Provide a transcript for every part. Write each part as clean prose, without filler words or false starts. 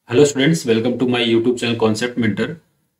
Hello students, welcome to my YouTube channel concept mentor.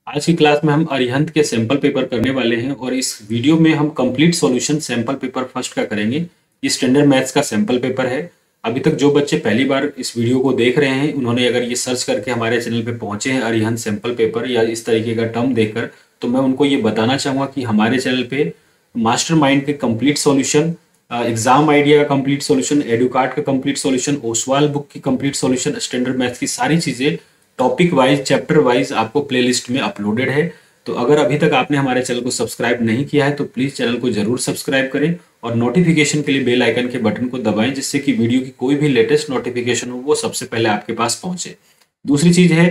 आज की class में हम अरिहंत के सैंपल पेपर करने वाले हैं और इस वीडियो में हम complete solution sample paper first का करेंगे। ये स्टैंडर्ड मैथ्स का सैंपल पेपर है। अभी तक जो बच्चे पहली बार इस वीडियो को देख रहे हैं, उन्होंने अगर ये सर्च करके हमारे चैनल पे पहुंचे हैं अरिहंत सैंपल पेपर या इस तरीके का टर्म देखकर, तो मैं उनको ये बताना चाहूँगा कि हमारे चैनल पे मास्टर माइंड के कंप्लीट सॉल्यूशन, एग्जाम आइडिया का कंप्लीट सॉल्यूशन, एडुकार्ट का कंप्लीट सॉल्यूशन, ओसवाल बुक की कंप्लीट सॉल्यूशन, स्टैंडर्ड मैथ्स की सारी चीजें टॉपिक वाइज चैप्टर वाइज आपको प्लेलिस्ट में अपलोडेड है। तो अगर अभी तक आपने हमारे चैनल को सब्सक्राइब नहीं किया है तो प्लीज चैनल को जरूर सब्सक्राइब करें और नोटिफिकेशन के लिए बेल आइकन के बटन को दबाएं, जिससे कि वीडियो की कोई भी लेटेस्ट नोटिफिकेशन हो वो सबसे पहले आपके पास पहुंचे। दूसरी चीज है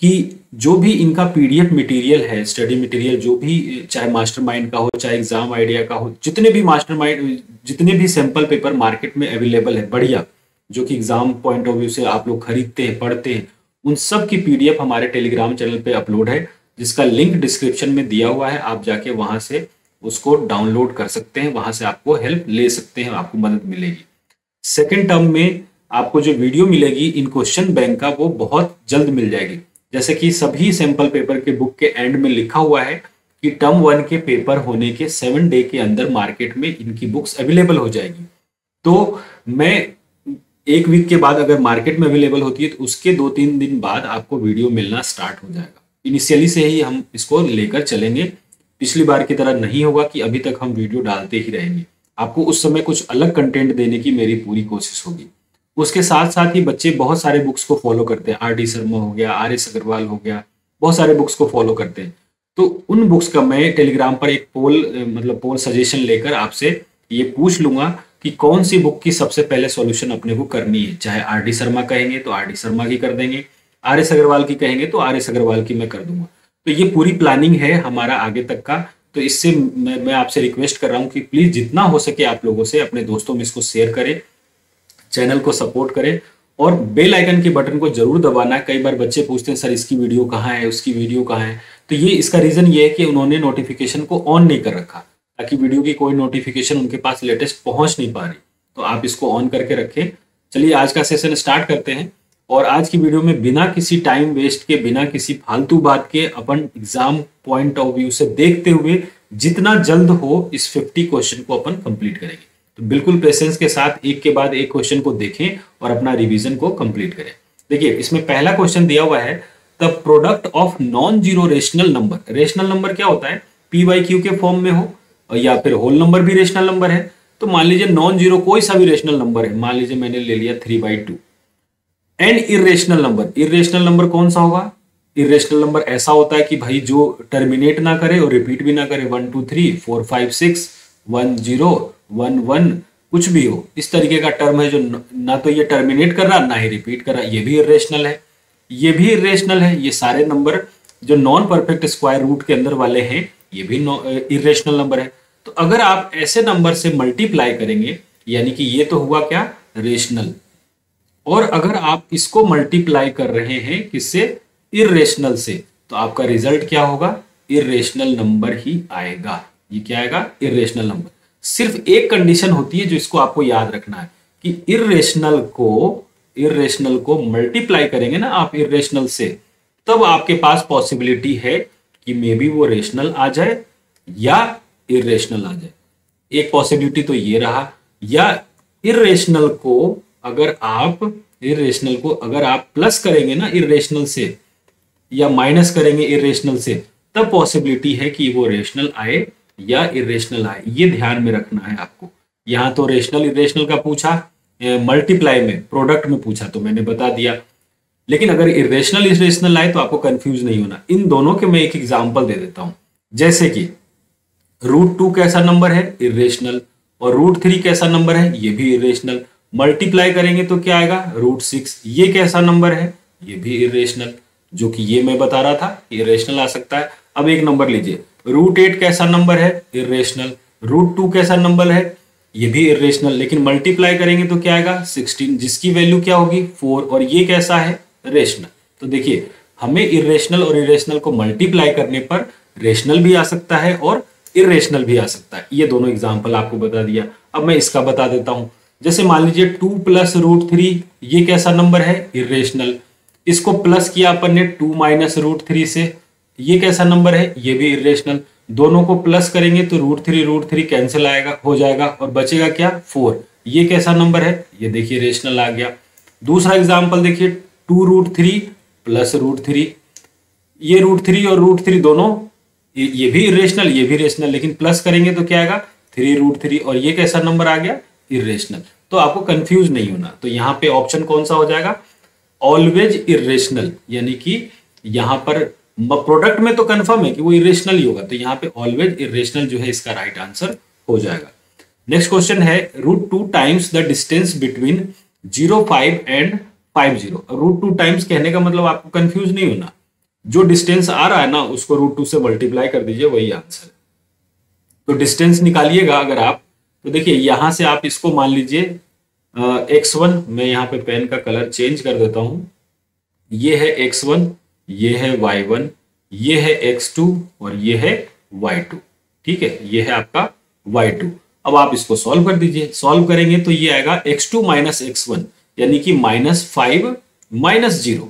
कि जो भी इनका पीडीएफ मटेरियल है, स्टडी मटेरियल, जो भी चाहे मास्टरमाइंड का हो चाहे एग्जाम आइडिया का हो, जितने भी मास्टरमाइंड, जितने भी सैंपल पेपर मार्केट में अवेलेबल है बढ़िया, जो कि एग्जाम पॉइंट ऑफ व्यू से आप लोग खरीदते हैं, पढ़ते हैं, उन सब की पीडीएफ हमारे टेलीग्राम चैनल पे अपलोड है, जिसका लिंक डिस्क्रिप्शन में दिया हुआ है। आप जाके वहां से उसको डाउनलोड कर सकते हैं, वहां से आपको हेल्प ले सकते हैं, आपको मदद मिलेगी। सेकेंड टर्म में आपको जो वीडियो मिलेगी इन क्वेश्चन बैंक का, वो बहुत जल्द मिल जाएगी। जैसे कि सभी सैंपल पेपर के बुक के एंड में लिखा हुआ है कि टर्म 1 के पेपर होने के 7 डे के अंदर मार्केट में इनकी बुक्स अवेलेबल हो जाएगी। तो मैं एक वीक के बाद अगर मार्केट में अवेलेबल होती है तो उसके 2-3 दिन बाद आपको वीडियो मिलना स्टार्ट हो जाएगा। इनिशियली से ही हम इसको लेकर चलेंगे, पिछली बार की तरह नहीं होगा कि अभी तक हम वीडियो डालते ही रहेंगे। आपको उस समय कुछ अलग कंटेंट देने की मेरी पूरी कोशिश होगी। उसके साथ साथ ही बच्चे बहुत सारे बुक्स को फॉलो करते हैं, आर.डी. शर्मा हो गया, आर.एस. अग्रवाल हो गया, बहुत सारे बुक्स को फॉलो करते हैं। तो उन बुक्स का मैं टेलीग्राम पर एक पोल सजेशन लेकर आपसे ये पूछ लूंगा कि कौन सी बुक की सबसे पहले सॉल्यूशन अपने को करनी है। चाहे आर.डी. शर्मा कहेंगे तो आर.डी. शर्मा की कर देंगे, आर.एस. अग्रवाल की कहेंगे तो आर.एस. अग्रवाल की मैं कर दूंगा। तो ये पूरी प्लानिंग है हमारा आगे तक का। तो इससे मैं आपसे रिक्वेस्ट कर रहा हूँ कि प्लीज जितना हो सके आप लोगों से अपने दोस्तों में इसको शेयर करें, चैनल को सपोर्ट करें और बेल आइकन के बटन को जरूर दबाना है। कई बार बच्चे पूछते हैं सर इसकी वीडियो कहाँ है, उसकी वीडियो कहाँ है, तो ये इसका रीजन ये है कि उन्होंने नोटिफिकेशन को ऑन नहीं कर रखा, ताकि वीडियो की कोई नोटिफिकेशन उनके पास लेटेस्ट पहुंच नहीं पा रही। तो आप इसको ऑन करके रखें। चलिए आज का सेशन स्टार्ट करते हैं। और आज की वीडियो में बिना किसी टाइम वेस्ट के, बिना किसी फालतू बात के, अपन एग्जाम पॉइंट ऑफ व्यू से देखते हुए जितना जल्द हो इस 50 क्वेश्चन को अपन कंप्लीट करेंगे। तो बिल्कुल पेशेंस के साथ एक के बाद एक क्वेश्चन को देखें और अपना रिवीजन को कंप्लीट करें। देखिए इसमें पहला क्वेश्चन दिया हुआ है, the product of non zero rational number. Rational number क्या होता है? पी वाई क्यू के फॉर्म में हो या फिर होल नंबर भी रेशनल नंबर है। तो मान लीजिए नॉन जीरो कोई सा भी रेशनल नंबर है, मान लीजिए मैंने ले लिया 3/2। And irrational number, irrational number कौन सा होगा? इरेशनल नंबर ऐसा होता है कि भाई जो टर्मिनेट ना करे और रिपीट भी ना करे, 1 2 3 4 5 6 1 0 1 1 कुछ भी हो, इस तरीके का टर्म है जो ना तो ये टर्मिनेट कर रहा ना ही रिपीट कर रहा, ये भी इरेशनल है, ये भी इरेशनल है। ये सारे नंबर जो नॉन परफेक्ट स्क्वायर रूट के अंदर वाले हैं ये भी इरेशनल नंबर है। तो अगर आप ऐसे नंबर से मल्टीप्लाई करेंगे, यानी कि ये तो हुआ क्या? रेशनल। और अगर आप इसको मल्टीप्लाई कर रहे हैं किससे? इरेशनल से, तो आपका रिजल्ट क्या होगा? इरेशनल नंबर ही आएगा। ये क्या आएगा? Irrational number. सिर्फ एक कंडीशन होती है जो इसको आपको याद रखना है कि इरेशनल को मल्टीप्लाई करेंगे ना आप इरेशनल से, तब आपके पास पॉसिबिलिटी है कि मे बी वो रेशनल आ जाए या इरेशनल आ जाए। एक पॉसिबिलिटी तो ये रहा, या इरेशनल को अगर आप प्लस करेंगे ना इरेशनल से, या माइनस करेंगे इरेशनल से, तब पॉसिबिलिटी है कि वो रेशनल आए या इरेशनल आए। ये ध्यान में रखना है आपको। यहां तो रेशनल इरेशनल का पूछा, मल्टीप्लाई में प्रोडक्ट में पूछा तो मैंने बता दिया, लेकिन अगर इरेशनल इरेशनल आए तो आपको कंफ्यूज नहीं होना। इन दोनों के मैं एक एग्जांपल दे देता हूं। जैसे कि √2 कैसा नंबर है? इरेशनल। और √3 कैसा नंबर है? ये भी इरेशनल। मल्टीप्लाई करेंगे तो क्या आएगा? √6। ये कैसा नंबर है? ये भी इरेशनल, जो कि ये मैं बता रहा था इरेशनल आ सकता है। अब एक नंबर लीजिए, √8 कैसा नंबर है? इरेशनल। √2 कैसा नंबर है? ये भी इरेशनल, लेकिन मल्टीप्लाई करेंगे तो क्या आएगा? 16, जिसकी वैल्यू क्या होगी? 4। और ये कैसा है? रेशनल। तो देखिए हमें इरेशनल और इरेशनल को मल्टीप्लाई करने पर रेशनल भी आ सकता है और इरेशनल भी आ सकता है। ये दोनों एग्जाम्पल आपको बता दिया। अब मैं इसका बता देता हूं। जैसे मान लीजिए 2 + √3, ये कैसा नंबर है? इरेशनल। इसको प्लस किया अपन ने 2 माइनस रूट थ्री से, ये कैसा नंबर है, ये भी इरेशनल। दोनों को प्लस करेंगे तो रूट थ्री कैंसिल आएगा, हो जाएगा और बचेगा क्या 4। ये कैसा नंबर है, ये देखिए रेशनल आ गया। दूसरा एग्जांपल देखिए 2 root three plus root three, ये रूट थ्री और रूट थ्री दोनों ये भी इरेशनल ये भी रेशनल, लेकिन प्लस करेंगे तो क्या आएगा 3 रूट थ्री, और ये कैसा नंबर आ गया इरेशनल। तो आपको कंफ्यूज नहीं होना, तो यहाँ पे ऑप्शन कौन सा हो जाएगा, ऑलवेज इरेशनल, यानी कि यहाँ पर प्रोडक्ट में तो कंफर्म है कि वो इरेशनल ही होगा, तो यहाँ पे ऑलवेज इरेशनल जो है इसका राइट आंसर हो जाएगा। नेक्स्ट क्वेश्चन है √2 times the distance between 0, 5 and 50। √2 times कहने का मतलब आपको कंफ्यूज नहीं होना, जो डिस्टेंस आ रहा है ना उसको √2 से मल्टीप्लाई कर दीजिए, वही आंसर है। तो डिस्टेंस निकालिएगा अगर आप, तो देखिए यहां से आप इसको मान लीजिए x1, मैं यहाँ पे पेन का कलर चेंज कर देता हूं, ये है x1, ये है y1, ये है x2 और ये है y2, ठीक है, ये है आपका y2। अब आप इसको सॉल्व कर दीजिए, सॉल्व करेंगे तो ये आएगा x2 माइनस x1, यानी कि -5 माइनस 0।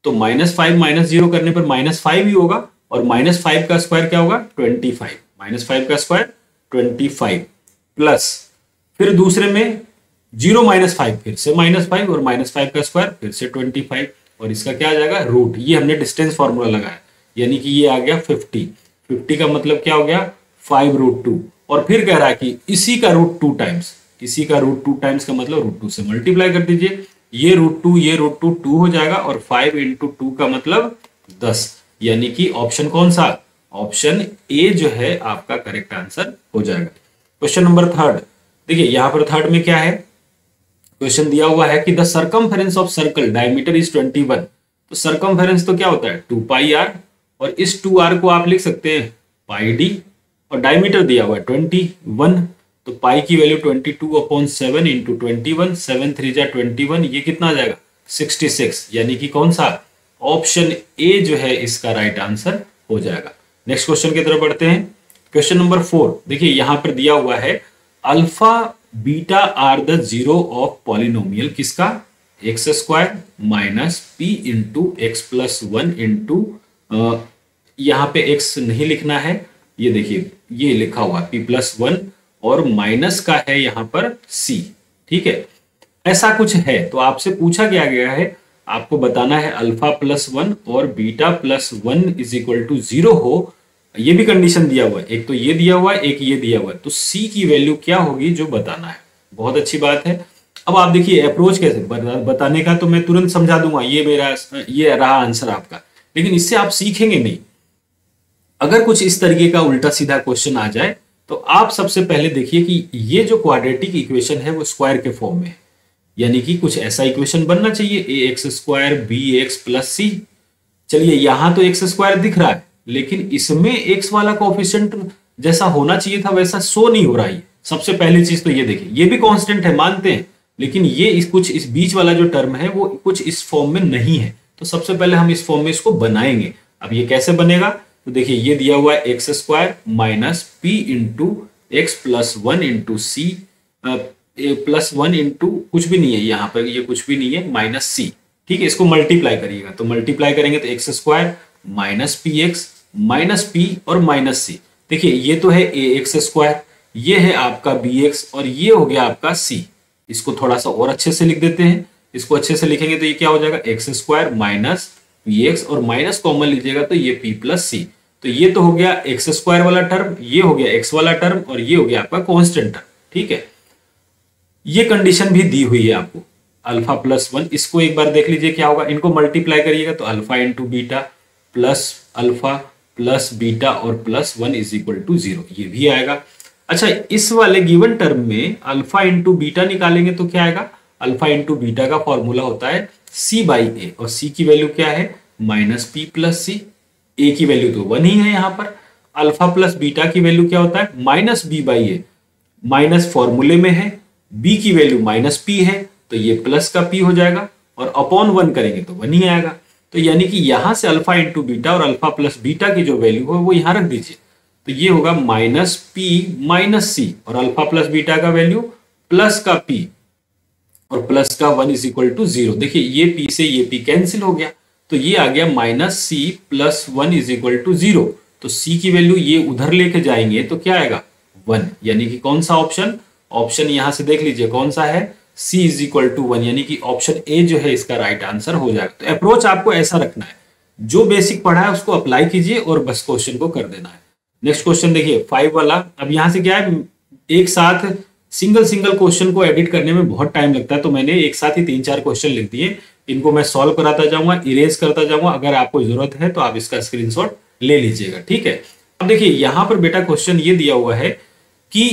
तो -5 माइनस 0 करने पर -5 ही होगा, और -5 का स्क्वायर क्या होगा 25, -5 का स्क्वायर 25 प्लस, फिर दूसरे में 0 माइनस 5 फिर से -5 और -5 का स्क्वायर फिर से 25, और इसका क्या आ जाएगा रूट। ये हमने डिस्टेंस फॉर्मूला लगाया, यानी कि ये आ गया 50 का मतलब क्या हो गया 5√2, और फिर कह रहा है कि इसी का √2 टाइम्स, इसी का √2 टाइम्स का मतलब √2 से मल्टीप्लाई कर दीजिए, ये √2 ये √2 2 हो जाएगा, और 5 × 2 का मतलब 10, यानी कि ऑप्शन कौन सा, ऑप्शन ए जो है आपका करेक्ट आंसर हो जाएगा। क्वेश्चन नंबर 3, देखिए यहां पर 3 में क्या है, क्वेश्चन दिया हुआ है कि the circumference of circle diameter is 21। तो सर्कमफेरेंस तो क्या होता है 2πr, और इस 2r को आप लिख सकते हैं πd, और डायमीटर दिया हुआ है 21, तो पाई की वैल्यू 22/7 × 21, 7 3 जा 21, ये कितना आ जाएगा 66, यानी कि कौन सा ऑप्शन ए जो है इसका राइट आंसर हो जाएगा। नेक्स्ट क्वेश्चन की तरफ बढ़ते हैं। क्वेश्चन नंबर 4, देखिए यहां पर दिया हुआ है alpha beta are the zero of polynomial किसका, x² minus p into x plus 1 into, यहां पे x नहीं लिखना है, ये देखिए ये लिखा हुआ p प्लस 1 और माइनस का है यहां पर c, ठीक है, ऐसा कुछ है। तो आपसे पूछा क्या गया है, आपको बताना है अल्फा प्लस 1 और beta plus 1 is equal to 0 हो, ये भी कंडीशन दिया हुआ है, एक तो ये दिया हुआ है एक ये दिया हुआ है, तो c की वैल्यू क्या होगी जो बताना है। बहुत अच्छी बात है। अब आप देखिए अप्रोच कैसे बताने का, तो मैं तुरंत समझा दूंगा ये रहा आंसर आपका, लेकिन इससे आप सीखेंगे नहीं। अगर कुछ इस तरीके का उल्टा सीधा क्वेश्चन आ जाए तो आप सबसे पहले देखिए कि ये जो क्वाड्रेटिक इक्वेशन है वो स्क्वायर के फॉर्म में है, यानी कि कुछ ऐसा इक्वेशन बनना चाहिए ax² bx प्लस c। चलिए यहां तो x² दिख रहा है, लेकिन इसमें x वाला कोएफिशिएंट जैसा होना चाहिए था वैसा शो नहीं हो रहा है। सबसे पहली चीज तो ये देखिए, ये भी कांस्टेंट है मानते हैं, लेकिन ये कुछ इस बीच वाला जो टर्म है वो कुछ इस फॉर्म में नहीं है। तो सबसे पहले हम इस फॉर्म में इसको बनाएंगे। अब ये कैसे बनेगा, तो देखिए ये दिया हुआ है x² minus p into x plus 1 into c plus 1 into कुछ भी नहीं है यहाँ पर, ये कुछ भी नहीं है माइनस c, ठीक है। इसको मल्टीप्लाई करिएगा, तो मल्टीप्लाई करेंगे तो x² minus px minus p और माइनस c। देखिए ये तो है ax², ये है आपका bx और ये हो गया आपका c। इसको थोड़ा सा और अच्छे से लिख देते हैं, इसको अच्छे से लिखेंगे तो ये क्या हो जाएगा x² माइनस px और माइनस कॉमन लीजिएगा तो ये p प्लस c। तो ये तो हो गया x² वाला टर्म, ये हो गया x वाला टर्म और ये हो गया आपका कांस्टेंट टर्म, ठीक है। ये कंडीशन भी दी हुई है आपको अल्फा प्लस 1, इसको एक बार देख लीजिए क्या होगा, इनको मल्टीप्लाई करिएगा तो alpha into beta plus alpha plus beta और प्लस 1 इज इक्वल टू 0, ये भी आएगा। अच्छा, इस वाले गिवन टर्म में अल्फा इंटू बीटा निकालेंगे तो क्या आएगा, अल्फा इंटू बीटा का फॉर्मूला होता है c/a और c की वैल्यू क्या है minus p plus c, a की वैल्यू तो 1 ही है यहाँ पर। अल्फा प्लस बीटा की वैल्यू क्या होता है माइनस b/a, माइनस फॉर्मूले में है, b की वैल्यू माइनस p है तो ये प्लस का p हो जाएगा और अपॉन 1 करेंगे तो 1 ही आएगा। तो यानी कि यहां से अल्फा इंटू बीटा और अल्फा प्लस बीटा की जो वैल्यू है वो यहां रख दीजिए, तो ये होगा माइनस p माइनस c और अल्फा प्लस बीटा का वैल्यू प्लस का p और प्लस का 1 इज इक्वल टू 0। देखिए ये p से ये p कैंसिल हो गया, तो ये आ गया -c plus 1 is equal to 0। तो c की वैल्यू ये उधर लेके जाएंगे तो क्या आएगा 1, यानी कि कौन सा ऑप्शन, ऑप्शन यहां से देख लीजिए कौन सा है, c इज इक्वल टू 1, यानी कि ऑप्शन ए जो है इसका राइट आंसर हो जाएगा। तो अप्रोच आपको ऐसा रखना है, जो बेसिक पढ़ा है उसको अप्लाई कीजिए और बस क्वेश्चन को कर देना है। नेक्स्ट क्वेश्चन देखिए 5 वाला। अब यहां से क्या है, एक साथ सिंगल क्वेश्चन को एडिट करने में बहुत टाइम लगता है, तो मैंने एक साथ ही 3-4 क्वेश्चन लिख दिए। इनको मैं सॉल्व कराता जाऊंगा, इरेज करता जाऊंगा। अगर आपको जरूरत है तो आप इसका स्क्रीनशॉट ले लीजिएगा, ठीक है। अब देखिए यहां पर बेटा क्वेश्चन ये दिया हुआ है कि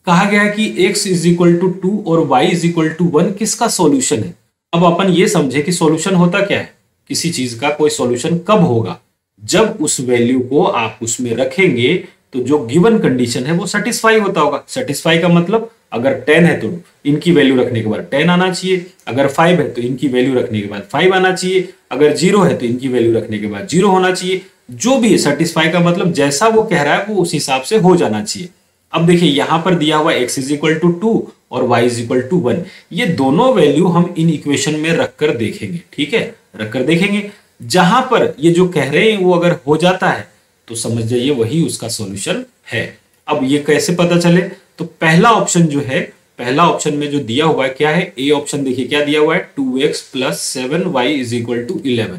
कहा गया है कि x इज इक्वल टू 2 और y इज इक्वल टू 1 किसका सॉल्यूशन है। अब अपन ये समझे कि सॉल्यूशन होता क्या है, किसी चीज का कोई सॉल्यूशन कब होगा, जब उस वैल्यू को आप उसमें रखेंगे तो जो गिवन कंडीशन है वो सेटिस्फाई होता होगा। सेटिस्फाई का मतलब अगर 10 है तो इनकी वैल्यू रखने के बाद 10 आना चाहिए, अगर 5 है तो इनकी वैल्यू रखने के बाद 5 आना चाहिए, अगर 0 है तो इनकी वैल्यू रखने के बाद 0 होना चाहिए। जो भी है सेटिस्फाई का मतलब जैसा वो कह रहा है वो उस हिसाब से हो जाना चाहिए। अब देखिए यहां पर दिया हुआ x इज इक्वल टू 2 और y इज इक्वल टू 1, ये दोनों वैल्यू हम इन इक्वेशन में रखकर देखेंगे, ठीक है, रखकर देखेंगे। जहां पर ये जो कह रहे हैं वो अगर हो जाता है तो समझ जाइए वही उसका सॉल्यूशन है। अब ये कैसे पता चले, तो पहला ऑप्शन जो है, पहला ऑप्शन में जो दिया हुआ है क्या है, ए ऑप्शन देखिए क्या दिया हुआ है 2x plus 7y is equal to 11।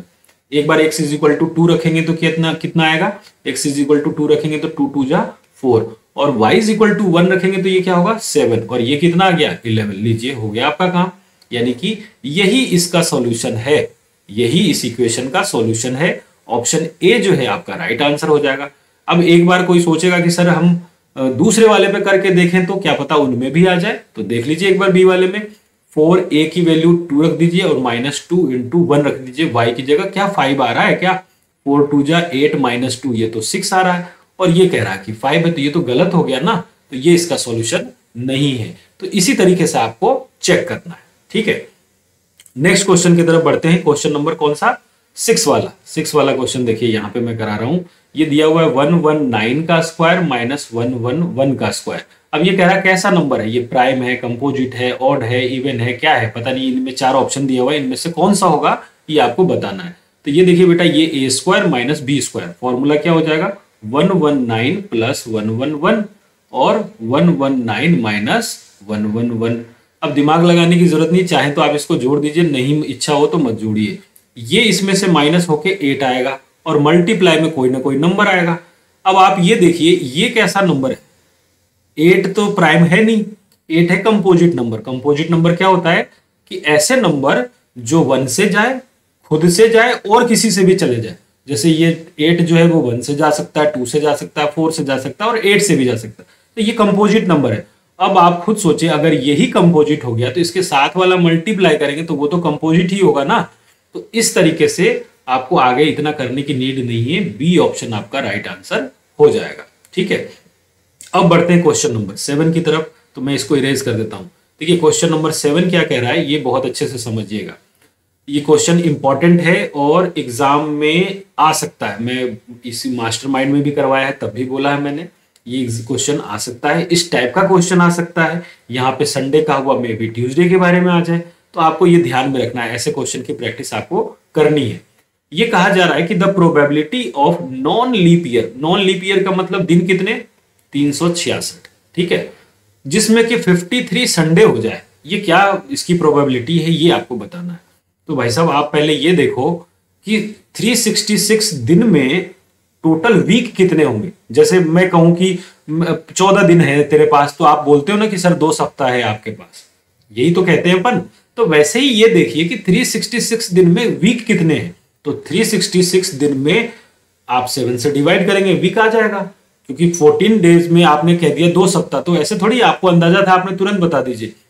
एक बार x इज इक्वल टू 2 रखेंगे तो कितना आएगा, x इज इक्वल टू 2 रखेंगे तो 2 2 जा 4 और y इज इक्वल टू 1 रखेंगे तो ये क्या होगा 7 और ये कितना आ गया 11। लीजिए हो गया आपका काम, यानी कि यही इसका सॉल्यूशन है, यही इस इक्वेशन का सॉल्यूशन है। ऑप्शन ए जो है आपका राइट आंसर हो जाएगा। अब एक बार कोई सोचेगा कि सर हम दूसरे वाले पे करके देखें तो क्या पता उनमें भी आ जाए, तो देख लीजिए एक बार बी वाले में 4a की वैल्यू 2 रख दीजिए और -2 × 1 रख दीजिए, y की जगह क्या 5 आ रहा है क्या, 4 2 जा 8 -2 ये तो 6 आ रहा है और ये कह रहा है कि 5 है, तो ये तो गलत हो गया ना, तो ये इसका सॉल्यूशन नहीं है। तो इसी तरीके से आपको चेक करना है, ठीक है। नेक्स्ट क्वेश्चन की तरफ बढ़ते हैं। क्वेश्चन नंबर कौन सा, 6 वाला। 6 वाला क्वेश्चन देखिए यहां पे मैं करा रहा हूं। ये दिया हुआ है 119 का स्क्वायर माइनस 111 का स्क्वायर। अब ये कह रहा है कैसा नंबर है, ये प्राइम है, कंपोजिट है, ऑड है, इवन है, क्या है पता नहीं। इनमें 4 ऑप्शन दिया हुआ है, इनमें से कौन सा होगा ये आपको बताना है। तो ये देखिए बेटा, ये A square minus B square, formula क्या हो जाएगा 119 प्लस 111 और 119 माइनस 111। अब दिमाग लगाने की जरूरत नहीं, चाहे तो आप इसको जोड़ दीजिए, नहीं इच्छा हो तो मत जोड़िए। ये इसमें से माइनस होके 8 आएगा और मल्टीप्लाई में कोई ना कोई नंबर आएगा। अब आप ये देखिए ये कैसा नंबर है, 8 तो प्राइम है नहीं, 8 है कंपोजिट नंबर। कंपोजिट नंबर क्या होता है कि ऐसे नंबर जो 1 से जाए, खुद से जाए और किसी से भी चले जाए। जैसे ये 8 जो है वो 1 से जा सकता है, 2 से जा सकता है, 4 से जा सकता है और 8 से भी जा सकता है, तो ये कंपोजिट नंबर है। अब आप खुद सोचिए अगर यही कंपोजिट हो गया तो इसके साथ वाला मल्टीप्लाई करेंगे तो वो तो कंपोजिट ही होगा ना। तो इस तरीके से आपको आगे इतना करने की नीड नहीं है, बी ऑप्शन आपका राइट आंसर हो जाएगा, ठीक है। अब बढ़ते हैं क्वेश्चन नंबर 7 की तरफ, तो मैं इसको इरेज कर देता हूं। देखिए क्वेश्चन नंबर 7 क्या कह रहा है, ये बहुत अच्छे से समझिएगा। ये क्वेश्चन इंपॉर्टेंट है और एग्जाम में आ सकता है, मैं इसी मास्टरमाइंड में भी करवाया है तब भी बोला है मैंने, ये क्वेश्चन आ सकता है, इस टाइप का क्वेश्चन आ सकता है। यहाँ पे संडे का हुआ, मे बी ट्यूसडे के बारे में आ जाए, तो आपको ये ध्यान में रखना है, ऐसे क्वेश्चन की प्रैक्टिस आपको करनी है। ये कहा जा रहा है कि the probability of non leap year, non leap year का मतलब दिन कितने 366, ठीक है, जिसमें कि 53 संडे हो जाए, ये क्या इसकी प्रोबेबिलिटी है ये आपको बताना है। तो भाई साहब आप पहले ये देखो कि 366 दिन में टोटल वीक कितने होंगे। जैसे मैं कहूं कि 14 दिन है तेरे पास, तो आप बोलते हो ना कि सर 2 सप्ताह है आपके पास, यही तो कहते हैं अपन। तो वैसे ही ये देखिए कि 366 दिन में वीक कितने हैं, तो 366 दिन में आप 7 से डिवाइड करेंगे, वीक आ जाएगा। क्योंकि 14 डेज में आपने कह दिया 2 सप्ताह, तो ऐसे थोड़ी आपको अंदाजा था, आपने तुरंत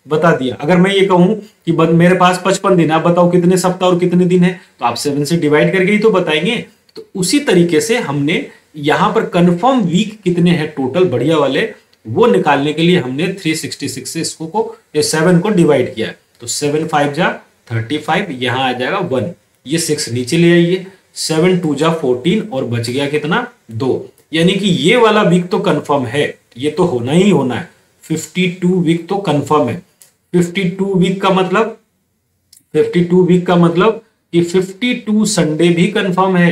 बता दिया। अगर मैं ये कहूं कि मेरे पास 55 दिन है, आप बताओ कितने सप्ताह और कितने दिन है, तो आप 7 से डिवाइड करके ही तो बताएंगे। तो उसी तरीके से हमने यहां पर कंफर्म वीक कितने हैं टोटल बढ़िया वाले, वो निकालने के लिए हमने 366 से इसको को 7 को डिवाइड किया है। तो 7 5 जा 35, यहां आ जाएगा 1, ये 6 नीचे ले आइए, 7 2 जा 14 और बच गया कितना 2, यानी कि ये वाला वीक तो कंफर्म है, ये तो होना ही होना है। 52 वीक तो कंफर्म है। 52 वीक का मतलब 52 वीक का मतलब कि 52 संडे भी कंफर्म है।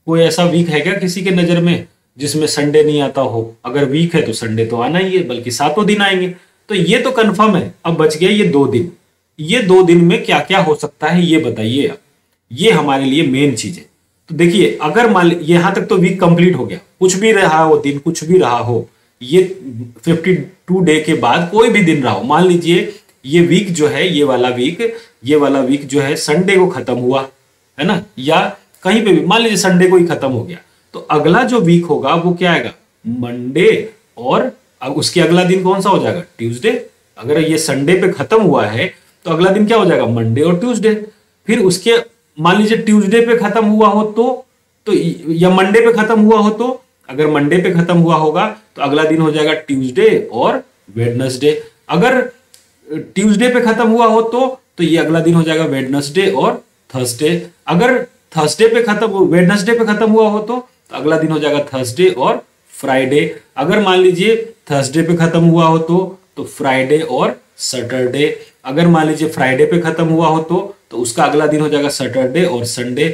कोई ऐसा वीक है क्या किसी के नजर में जिसमें संडे नहीं आता हो? अगर वीक है तो संडे तो आना ही है, बल्कि 7 दिन आएंगे। तो ये तो कंफर्म है। अब बच गया ये 2 दिन। ये 2 दिन में क्या क्या हो सकता है ये बताइए आप। ये हमारे लिए मेन चीज है। तो देखिए, अगर मान यहां तक तो वीक कंप्लीट हो गया, कुछ भी रहा हो दिन, कुछ भी रहा हो, ये 52 डे के बाद कोई भी दिन रहा हो, मान लीजिए ये वीक जो है, ये वाला वीक जो है संडे को खत्म हुआ है ना, या कहीं पे भी मान लीजिए संडे को ही खत्म हो गया, तो अगला जो वीक होगा वो क्या आएगा? मंडे, और अब उसके अगला दिन कौन सा हो जाएगा? ट्यूसडे। अगर ये संडे पे खत्म हुआ है तो अगला दिन क्या हो जाएगा? मंडे और ट्यूसडे। फिर उसके मान लीजिए ट्यूसडे पे खत्म हुआ हो तो या मंडे पे खत्म हुआ हो, तो अगर मंडे पे खत्म हुआ होगा तो अगला दिन हो जाएगा ट्यूसडे और वेडनेसडे। अगर ट्यूसडे पे खत्म हुआ हो तो ये अगला दिन हो जाएगा वेडनेसडे और थर्सडे। अगर वेडनेसडे पे खत्म हुआ हो तो अगला दिन हो जाएगा थर्सडे और फ्राइडे। अगर मान लीजिए थर्सडे पे खत्म हुआ हो तो फ्राइडे और सैटरडे। अगर मान लीजिए फ्राइडे पे खत्म हुआ हो तो उसका अगला दिन हो जाएगा सैटरडे और संडे।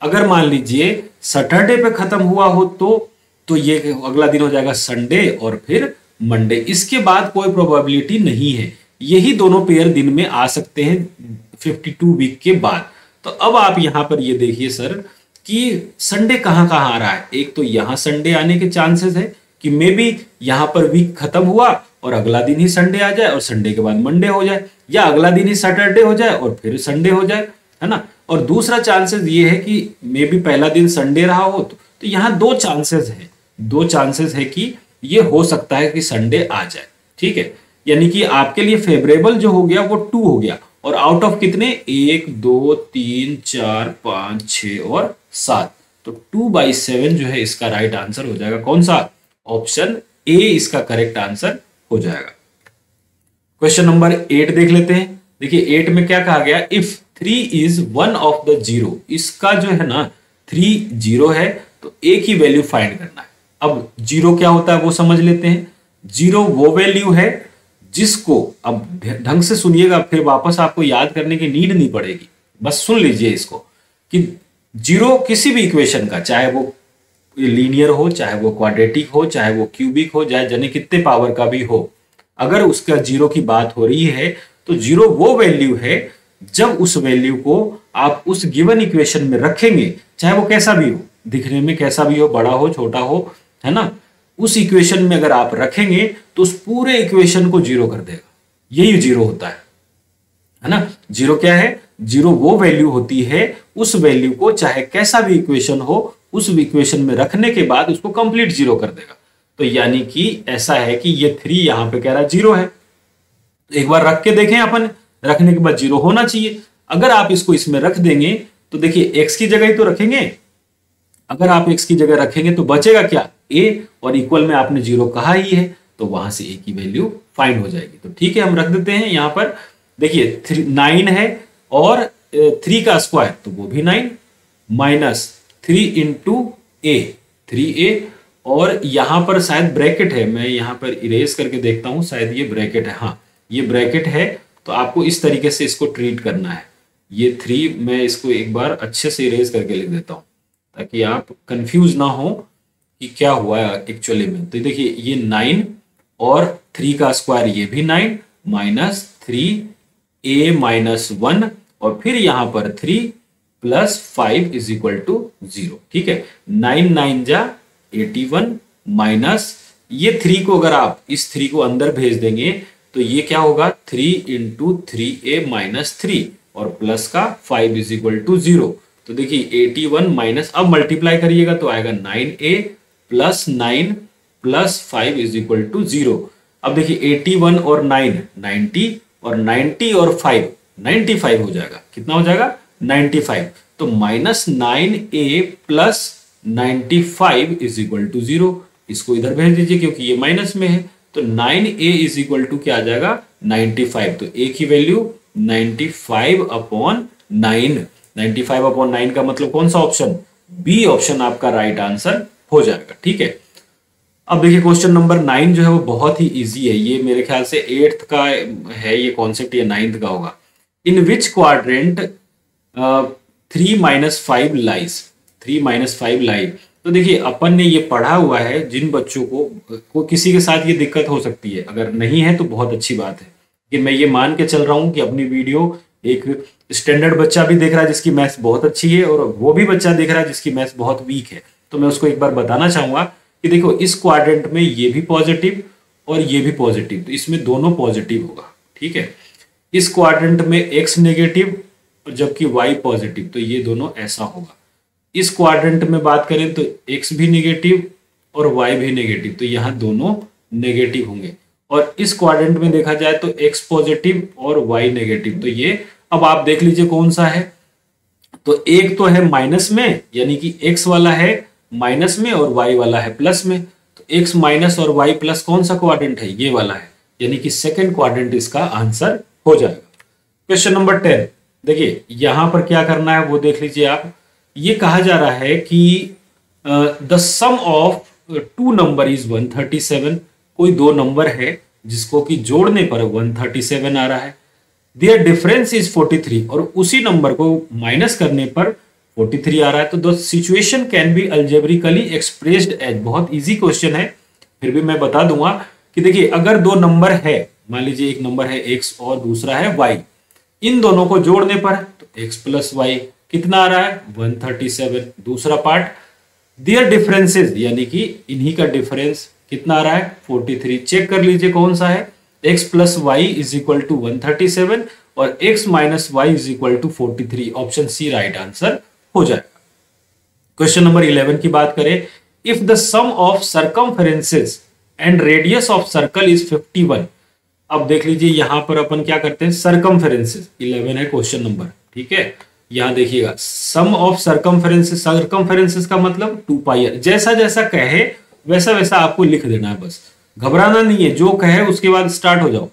अगर मान लीजिए सैटरडे पे खत्म हुआ हो तो ये अगला दिन हो जाएगा संडे और फिर मंडे। इसके बाद कोई प्रोबेबिलिटी नहीं है। यही दोनों पेयर दिन में आ सकते हैं 52 वीक के बाद। तो अब आप यहां पर ये देखिए सर कि संडे कहां कहां आ रहा है। एक तो यहां संडे आने के चांसेस है कि मे बी यहां पर वीक खत्म हुआ और अगला दिन ही संडे आ जाए और संडे के बाद मंडे हो जाए, या अगला दिन ही सैटरडे हो जाए और फिर संडे हो जाए, है ना। और दूसरा चांसेस ये है कि मे बी पहला दिन संडे रहा हो तो यहां 2 चांसेस है कि ये हो सकता है कि संडे आ जाए। ठीक है, यानी कि आपके लिए फेवरेबल जो हो गया वो 2 हो गया। और आउट ऑफ कितने? 1 2 3 4 5 6 और 7। तो 2/7 जो है इसका राइट आंसर हो जाएगा। कौन सा? ऑप्शन ए इसका करेक्ट आंसर हो जाएगा। क्वेश्चन नंबर 8 देख लेते हैं। देखिए 8 में क्या कहा गया? If 3 is one of the zero. इसका जो है ना 3 जीरो है तो एक ही वैल्यू फाइंड करना है। अब जीरो क्या होता है वो समझ लेते हैं। जीरो वो वैल्यू है जिसको, अब ढंग से सुनिएगा फिर वापस आपको याद करने की नीड नहीं पड़ेगी, बस सुन लीजिए इसको, कि जीरो किसी भी इक्वेशन का, चाहे वो लीनियर हो, चाहे वो क्वाड्रेटिक हो, चाहे वो क्यूबिक हो, चाहे जाने कितने पावर का भी हो, अगर उसका जीरो की बात हो रही है तो जीरो वो वैल्यू है जब उस वैल्यू को आप उस गिवन इक्वेशन में रखेंगे, चाहे वो कैसा भी हो, दिखने में कैसा भी हो, बड़ा हो छोटा हो, है ना, उस इक्वेशन में अगर आप रखेंगे तो उस पूरे इक्वेशन को जीरो कर देगा। यही जीरो होता है ना। जीरो क्या है? जीरो वो वैल्यू होती है, उस वैल्यू को चाहे कैसा भी इक्वेशन हो उस इक्वेशन में रखने के बाद उसको कंप्लीट जीरो कर देगा। तो यानी कि ऐसा है कि ये 3 यहां पे कह रहा है जीरो है, तो एक बार रख के देखें अपन, रखने के बाद जीरो होना चाहिए। अगर आप इसको इसमें रख देंगे तो देखिए एक्स की जगह ही तो रखेंगे। अगर आप एक्स की जगह रखेंगे तो बचेगा क्या? ए, और इक्वल में आपने जीरो कहा ही है तो वहां से ए की वैल्यू फाइंड हो जाएगी। तो ठीक है, हम रख देते हैं यहां पर। देखिए 9 है और 3 का स्क्वायर तो वो भी 9 माइनस 3 इंटू ए 3a, और यहां पर शायद ब्रैकेट है, मैं यहां पर इरेज करके देखता हूं, शायद ये ब्रैकेट है। हाँ ये ब्रैकेट है, तो आपको इस तरीके से इसको ट्रीट करना है। ये 3 मैं इसको एक बार अच्छे से इरेज करके लिख देता हूं ताकि आप कंफ्यूज ना हो कि क्या हुआ है एक्चुअली में। तो देखिए ये 9 और 3 का स्क्वायर ये भी 9 माइनस 3a माइनस 1 और फिर यहां पर 3 प्लस 5 इज इक्वल टू 0। ठीक है, 9 9 जा 81 माइनस ये 3 को अगर आप इस 3 को अंदर भेज देंगे तो ये क्या होगा? 3 इंटू 3a माइनस 3 और प्लस का 5 इज इक्वल टू 0। तो देखिए 81 माइनस, अब मल्टीप्लाई करिएगा तो आएगा 9a plus 9 plus 5 is equal to 0। अब देखिए 81 और 9 90 और 90 और 5 95 हो जाएगा। कितना हो जाएगा? 95। तो minus 9a plus 95 is equal to 0। इसको इधर भेज दीजिए क्योंकि ये माइनस में है। तो 9a इज इक्वल टू क्या आ जाएगा? 95। तो a की वैल्यू 95 अपॉन 9। 95 अपॉन 9 का मतलब कौन सा ऑप्शन? बी ऑप्शन आपका राइट आंसर हो जाएगा। ठीक है, अब देखिए क्वेश्चन नंबर 9 जो है वो बहुत ही इजी है, ये मेरे ख्याल से 8th का है ये कॉन्सेप्ट या 9th का होगा। इन विच क्वाड्रेंट 3 - 5 लाइज, 3 - 5 लाइज। तो देखिए अपन ने ये पढ़ा हुआ है, जिन बच्चों को किसी के साथ ये दिक्कत हो सकती है, अगर नहीं है तो बहुत अच्छी बात है कि मैं ये मान के चल रहा हूँ कि अपनी वीडियो एक स्टैंडर्ड बच्चा भी देख रहा है जिसकी मैथ्स बहुत अच्छी है, और वो भी बच्चा देख रहा है जिसकी मैथ्स बहुत वीक है। तो मैं उसको एक बार बताना चाहूंगा कि देखो इस क्वाड्रेंट में ये भी पॉजिटिव और ये भी पॉजिटिव, तो इसमें दोनों पॉजिटिव होगा, ठीक है। इस क्वाड्रेंट में x नेगेटिव और जबकि y पॉजिटिव, तो ये दोनों ऐसा होगा। इस क्वाड्रेंट में बात करें तो x भी नेगेटिव और y भी नेगेटिव, तो यहाँ दोनों नेगेटिव होंगे। और इस क्वाड्रेंट में देखा जाए तो x पॉजिटिव और y नेगेटिव, तो ये अब आप देख लीजिए कौन सा है। तो एक तो है माइनस में, यानी कि x वाला है माइनस में और y वाला है प्लस में। तो x माइनस और y प्लस कौन सा क्वाड्रेंट है, ये वाला है, यानी कि सेकंड क्वाड्रेंट इसका आंसर हो जाएगा। क्वेश्चन नंबर 10, देखिए यहां पर क्या करना है वो देख लीजिए आप। ये कहा जा रहा है कि the sum of two number is 137। कोई दो नंबर है जिसको कि जोड़ने पर 137 आ रहा है। देयर डिफरेंस इज 43, और उसी नंबर को माइनस करने पर 43 आ रहा है। तो the situation can be algebraically expressed as, बहुत इजी क्वेश्चन है, फिर भी मैं बता दूंगा कि देखिए अगर दो नंबर है, मान लीजिए एक नंबर है x और दूसरा है y, इन दोनों को जोड़ने पर तो x प्लस वाई कितना आ रहा है 137। दूसरा पार्ट देयर डिफरेंसेस, यानी कि इन्हीं का डिफरेंस कितना आ रहा है 43। चेक कर लीजिए कौन सा है, x plus Y is equal to 137 और x minus Y is equal to 43। Option C right answer हो जाएगा। क्वेश्चन नंबर 11 की बात करें, if the sum of circumferences and radius of circle is 51। अब देख लीजिए यहां पर अपन क्या करते हैं, सरकमफेरेंसेस 11 है क्वेश्चन नंबर, ठीक है। यहां देखिएगा सम ऑफ सरकमफेरेंसेस, सरकमफेरेंसेस का मतलब 2 पाई r, जैसा जैसा कहे वैसा वैसा आपको लिख देना है, बस घबराना नहीं है, जो कहे उसके बाद स्टार्ट हो जाओ।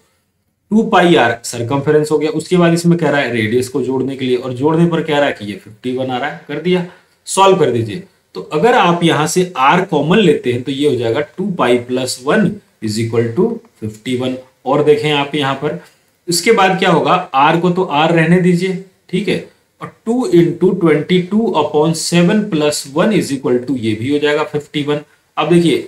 2 पाई r सरकमफेरेंस हो गया, उसके बाद इसमें कह रहा है रेडियस को जोड़ने के लिए, और जोड़ने पर कह रहा है कि ये 51 आ रहा है, कर दिया, सॉल्व कर दीजिए। तो अगर आप यहां से r कॉमन लेते हैं तो ये हो जाएगा 2 pi plus 1 is equal to 51। और देखें आप यहां पर, इसके बाद क्या होगा, r को तो r रहने दीजिए, ठीक है, और 2 into 22/7 plus 1 is equal to ये भी हो जाएगा 51। अब देखिए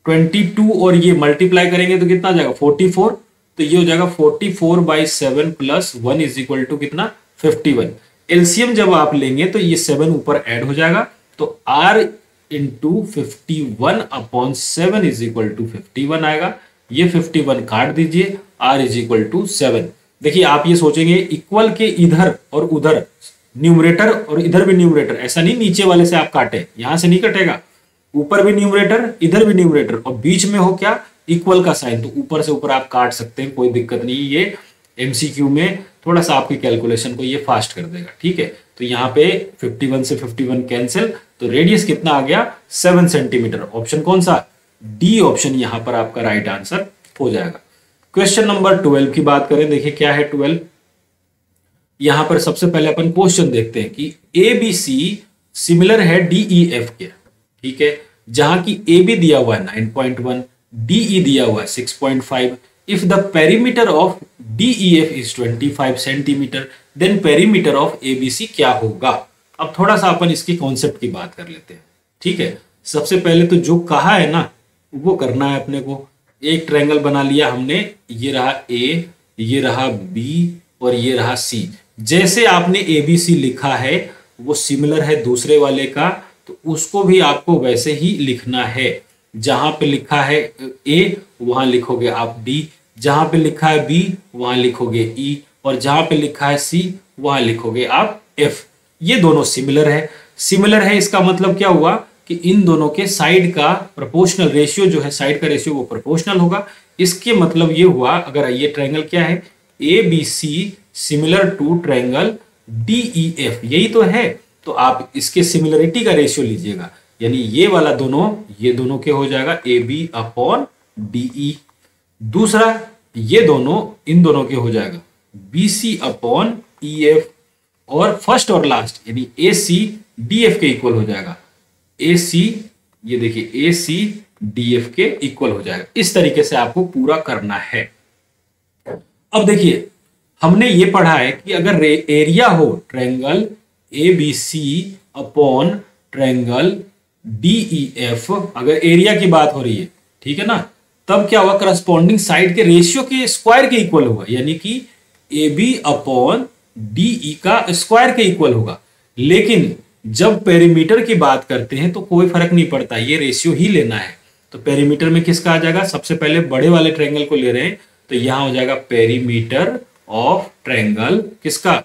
22 और ये मल्टीप्लाई करेंगे तो कितना आ जाएगा 44, तो ये हो जाएगा 44/7 प्लस 1 इज इक्वल टू कितना 51। एलसीएम जब आप लेंगे तो ये 7 ऊपर ऐड हो जाएगा, तो r into 51/7 is equal to 51 आएगा। ये 51 काट दीजिए, r इज इक्वल टू 7। देखिए आप ये सोचेंगे इक्वल के इधर और उधर न्यूमरेटर और इधर भी न्यूमरेटर, ऐसा नहीं नीचे वाले से आप काटे, यहां से नहीं कटेगा, ऊपर भी न्यूमरेटर इधर भी न्यूमरेटर और बीच में हो क्या इक्वल का साइन, तो ऊपर से ऊपर आप काट सकते हैं, कोई दिक्कत नहीं। ये एमसीक्यू में थोड़ा सा आपकी कैलकुलेशन को ये फास्ट कर देगा, ठीक है। तो यहाँ पे 51 से 51 कैंसिल, तो रेडियस कितना आ गया 7 सेंटीमीटर। ऑप्शन कौन सा, डी ऑप्शन यहाँ पर आपका राइट आंसर हो जाएगा। क्वेश्चन नंबर 12 की बात करें, देखिए क्या है 12। यहां पर सबसे पहले अपन क्वेश्चन देखते हैं कि ए बी सी सिमिलर है डी ई एफ के, ठीक है, जहां की ए बी दिया हुआ है 9.1, डी ई दिया हुआ है 6.5। If the perimeter of D E F is 25 centimetre, then perimeter of A B C क्या होगा। अब थोड़ा सा अपन इसकी कॉन्सेप्ट की बात कर लेते हैं, ठीक है। सबसे पहले तो जो कहा है ना वो करना है अपने को। एक ट्रायंगल बना लिया हमने, ये रहा ए, ये रहा बी और ये रहा सी। जैसे आपने ए बी सी लिखा है वो सिमिलर है दूसरे वाले का, तो उसको भी आपको वैसे ही लिखना है। जहां पे लिखा है ए वहां लिखोगे आप डी, जहां पे लिखा है बी वहां लिखोगे ई, और जहां पे लिखा है सी वहां लिखोगे आप एफ। ये दोनों सिमिलर है। सिमिलर है इसका मतलब क्या हुआ कि इन दोनों के साइड का प्रोपोर्शनल रेशियो जो है, साइड का रेशियो वो प्रोपोर्शनल होगा। इसके मतलब ये हुआ, अगर ये ट्रायंगल क्या है A B C similar to triangle D E F, यही तो है, तो आप इसके सिमिलरिटी का रेशियो लीजिएगा, यानी ये वाला दोनों ये दोनों के हो जाएगा A B upon D E. दूसरा ये दोनों इन दोनों के हो जाएगा B C upon E F, और फर्स्ट और लास्ट यानी ए सी डी एफ के इक्वल हो जाएगा ए सी, ये देखिए ए सी DF के इक्वल हो जाएगा। इस तरीके से आपको पूरा करना है। अब देखिए, हमने ये पढ़ा है कि अगर एरिया हो triangle ABC upon triangle DEF, अगर एरिया की बात हो रही है, ठीक है ना, तब क्या हुआ, करस्पॉन्डिंग साइड के रेशियो के स्क्वायर के इक्वल होगा, यानी कि AB अपॉन DE का स्क्वायर के इक्वल होगा। लेकिन जब पेरीमीटर की बात करते हैं तो कोई फर्क नहीं पड़ता, ये रेशियो ही लेना है। तो पेरीमीटर में किसका आ जाएगा, सबसे पहले बड़े वाले ट्रायंगल को ले रहे हैं तो यहां हो जाएगा पेरीमीटर ऑफ ट्रायंगल किसका,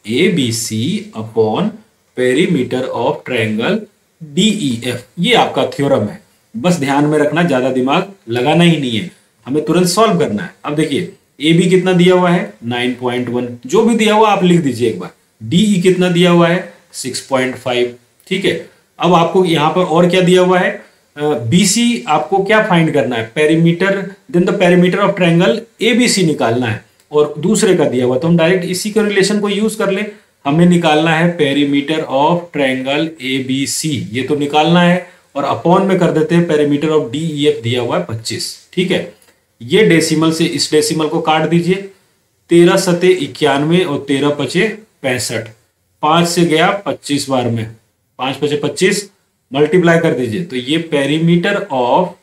ABC upon perimeter of triangle DEF। ये आपका थ्योरम है, बस ध्यान में रखना, ज्यादा दिमाग लगाना ही नहीं है, हमें तुरंत सॉल्व करना है। अब देखिए AB कितना दिया हुआ है 9.1, जो भी दिया हुआ आप लिख दीजिए एक बार। DE कितना दिया हुआ है 6.5, ठीक है। अब आपको यहां पर और क्या दिया हुआ है, BC आपको क्या फाइंड करना है, perimeter, then the perimeter of triangle ABC निकालना है, और दूसरे का दिया हुआ तो हम डायरेक्ट इसी के रिलेशन को यूज कर ले। हमें निकालना है पेरीमीटर ऑफ ट्रायंगल ABC, ये तो निकालना है, और अपॉन में कर देते हैं पेरीमीटर ऑफ DEF दिया हुआ है 25, ठीक है। ये डेसिमल से इस डेसिमल को काट दीजिए, 13 सते 91 और 13 पचे 65, 5 से गया 25 बार में, 5 पचे 25, मल्टीप्लाई कर दीजिए तो ये पेरीमीटर ऑफ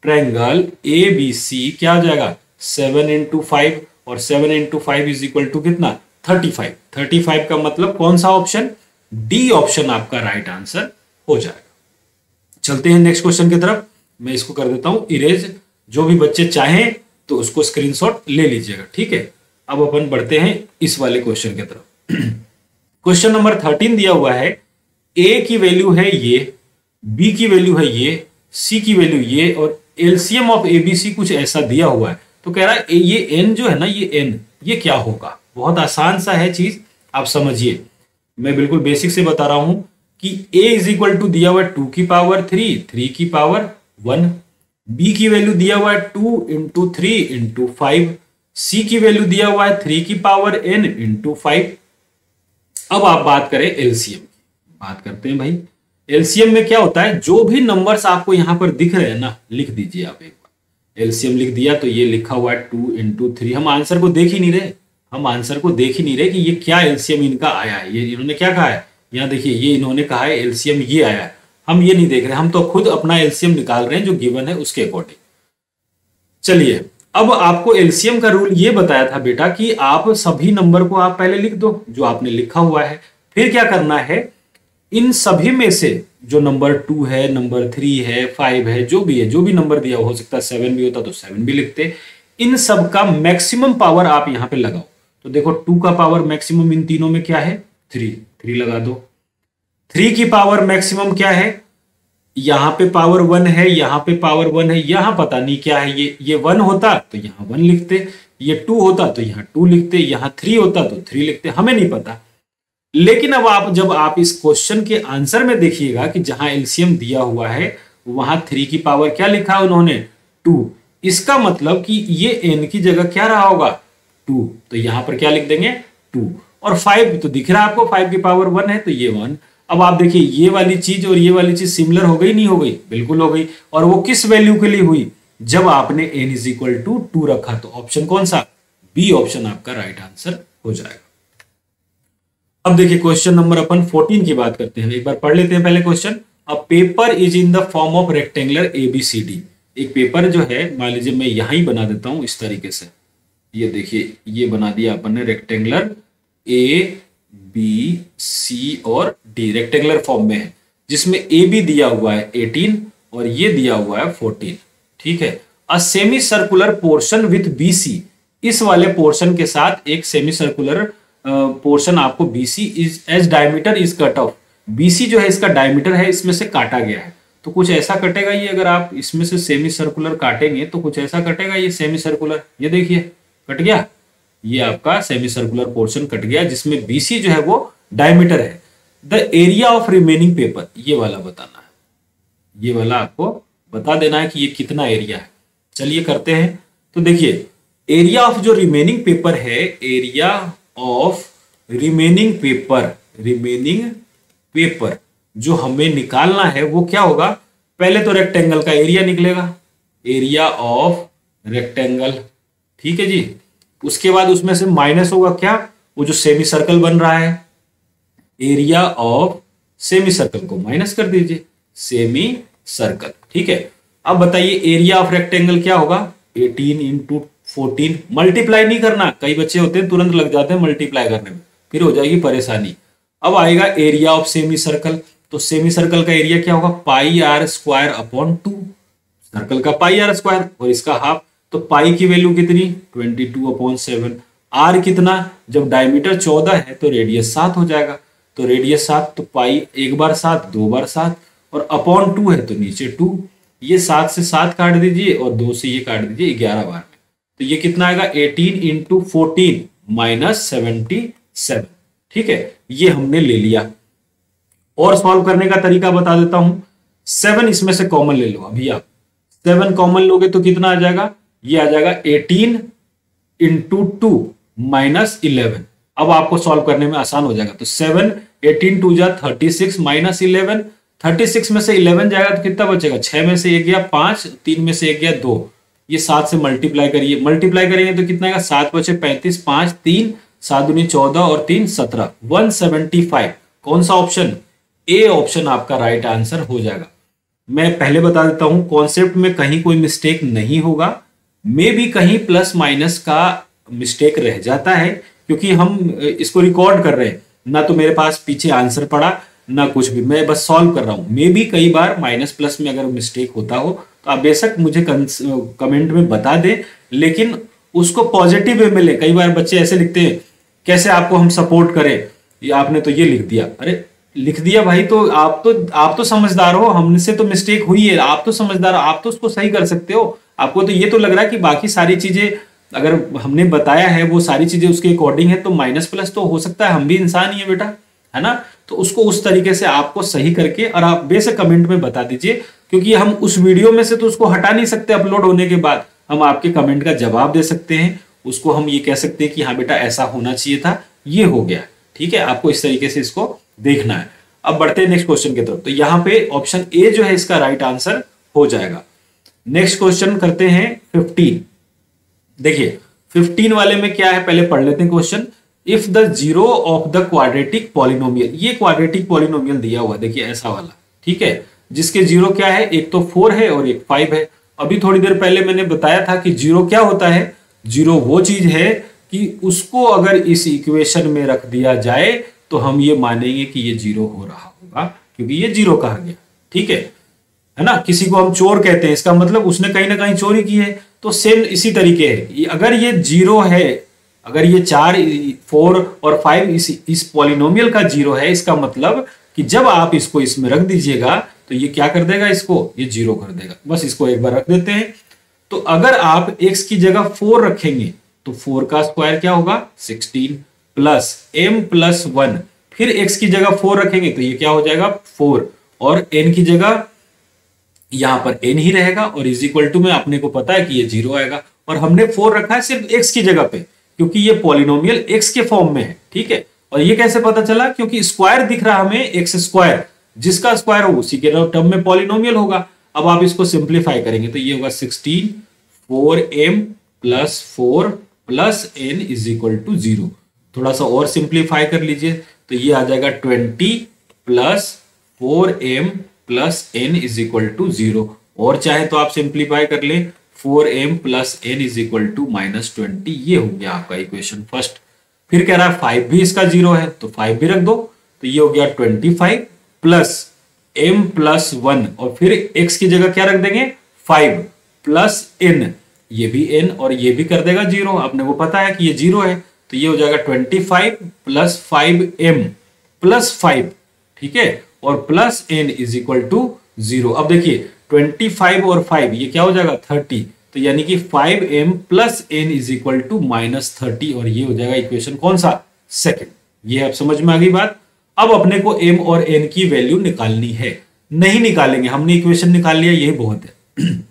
ट्रायंगल ABC क्या हो जाएगा 7 इंटू 5, और 7 इंटू 5 इज इक्वल टू कितना 35। 35 का मतलब कौन सा ऑप्शन, डी ऑप्शन आपका राइट आंसर हो जाएगा। चलते हैं नेक्स्ट क्वेश्चन की तरफ। मैं इसको कर देता हूं इरेज, जो भी बच्चे चाहें तो उसको स्क्रीनशॉट ले लीजिएगा, ठीक है। अब अपन बढ़ते हैं इस वाले क्वेश्चन की तरफ। क्वेश्चन नंबर 13 दिया हुआ है, ए की वैल्यू है ये, बी की वैल्यू है ये, सी की वैल्यू ये, और एलसीएम ऑफ एबीसी कुछ ऐसा दिया हुआ है। तो कह रहा है ये एन जो है ना, ये एन ये क्या होगा। बहुत आसान सा है चीज, आप समझिए। मैं बिल्कुल बेसिक से बता रहा हूं कि a इज इक्वल टू दिया हुआ है 2 की पावर 3, 3 की पावर 1, b की वैल्यू दिया हुआ है 2 इंटू 3 इंटू 5, c की वैल्यू दिया हुआ है 3 की पावर n इंटू 5। अब आप बात करें एलसीएम की, बात करते हैं भाई। एलसीएम में क्या होता है, जो भी नंबर्स आपको यहां पर दिख रहे हैं ना, लिख दीजिए आप एक बार। एलसीएम लिख दिया तो ये लिखा हुआ है 2 इंटू 3। हम आंसर को देख ही नहीं रहे, हम आंसर को देख ही नहीं रहे कि ये क्या एलसीएम इनका आया है। ये इन्होंने क्या कहा है, यहाँ देखिए, ये इन्होंने कहा है एलसीएम ये आया है, हम ये नहीं देख रहे, हम तो खुद अपना एलसीएम निकाल रहे हैं जो गिवन है उसके अकॉर्डिंग। चलिए, अब आपको एलसीएम का रूल ये बताया था बेटा कि आप सभी नंबर को आप पहले लिख दो जो आपने लिखा हुआ है, फिर क्या करना है, इन सभी में से जो नंबर 2 है, नंबर 3 है, 5 है, जो भी है, जो भी नंबर दिया हो सकता है 7 भी होता तो 7 भी लिखते। इन सब का मैक्सिमम पावर आप यहां पे लगाओ। तो देखो 2 का पावर मैक्सिमम इन तीनों में क्या है 3, 3 लगा दो। 3 की पावर मैक्सिमम क्या है, यहां पे पावर 1 है, यहां पे पावर 1 है, यहां पता नहीं क्या है, ये 1 होता तो यहां 1 लिखते, ये 2 होता तो यहां 2 लिखते, यहां 3 होता तो 3 लिखते, हमें नहीं पता। लेकिन अब आप जब आप इस क्वेश्चन के आंसर में देखिएगा कि जहां एलसीएम दिया हुआ है वहां 3 की पावर क्या लिखा है उन्होंने 2, इसका मतलब कि ये n की जगह क्या रहा होगा 2, तो यहां पर क्या लिख देंगे 2, और 5 तो दिख रहा है आपको 5 की पावर 1 है तो ये 1। अब आप देखिए ये वाली चीज और ये वाली चीज सिमिलर हो गई नहीं हो गई, बिल्कुल हो गई। और वो किस वैल्यू के लिए हुई, जब आपने n इज इक्वल टू 2 रखा, तो ऑप्शन कौन सा, बी ऑप्शन आपका राइट आंसर हो जाएगा। अब देखिए क्वेश्चन नंबर अपन 14 की बात करते हैं, एक बार पढ़ लेते हैं पहले question. A paper is in the form of rectangular ABCD। एक पेपर जो है, मान लीजिए मैं यहां ही बना देता हूं इस तरीके से, ये देखिए ये बना दिया अपन ने रेक्टेंगुलर ABC और D, रेक्टेंगुलर फॉर्म में है, जिसमें AB दिया हुआ है 18 और ये दिया हुआ है 14, ठीक है। A semi circular portion with BC, इस वाले पोर्शन के साथ एक सेमी सर्कुलर पोर्शन आपको BC is as diameter is cut off. BC जो है इसका डायमीटर है, इसमें से काटा गया है, तो कुछ ऐसा कटेगा ये, अगर आप इसमें से सेमी सर्कुलर काटेंगे तो कुछ ऐसा कटेगा ये सेमी सर्कुलर, ये देखिए कट गया, ये आपका सेमी सर्कुलर पोर्शन कट गया जिसमें BC जो है वो डायमीटर है। The area of remaining paper, ये वाला बताना है, ये वाला आपको बता देना है कि ये कितना एरिया है। चलिए करते हैं। तो देखिए एरिया ऑफ जो रिमेनिंग पेपर है, area of remaining paper, remaining paper जो हमें निकालना है वो क्या होगा, पहले तो रेक्टेंगल का एरिया निकलेगा, एरिया ऑफ रेक्टेंगल, ठीक है जी। उसके बाद उसमें से माइनस होगा क्या, वो जो सेमी सर्कल बन रहा है, एरिया ऑफ सेमी सर्कल को माइनस कर दीजिए, सेमी सर्कल, ठीक है। अब बताइए एरिया ऑफ रेक्टेंगल क्या होगा, 18 इंटू 14, मल्टीप्लाई नहीं करना, कई बच्चे होते हैं तुरंत लग जाते हैं मल्टीप्लाई करने में, फिर हो जाएगी परेशानी। अब आएगा एरिया ऑफ सेमी सर्कल, तो सेमी सर्कल का एरिया क्या होगा, पाई आर स्क्वायर अपॉन 2, सर्कल का पाई आर स्क्वायर और इसका हाफ, तो पाई की वैल्यू कितनी 22/7, आर कितना, जब डायमीटर 14 है तो रेडियस 7 हो जाएगा, तो रेडियस 7, तो पाई एक बार 7, दो बार 7 और अपॉन 2 है तो नीचे 2, ये 7 से 7 काट दीजिए और 2 से ये काट दीजिए 11 बार में, तो ये कितना आएगा 18 इंटू 14 माइनस 77, ठीक है, ये हमने ले लिया। और सॉल्व करने का तरीका बता देता हूं, 7 इसमें से कॉमन ले लो, अभी आप 7 कॉमन लोगे तो कितना आ जाएगा, ये आ जाएगा 18 इंटू 2 माइनस 11, अब आपको सॉल्व करने में आसान हो जाएगा, तो 7 18 2 जा 36 माइनस 11, 36 में से 11 जाएगा तो कितना बचेगा, 6 में से 1 गया 5, 3 में से 1 गया 2, ये 7 से मल्टीप्लाई करिए, मल्टीप्लाई करेंगे तो कितना आएगा, 7 बचे 35, 5 3 7 दूनी 14 और 3 17, 175, कौन सा ऑप्शन, ए ऑप्शन आपका राइट आंसर हो जाएगा। मैं पहले बता देता हूं कॉन्सेप्ट में कहीं कोई मिस्टेक नहीं होगा, मे भी कहीं प्लस माइनस का मिस्टेक रह जाता है क्योंकि हम इसको रिकॉर्ड कर रहे हैं, ना तो मेरे पास पीछे आंसर पड़ा ना कुछ भी, मैं बस सॉल्व कर रहा हूं, मे भी कई बार माइनस प्लस में अगर मिस्टेक होता हो तो आप बेशक मुझे कमेंट में बता दें, लेकिन उसको पॉजिटिव वे में ले। कई बार बच्चे ऐसे लिखते हैं कैसे आपको हम सपोर्ट करें, ये आपने तो ये लिख दिया, अरे लिख दिया भाई, तो आप तो समझदार हो, हमसे तो मिस्टेक हुई है, आप तो समझदार हो, आप तो उसको सही कर सकते हो, आपको तो ये तो लग रहा है कि बाकी सारी चीजें अगर हमने बताया है वो सारी चीजें उसके अकॉर्डिंग है तो माइनस प्लस तो हो सकता है, हम भी इंसान ही है बेटा, है ना, तो उसको उस तरीके से आपको सही करके और आप बेशक कमेंट में बता दीजिए, क्योंकि हम उस वीडियो में से तो उसको हटा नहीं सकते, अपलोड होने के बाद हम आपके कमेंट का जवाब दे सकते हैं, उसको हम ये कह सकते हैं कि हाँ बेटा ऐसा होना चाहिए था, ये हो गया, ठीक है, आपको इस तरीके से इसको देखना है। अब बढ़ते हैं नेक्स्ट क्वेश्चन की तरफ, तो यहां पे ऑप्शन ए जो है इसका राइट आंसर हो जाएगा। नेक्स्ट क्वेश्चन करते हैं 15, देखिए 15 वाले में क्या है पहले पढ़ लेते हैं question, if the zero of the quadratic polynomial, ये क्वाड्रेटिक पॉलिनोमियल दिया हुआ देखिए ऐसा वाला, ठीक है, जिसके जीरो क्या है, एक तो 4 है और एक 5 है। अभी थोड़ी देर पहले मैंने बताया था कि जीरो क्या होता है, जीरो वो चीज है कि उसको अगर इस इक्वेशन में रख दिया जाए तो हम ये मानेंगे कि ये जीरो हो रहा होगा क्योंकि ये जीरो कहा गया, ठीक है ना। किसी को हम चोर कहते हैं, इसका मतलब उसने कहीं ना कहीं चोरी की है, तो सेम इसी तरीके है, अगर ये जीरो है, अगर ये 4 4 और 5 इस पॉलिनोमियल का जीरो है, इसका मतलब कि जब आप इसको इसमें रख दीजिएगा तो ये क्या कर देगा, इसको ये जीरो कर देगा। बस इसको एक बार रख देते हैं, तो अगर आप x की जगह 4 रखेंगे तो 4 का स्क्वायर क्या होगा 16 प्लस m प्लस 1, फिर x की जगह 4 रखेंगे तो ये क्या हो जाएगा 4, और n की जगह यहां पर n ही रहेगा और इज इक्वल टू में अपने को पता है कि ये जीरो आएगा, और हमने 4 रखा है सिर्फ x की जगह पे क्योंकि ये पॉलिनोमियल x के फॉर्म में है, ठीक है। और ये कैसे पता चला, क्योंकि स्क्वायर दिख रहा हमें x स्क्वायर, जिसका स्क्वायर हो उसी के टर्म में पॉलिनोमियल होगा। अब आप इसको सिंप्लीफाई करेंगे तो ये होगा 16 4m plus 4 plus n is equal to 0। थोड़ा सा और सिंप्लीफाई कर लीजिए तो ये आ जाएगा 20 plus 4m plus n is equal to 0, और चाहे तो आप सिंप्लीफाई कर ले 4m plus n is equal to -20, ये हो गया आपका इक्वेशन फर्स्ट। फिर कह रहा है 5 भी इसका 0 है तो 5 भी रख दो, तो ये हो गया 25 प्लस m प्लस 1, और फिर x की जगह क्या रख देंगे 5 प्लस n, ये भी n और ये भी कर देगा 0, आपने वो पता है कि ये 0 है, तो ये हो जाएगा 25 प्लस 5m प्लस 5, ठीक है, और plus n is equal to 0। अब देखिए 25 और 5 ये क्या हो जाएगा 30, तो यानी कि 5m plus n is equal to -30, और ये हो जाएगा इक्वेशन कौन सा सेकंड। ये अब समझ में आ गई बात। अब अपने को m और n की वैल्यू निकालनी है, नहीं निकालेंगे, हमने इक्वेशन निकाल लिया, यही बहुत है।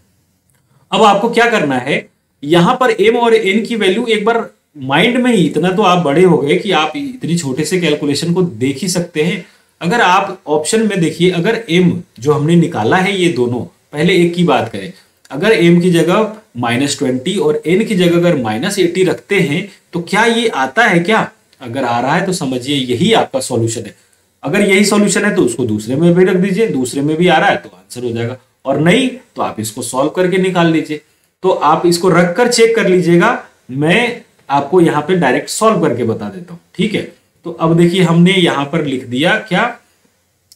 अब आपको क्या करना है, यहां पर m और n की वैल्यू एक बार माइंड में ही, इतना तो आप बड़े हो गए कि आप इतनी छोटे से कैलकुलेशन को देख ही सकते हैं। अगर आप ऑप्शन में देखिए, अगर m जो हमने निकाला है ये दोनों, पहले एक की बात करें, अगर m की जगह -20 और n की जगह अगर -80 रखते हैं तो क्या ये आता है क्या? अगर आ रहा है तो समझिए यही आपका सॉल्यूशन है। अगर यही सॉल्यूशन है तो उसको दूसरे में भी रख दीजिए, दूसरे में भी आ रहा है तो आंसर हो जाएगा, और नहीं तो आप इसको सॉल्व करके निकाल लीजिए। तो आप इसको रख कर चेक कर लीजिएगा, मैं आपको यहाँ पे डायरेक्ट सॉल्व करके बता देता हूँ, ठीक है। तो अब देखिए हमने यहाँ पर लिख दिया क्या,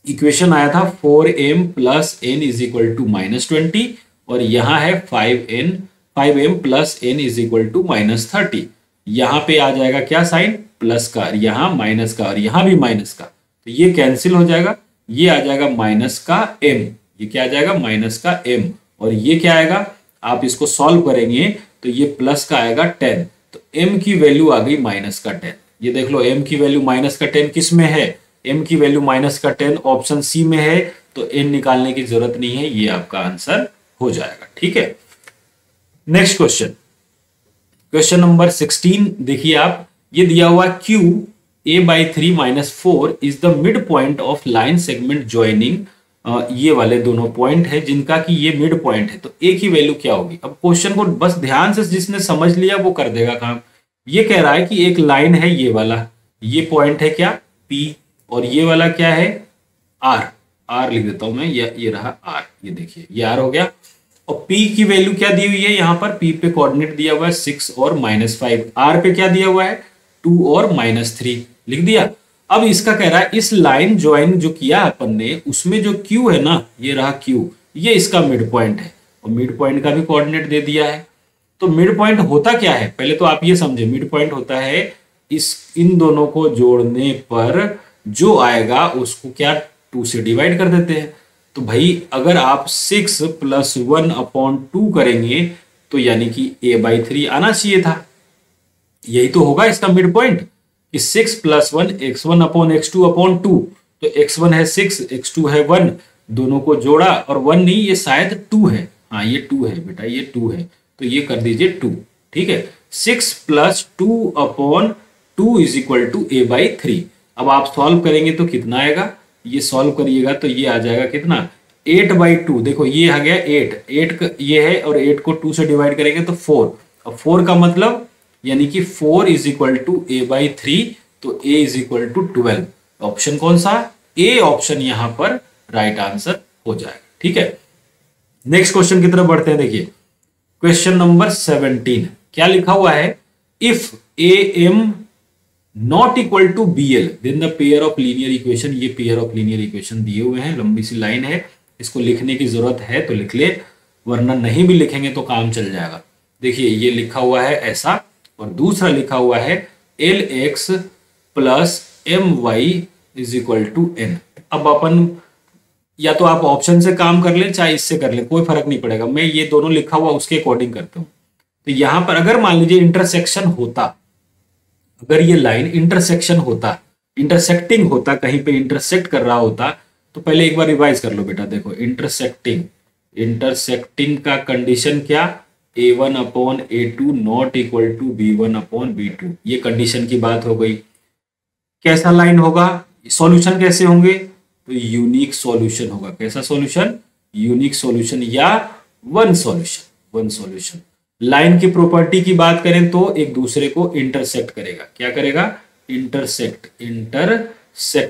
इक्वेशन आया था 4m + n = -20 और यहाँ है 5m + n = -30। यहाँ पे आ जाएगा क्या साइन, प्लस का, यहाँ माइनस का, और यहाँ भी माइनस का, तो ये कैंसिल हो जाएगा, ये आ जाएगा माइनस का m, ये क्या आ जाएगा माइनस का m, और ये क्या आएगा, आप इसको सॉल्व करेंगे तो ये प्लस का आएगा 10, तो m की वैल्यू आ गई -10। ये देख लो m की वैल्यू -10 किस में है, m की वैल्यू -10 ऑप्शन सी में है, तो n निकालने की जरूरत नहीं है, ये आपका आंसर हो जाएगा, ठीक है। नेक्स्ट क्वेश्चन, क्वेश्चन नंबर 16 देखिए आप, ये दिया हुआ q a/3 - 4 is the mid point of line segment joining, ये वाले दोनों पॉइंट है जिनका कि ये मिड पॉइंट है, तो a की वैल्यू क्या होगी। अब क्वेश्चन को बस ध्यान से जिसने समझ लिया वो कर देगा काम। ये कह रहा है कि एक लाइन है ये वाला, ये पॉइंट है क्या p, और ये वाला क्या है r लिख देता हूं मैं, ये रहा r, ये देखिए ये r हो गया, और p की वैल्यू क्या दी हुई है, यहाँ पर p पे कोऑर्डिनेट दिया हुआ है 6 और -5, r पे क्या दिया हुआ है 2 और -3 लिख दिया। अब इसका कह रहा है इस लाइन ज्वाइन जो किया अपन ने उसमें जो q है ना, ये रहा q, ये इसका मिड पॉइंट है, और मिड पॉइंट का भी कोऑर्डिनेट दे दिया है। तो मिड पॉइंट होता क्या है, पहले तो आप ये समझे, मिड पॉइंट होता है इन दोनों को जोड़ने पर जो आएगा उसको क्या 2 से डिवाइड कर देते हैं। तो भाई अगर आप 6 + 1/2 करेंगे तो यानी कि a/3 आना चाहिए था, यही तो होगा इसका मिड पॉइंट, कि 6 + 1 x1/x2/2, तो x1 है 6, x2 है 1, दोनों को जोड़ा, और 1 नहीं ये शायद 2 है, हाँ ये 2 है बेटा, ये 2 है, तो ये कर दीजिए 2, ठीक है। 6 + 2/2 = a/3। अब आप सॉल्व करेंगे तो कितना आएगा, ये सॉल्व करिएगा तो ये आ जाएगा कितना 8/2, देखो ये आ गया 8 ये है, और 8 को 2 से डिवाइड करेंगे तो 4, अब 4 का मतलब यानी कि 4 = a/3, तो a = 12। ऑप्शन कौन सा, ए ऑप्शन यहां पर राइट आंसर हो जाएगा, ठीक है। नेक्स्ट क्वेश्चन की तरफ बढ़ते हैं, देखिए क्वेश्चन नंबर 17 क्या लिखा हुआ है, if am not equal to bl then the pair of linear equation, ये पेयर ऑफ लीनियर इक्वेशन दिए हुए हैं, लंबी सी लाइन है, इसको लिखने की जरूरत है तो लिख ले, वरना नहीं भी लिखेंगे तो काम चल जाएगा। देखिए ये लिखा हुआ है ऐसा, और दूसरा लिखा हुआ है lx + my = n। अब अपन या तो आप ऑप्शन से काम कर लें चाहे इससे कर लें, कोई फर्क नहीं पड़ेगा, मैं ये दोनों लिखा हुआ उसके अकॉर्डिंग करता हूं। तो यहां पर अगर मान लीजिए इंटरसेक्शन होता, अगर ये लाइन इंटरसेक्शन होता, इंटरसेक्टिंग होता, कहीं पे इंटरसेक्ट कर रहा होता, तो पहले एक बार रिवाइज कर लो बेटा। देखो इंटरसेक्टिंग का कंडीशन क्या, a1/a2 not equal to b1/b2, ये कंडीशन की बात हो गई। कैसा लाइन होगा, सॉल्यूशन कैसे होंगे, तो यूनिक सॉल्यूशन होगा। कैसा सॉल्यूशन, यूनिक सॉल्यूशन या वन सॉल्यूशन। लाइन की प्रॉपर्टी की बात करें तो एक दूसरे को इंटरसेक्ट करेगा, क्या करेगा, इंटरसेक्ट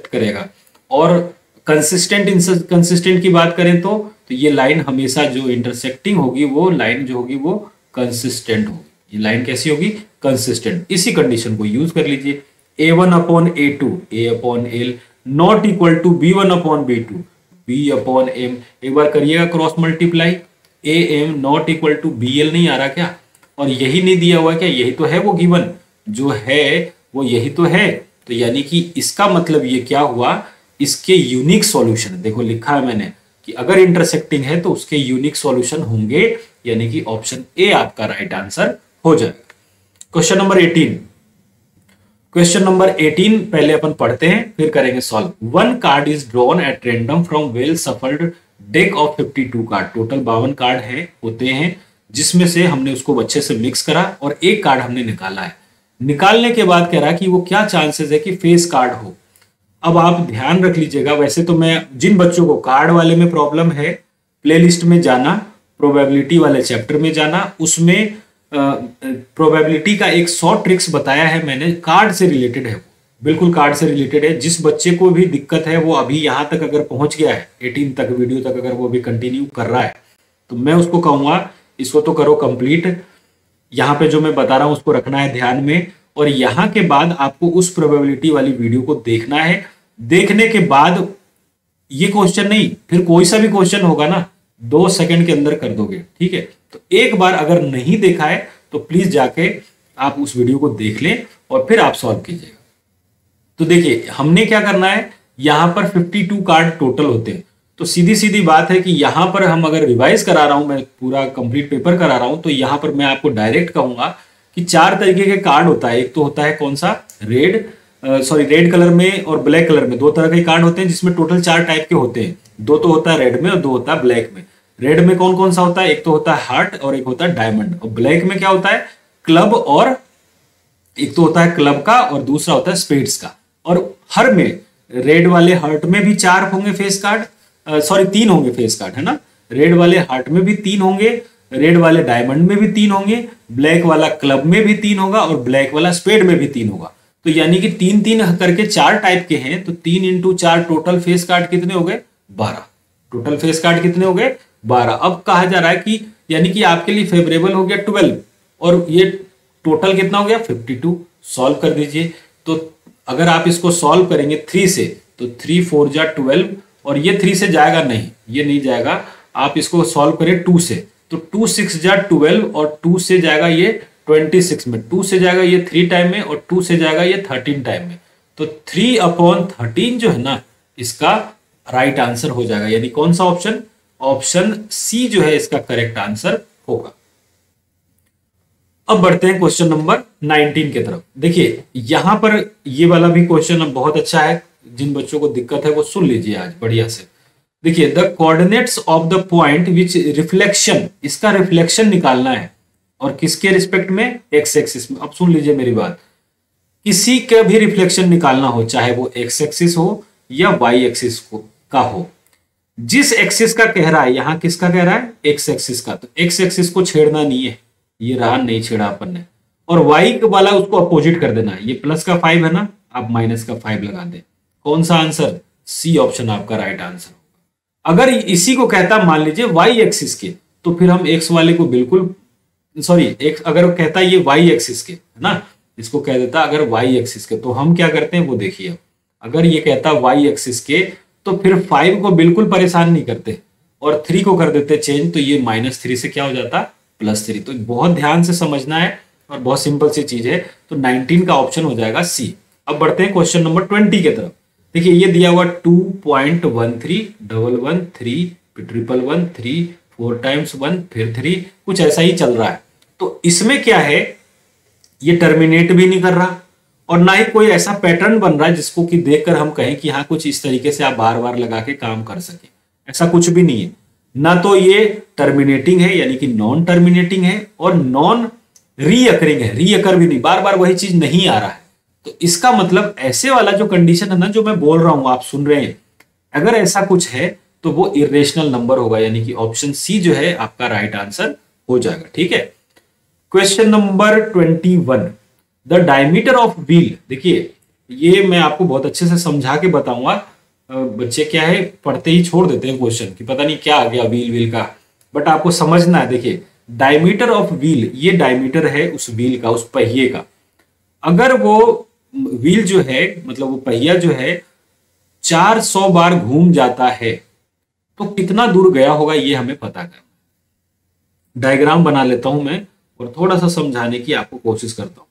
करेगा। और कंसिस्टेंट की बात करें तो ये लाइन हमेशा जो इंटरसेक्टिंग होगी वो लाइन जो होगी वो कंसिस्टेंट होगी। ये लाइन कैसी होगी, कंसिस्टेंट। इसी कंडीशन को यूज कर लीजिए, a1/a2 a/l not equal to b1/b2 b/m। एक बार करिएगा cross multiply, am not equal to bl नहीं आ रहा क्या, और यही नहीं दिया हुआ क्या, यही तो है वो गिवन जो है वो यही तो है। तो यानी कि इसका मतलब ये क्या हुआ, इसके यूनिक सॉल्यूशन, देखो लिखा है मैंने कि अगर इंटरसेक्टिंग है तो उसके यूनिक सॉल्यूशन होंगे, यानी कि ऑप्शन ए आपका राइट आंसर हो जाएगा। क्वेश्चन नंबर 18 पहले अपन पढ़ते हैं फिर करेंगे solve. One card is drawn at random from well shuffled deck of 52 card. Total 52 card होते हैं, जिसमें से हमने उसको अच्छे से मिक्स करा और एक कार्ड हमने निकाला है। निकालने के बाद कह रहा है कि वो क्या चांसेस है कि फेस कार्ड हो। अब आप ध्यान रख लीजिएगा, वैसे तो मैं जिन बच्चों को कार्ड वाले में प्रॉब्लम है, प्लेलिस्ट में जाना, प्रोबेबिलिटी वाले चैप्टर में जाना, उसमें प्रोबेबिलिटी का एक 100 ट्रिक्स बताया है मैंने, कार्ड से रिलेटेड है, बिल्कुल कार्ड से रिलेटेड है। जिस बच्चे को भी दिक्कत है वो अभी यहाँ तक अगर पहुंच गया है 18 तक वीडियो तक, अगर वो भी कंटिन्यू कर रहा है, तो मैं उसको कहूंगा इसको तो करो कंप्लीट। यहाँ पे जो मैं बता रहा हूँ उसको रखना है ध्यान में, और यहाँ के बाद आपको उस प्रोबेबिलिटी वाली वीडियो को देखना है। देखने के बाद ये क्वेश्चन नहीं, फिर कोई सा भी क्वेश्चन होगा ना 2 सेकंड के अंदर कर दोगे, ठीक है। तो एक बार अगर नहीं देखा है तो प्लीज जाके आप उस वीडियो को देख लें और फिर आप सॉल्व कीजिएगा। तो देखिए हमने क्या करना है, यहां पर 52 कार्ड टोटल होते हैं, तो सीधी सीधी बात है कि यहां पर हम अगर रिवाइज करा रहा हूं, मैं पूरा कंप्लीट पेपर करा रहा हूं, तो यहां पर मैं आपको डायरेक्ट कहूंगा कि 4 तरीके के कार्ड होता है। एक तो होता है कौन सा, रेड कलर में और ब्लैक कलर में 2 तरह के कार्ड होते हैं, जिसमें टोटल 4 टाइप के होते हैं। 2 तो होता है रेड में और 2 होता है ब्लैक में। रेड में कौन कौन सा होता है, एक तो होता है हार्ट और एक होता है डायमंड, और ब्लैक में क्या होता है, क्लब, और एक तो होता है क्लब का और दूसरा होता है स्पेड्स का। और हर में रेड वाले हार्ट में भी 4 होंगे फेस कार्ड, 3 होंगे फेस कार्ड, है ना। रेड वाले हार्ट में भी 3 होंगे, रेड वाले डायमंड में भी 3 होंगे, ब्लैक वाला क्लब में भी 3 होगा और ब्लैक वाला स्पेड में भी 3 होगा। तो यानी कि 3-3 करके 4 टाइप के हैं, तो 3 × 4 टोटल फेस कार्ड कितने हो गए, 12। टोटल फेस कार्ड कितने हो गए, 12। अब कहा जा रहा है कि यानी कि आपके लिए फेवरेबल हो गया 12 और ये टोटल कितना हो गया 52। सॉल्व कर दीजिए। तो अगर आप इसको सॉल्व करेंगे 3 से, तो 3 4 जा 12, और ये 3 से जाएगा नहीं, ये नहीं जाएगा। आप इसको सॉल्व करें 2 से, तो 2 6 जा 12 और 2 से जाएगा ये 26 में, 2 से जाएगा ये 3 टाइम में और 2 से जाएगा ये 13 टाइम में। तो 3/13 जो है ना, इसका राइट आंसर हो जाएगा। यानी कौन सा ऑप्शन, ऑप्शन सी जो है इसका करेक्ट आंसर होगा। अब बढ़ते हैं क्वेश्चन नंबर 19 की तरफ। देखिए यहां पर ये वाला भी क्वेश्चन अब बहुत अच्छा है, जिन बच्चों को दिक्कत है वो सुन लीजिए आज बढ़िया से। देखिए the coordinates of the point which reflection, इसका रिफ्लेक्शन निकालना है, और किसके रिस्पेक्ट में, एक्स एक्सिस में। अब सुन लीजिए मेरी बात, किसी का भी रिफ्लेक्शन निकालना हो, चाहे वो एक्स एक्सिस हो या वाई एक्सिस का हो, जिस एक्सिस का कह रहा है, यहां किसका कह रहा है, एक्स एक्सिस का, तो एक्स एक्सिस को छेड़ना नहीं है, ये रहा नहीं छेड़ा अपन ने, और वाई वाला उसको अपोजिट कर देना है। ये प्लस का 5 है ना, आप माइनस का 5 लगा दें। कौन सा आंसर, सी ऑप्शन आपका राइट आंसर होगा। अगर इसी को कहता मान लीजिए वाई एक्सिस के, तो फिर हम एक्स वाले को बिल्कुल, अगर वो कहता ये वाई एक्सिस के, है ना, इसको कह देता अगर वाई एक्सिस के, तो हम क्या करते हैं वो देखिए। अगर ये कहता वाई एक्सिस के, तो फिर 5 को बिल्कुल परेशान नहीं करते और 3 को कर देते चेंज, तो ये -3 से क्या हो जाता, +3। तो बहुत ध्यान से समझना है और बहुत सिंपल सी चीज है। तो 19 का ऑप्शन हो जाएगा सी। अब बढ़ते हैं क्वेश्चन नंबर 20 की तरफ। देखिए ये दिया हुआ 2.13 113 3 111 3 4 टाइम्स 1 फिर 3, कुछ ऐसा ही चल रहा है। तो इसमें क्या है, ये टर्मिनेट भी नहीं कर रहा और ना ही कोई ऐसा पैटर्न बन रहा है जिसको कि देखकर हम कहें कि हाँ कुछ इस तरीके से आप बार बार लगा के काम कर सके, ऐसा कुछ भी नहीं है। ना तो ये टर्मिनेटिंग है यानी कि नॉन टर्मिनेटिंग है, और नॉन रीअकरिंग है, रीअकर भी नहीं, बार बार वही चीज नहीं आ रहा है। तो इसका मतलब ऐसे वाला जो कंडीशन है ना, जो मैं बोल रहा हूं आप सुन रहे हैं, अगर ऐसा कुछ है तो वो इरेशनल नंबर होगा, यानी कि ऑप्शन सी जो है आपका राइट आंसर हो जाएगा। ठीक है, question number 21, the diameter of wheel. देखिए ये मैं आपको बहुत अच्छे से समझा के बताऊंगा, बच्चे क्या है पढ़ते ही छोड़ देते हैं क्वेश्चन कि पता नहीं क्या आ गया व्हील का, बट आपको समझना है। देखिए डायमीटर ऑफ व्हील, ये डायमीटर है उस व्हील का, उस पहिए का। अगर वो व्हील जो है, मतलब वो पहिया जो है 400 बार घूम जाता है, तो कितना दूर गया होगा ये हमें पता करना। डायग्राम बना लेता हूं मैं और थोड़ा सा समझाने की आपको कोशिश करता हूं।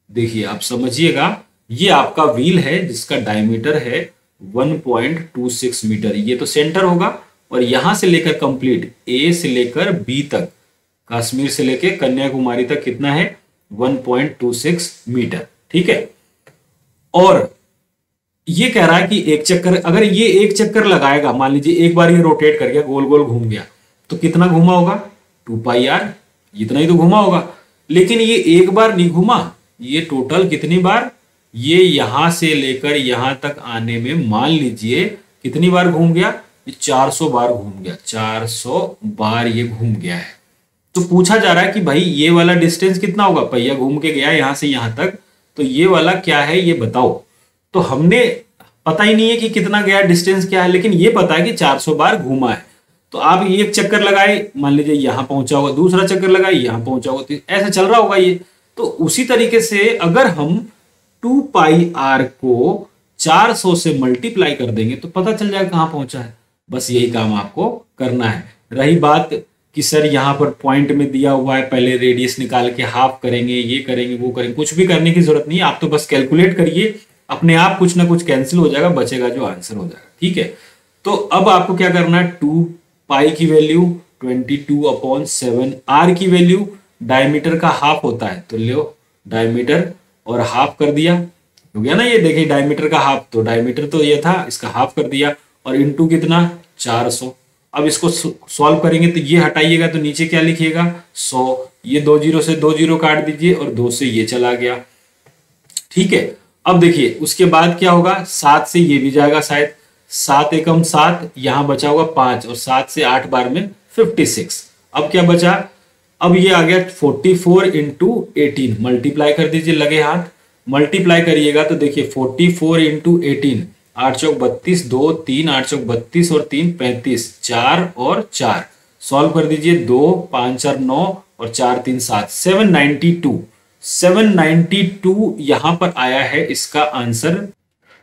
देखिए आप समझिएगा, ये आपका व्हील है जिसका डायमीटर है 1.26 मीटर, ये तो सेंटर होगा, और यहां से लेकर कंप्लीट ए से लेकर बी तक, कश्मीर से लेकर कन्याकुमारी तक कितना है 1.26 मीटर। ठीक है, और ये कह रहा है कि एक चक्कर, अगर ये एक चक्कर लगाएगा, मान लीजिए एक बार ये रोटेट कर गया, गोल गोल घूम गया, तो कितना घूमा होगा 2πr, इतना ही तो घूमा होगा। लेकिन ये एक बार नहीं घूमा, ये टोटल कितनी बार, ये यहां से लेकर यहां तक आने में मान लीजिए कितनी बार घूम गया, 400 बार घूम गया, 400 बार ये घूम गया है। तो पूछा जा रहा है कि भाई ये वाला डिस्टेंस कितना होगा, पहिया घूम के गया यहां से यहां तक, तो ये वाला क्या है ये बताओ। तो हमने पता ही नहीं है कि कितना गया डिस्टेंस क्या है, लेकिन ये पता है कि 400 बार घूमा है। तो आप एक चक्कर लगाए, मान लीजिए यहां पहुंचा होगा, दूसरा चक्कर लगाए यहां पहुंचा होगा, तो ऐसे चल रहा होगा ये। तो उसी तरीके से अगर हम 2 पाई आर को 400 से मल्टीप्लाई कर देंगे तो पता चल जाएगा कहां पहुंचा है। बस यही काम आपको करना है। रही बात कि सर यहाँ पर पॉइंट में दिया हुआ है, पहले रेडियस निकाल के हाफ करेंगे, ये करेंगे वो करेंगे, कुछ भी करने की जरूरत नहीं है। आप तो बस कैलकुलेट करिए, अपने आप कुछ ना कुछ कैंसिल हो जाएगा, बचेगा जो आंसर हो जाएगा। ठीक है, तो अब आपको क्या करना है, 2 पाई की वैल्यू 22/7, आर की वैल्यू डायमीटर का हाफ होता है, तो लो डायमीटर और हाफ कर दिया, हो गया ना। ये देखिए डायमीटर का हाफ, तो डायमीटर तो ये था, इसका हाफ कर दिया, और इनटू कितना 400। अब इसको सॉल्व करेंगे तो ये हटाइएगा तो नीचे क्या लिखिएगा 100, ये 2 जीरो से 2 जीरो काट दीजिए और 2 से ये चला गया। ठीक है, अब देखिए उसके बाद क्या होगा, 7 से ये भी जाएगा शायद, 7 एकम 7, यहां बचा होगा 5, और 7 से 8 बार में 56। अब क्या बचा, अब ये आ गया 44 इंटू 18, मल्टीप्लाई कर दीजिए, लगे हाथ मल्टीप्लाई करिएगा तो देखिए 44 इंटू 18, 8 चौक 32, 2 3, 8 चौक 32 और 3 35, 4 और 4 सॉल्व कर दीजिए, 2 5 4 9 और 4 3 7, 792। 792 यहां पर आया है इसका आंसर।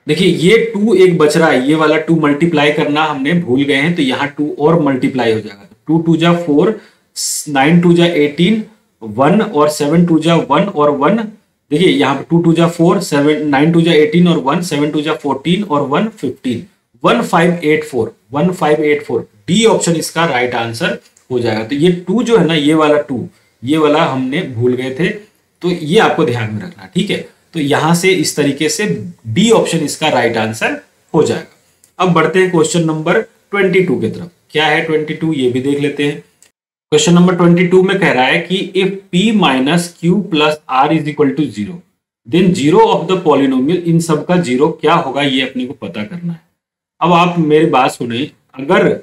देखिए ये 2 एक बच रहा है, ये वाला 2 मल्टीप्लाई करना हमने भूल गए हैं, तो यहाँ 2 और मल्टीप्लाई हो जाएगा, 2 2 जा 4, 9 2 जा 18, 1 और 7 2 जा 1 और 1, देखिए यहाँ पे 2 2 जा 4, 7 9 2 जा 18 और 1, 7 2 जा 14 और 1 15, 1584, 1584 डी ऑप्शन इसका राइट आंसर हो जाएगा। तो ये 2 जो है ना, ये वाला 2, ये वाला हमने भूल गए थे, तो ये आपको ध्यान में रखना। ठीक है, तो यहां से इस तरीके से डी ऑप्शन इसका राइट आंसर हो जाएगा। अब बढ़ते हैं क्वेश्चन नंबर 22 की तरफ। क्या है 22 ये भी देख लेते हैं। क्वेश्चन नंबर 22 में कह रहा है कि if p minus Q plus R is equal to 0 then zero of the polynomial, इन सब का जीरो क्या होगा ये अपने को पता करना है। अब आप मेरी बात सुने, अगर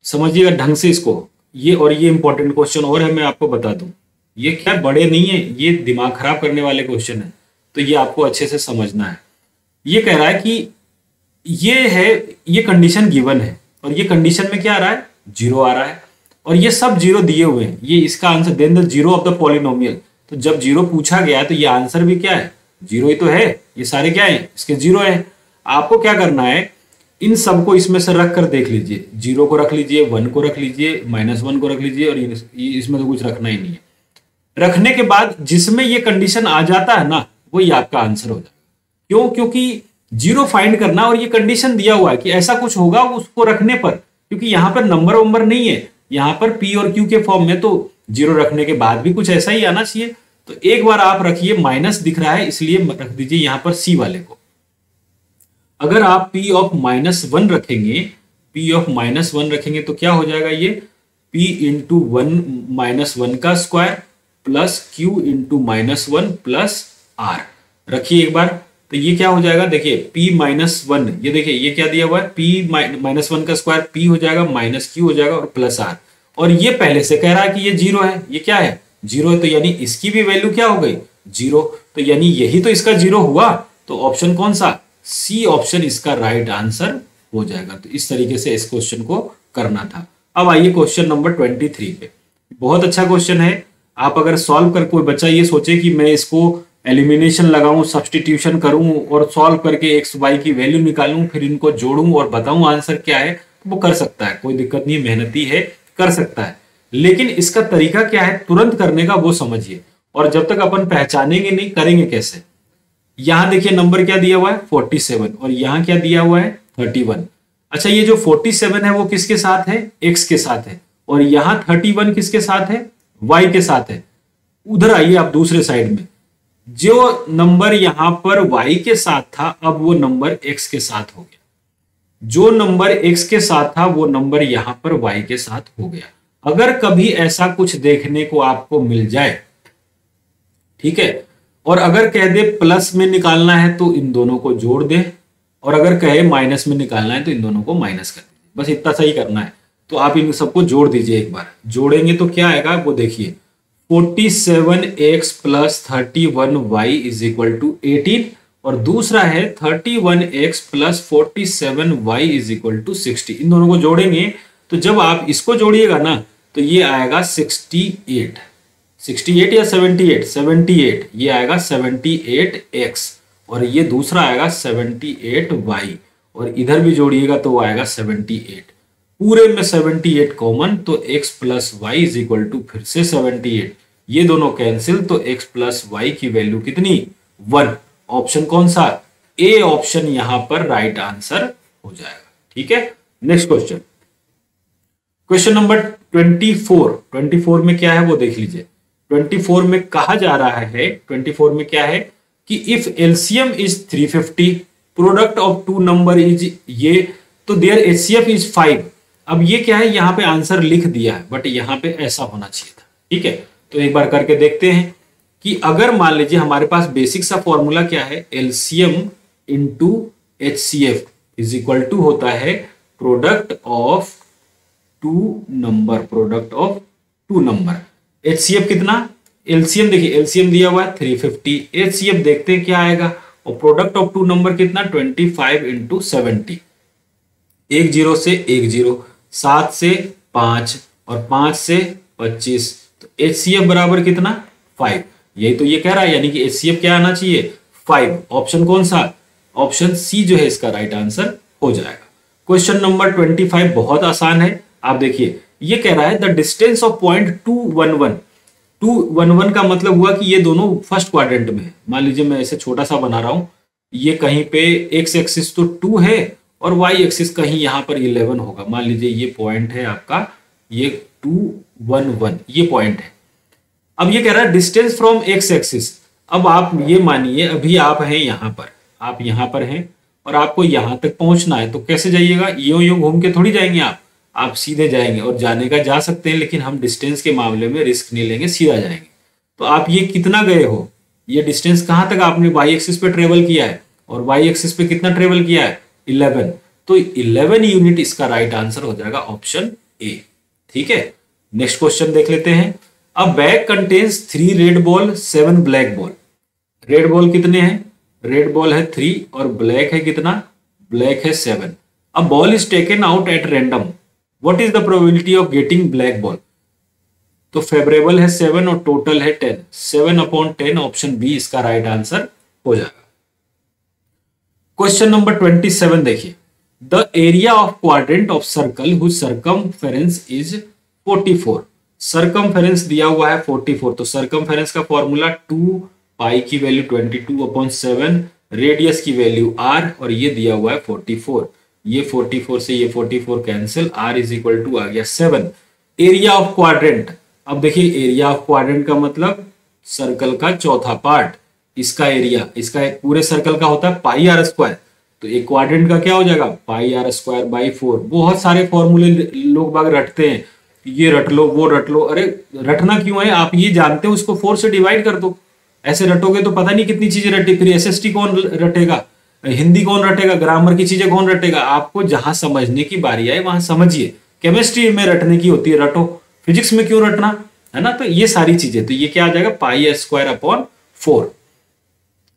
समझिएगा ढंग से इसको, ये और ये इंपॉर्टेंट क्वेश्चन और है, मैं आपको बता दूं, ये क्या बड़े नहीं है, ये दिमाग खराब करने वाले क्वेश्चन है, तो ये आपको अच्छे से समझना है। ये कह रहा है कि ये है, ये कंडीशन गिवन है, और ये कंडीशन में क्या आ रहा है, जीरो आ रहा है, और ये सब जीरो दिए हुए हैं, ये इसका answer then the zero of the polynomial. तो जब जीरो पूछा गया है तो ये आंसर भी क्या है, जीरो ही तो है, ये सारे क्या है, इसके जीरो है। आपको क्या करना है, इन सबको इसमें से रख कर देख लीजिए, जीरो को रख लीजिए, 1 को रख लीजिए, -1 को रख लीजिए, और इसमें तो कुछ रखना ही नहीं है। रखने के बाद जिसमें ये कंडीशन आ जाता है ना, वही आपका आंसर हो जाएगा। क्यों, क्योंकि जीरो फाइंड करना और ये कंडीशन दिया हुआ है कि ऐसा कुछ होगा उसको रखने पर, क्योंकि यहां पर नंबर वंबर नहीं है, यहां पर पी और क्यू के फॉर्म में, तो जीरो रखने के बाद भी कुछ ऐसा ही आना चाहिए। तो एक बार आप रखिए, माइनस दिख रहा है इसलिए रख दीजिए यहां पर सी वाले को। अगर आप p ऑफ -1 रखेंगे, p ऑफ -1 रखेंगे तो क्या हो जाएगा, ये p इंटू 1 -1 का square plus q into -1 plus r रखिए एक बार, तो ये क्या हो जाएगा, देखिए p -1, ये देखिए ये क्या दिया हुआ है, p -1 का स्क्वायर p हो जाएगा, माइनस q हो जाएगा और प्लस r, और ये पहले से कह रहा है कि ये जीरो है, ये क्या है, जीरो है, तो यानी इसकी भी वैल्यू क्या हो गई, जीरो, तो यानी यही तो इसका जीरो हुआ, तो ऑप्शन कौन सा, सी ऑप्शन इसका राइट आंसर हो जाएगा। तो इस तरीके से इस क्वेश्चन को करना था। अब आइए क्वेश्चन नंबर 23 पे, बहुत अच्छा क्वेश्चन है। आप अगर सॉल्व कर, कोई बच्चा ये सोचे कि मैं इसको एलिमिनेशन लगाऊं, सब्सटीट्यूशन करूं और सॉल्व करके एक्स वाई की वैल्यू निकालूं, फिर इनको जोड़ूं और बताऊं आंसर क्या है, तो वो कर सकता है, कोई दिक्कत नहीं, मेहनती है, कर सकता है। लेकिन इसका तरीका क्या है तुरंत करने का, वो समझिए। और जब तक अपन पहचानेंगे नहीं, करेंगे कैसे। यहां देखिए नंबर क्या दिया हुआ है 47, और यहां क्या दिया हुआ है 31। अच्छा, ये जो 47 है वो किसके साथ है, x के साथ है, और यहां 31 किसके साथ है, y के साथ है। उधर आइए आप दूसरे साइड में, जो नंबर यहां पर y के साथ था, अब वो नंबर x के साथ हो गया, जो नंबर x के साथ था वो नंबर यहां पर y के साथ हो गया। अगर कभी ऐसा कुछ देखने को आपको मिल जाए, ठीक है, और अगर कह दे प्लस में निकालना है तो इन दोनों को जोड़ दे, और अगर कहे माइनस में निकालना है तो इन दोनों को माइनस कर दीजिए। बस इतना सही करना है। तो आप इन सबको जोड़ दीजिए। एक बार जोड़ेंगे तो क्या आएगा वो देखिए, 47x plus 31y is equal to 18, और दूसरा है 31x plus 47y is equal to 60। इन दोनों को जोड़ेंगे तो जब आप इसको जोड़िएगा ना तो ये आएगा 68 या 78, 78 ये आएगा 78x, और ये दूसरा आएगा 78y, और इधर भी जोड़िएगा तो वो आएगा 78। पूरे में 78 कॉमन, तो x plus Y is equal to फिर से 78। ये दोनों कैंसिल, तो x प्लस वाई की वैल्यू कितनी 1। ऑप्शन कौन सा, ए ऑप्शन यहां पर राइट आंसर हो जाएगा। ठीक है, नेक्स्ट क्वेश्चन, क्वेश्चन नंबर 24 में क्या है वो देख लीजिए। 24 में कहा जा रहा है, 24 में क्या है कि if LCM is 350, product of two number is ये, तो देयर एचसीएफ इज 5। अब ये क्या है, यहाँ पे आंसर लिख दिया है बट यहाँ पे ऐसा होना चाहिए था। ठीक है, तो एक बार करके देखते हैं कि अगर मान लीजिए हमारे पास बेसिक सा फॉर्मूला क्या है, LCM into HCF is equal to होता है product of two number. HCF कितना, एलसीएम देखिए, एलसीएम दिया हुआ है 350, एचसीएफ देखते हैं क्या आएगा, और प्रोडक्ट ऑफ टू नंबर कितना 25 इंटू 70, 1 0 से 1 0, 7 से 5 और 5 से 25, तो एचसीएफ बराबर कितना 5। यही तो ये कह रहा है, यानी कि एचसीएफ क्या आना चाहिए 5। ऑप्शन कौन सा, ऑप्शन सी जो है इसका राइट आंसर हो जाएगा। क्वेश्चन नंबर 25 बहुत आसान है। आप देखिए, ये कह रहा है द डिस्टेंस ऑफ पॉइंट 211 का मतलब हुआ कि ये दोनों फर्स्ट क्वाड्रेंट में है। मान लीजिए मैं ऐसे छोटा सा बना रहा हूं, ये कहीं पे एक्स एक्सिस तो 2 है और वाई एक्सिस कहीं यहां पर 11 होगा। मान लीजिए ये पॉइंट है आपका, ये 211 ये पॉइंट है। अब ये कह रहा है डिस्टेंस फ्रॉम एक्स एक्सिस। अब आप ये मानिए अभी आप हैं यहां पर, आप यहां पर हैं और आपको यहां तक पहुंचना है, तो कैसे जाइएगा, यूं घूम के थोड़ी जाएंगे आप सीधे जाएंगे, और जाने का जा सकते हैं लेकिन हम डिस्टेंस के मामले में रिस्क नहीं लेंगे, सीधा जाएंगे। तो आप ये कितना गए हो, ये डिस्टेंस कहां तक आपने वाई एक्सिस पे ट्रेवल किया है, और वाई एक्सिस पे कितना ट्रेवल किया है 11, तो 11 यूनिट इसका राइट आंसर हो जाएगा ऑप्शन ए। ठीक है, नेक्स्ट क्वेश्चन देख लेते हैं। अ bag contains 3 red ball 7 black ball. Red ball कितने हैं, रेड बॉल है 3 और ब्लैक है कितना, ब्लैक है 7। A ball is taken out at random, what is the probability of getting black ball. तो फेवरेबल है 7 और टोटल है 10, 7/10, ऑप्शन बी इसका राइट आंसर हो जाएगा। क्वेश्चन नंबर 27 देखिए, the area of quadrant of circle whose circumference is 44। Circumference दिया हुआ है 44, तो सर्कमफेरेंस का फॉर्मूला 2 पाई की वैल्यू 22/7, रेडियस की वैल्यू r, और ये दिया हुआ है 44। ये 44 से ये 44 cancel, r is equal to आ गया 7। एरिया ऑफ क्वाड्रेंट, अब देखिए एरिया ऑफ क्वाड्रेंट का मतलब सर्कल का चौथा पार्ट, इसका एरिया, इसका पूरे सर्कल का होता है पाई आर स्क्वायर, तो एक क्वाड्रेंट का क्या हो जाएगा पाई आर स्क्वायर बाई 4। बहुत सारे फॉर्मूले लोग बाग रटते हैं, ये रट लो वो रट लो, अरे रटना क्यों है, आप ये जानते हो उसको 4 से डिवाइड कर दो। ऐसे रटोगे तो पता नहीं कितनी चीजें रटी, फिर एसएसटी कौन रटेगा, हिंदी कौन रटेगा, ग्रामर की चीजें कौन रटेगा। आपको जहां समझने की बारी आए वहां समझिए। केमिस्ट्री में रटने की होती है रटो, फिजिक्स में क्यों रटना, है ना। तो ये सारी चीजें, तो ये क्या आ जाएगा पाई स्क्वायर अपॉन 4।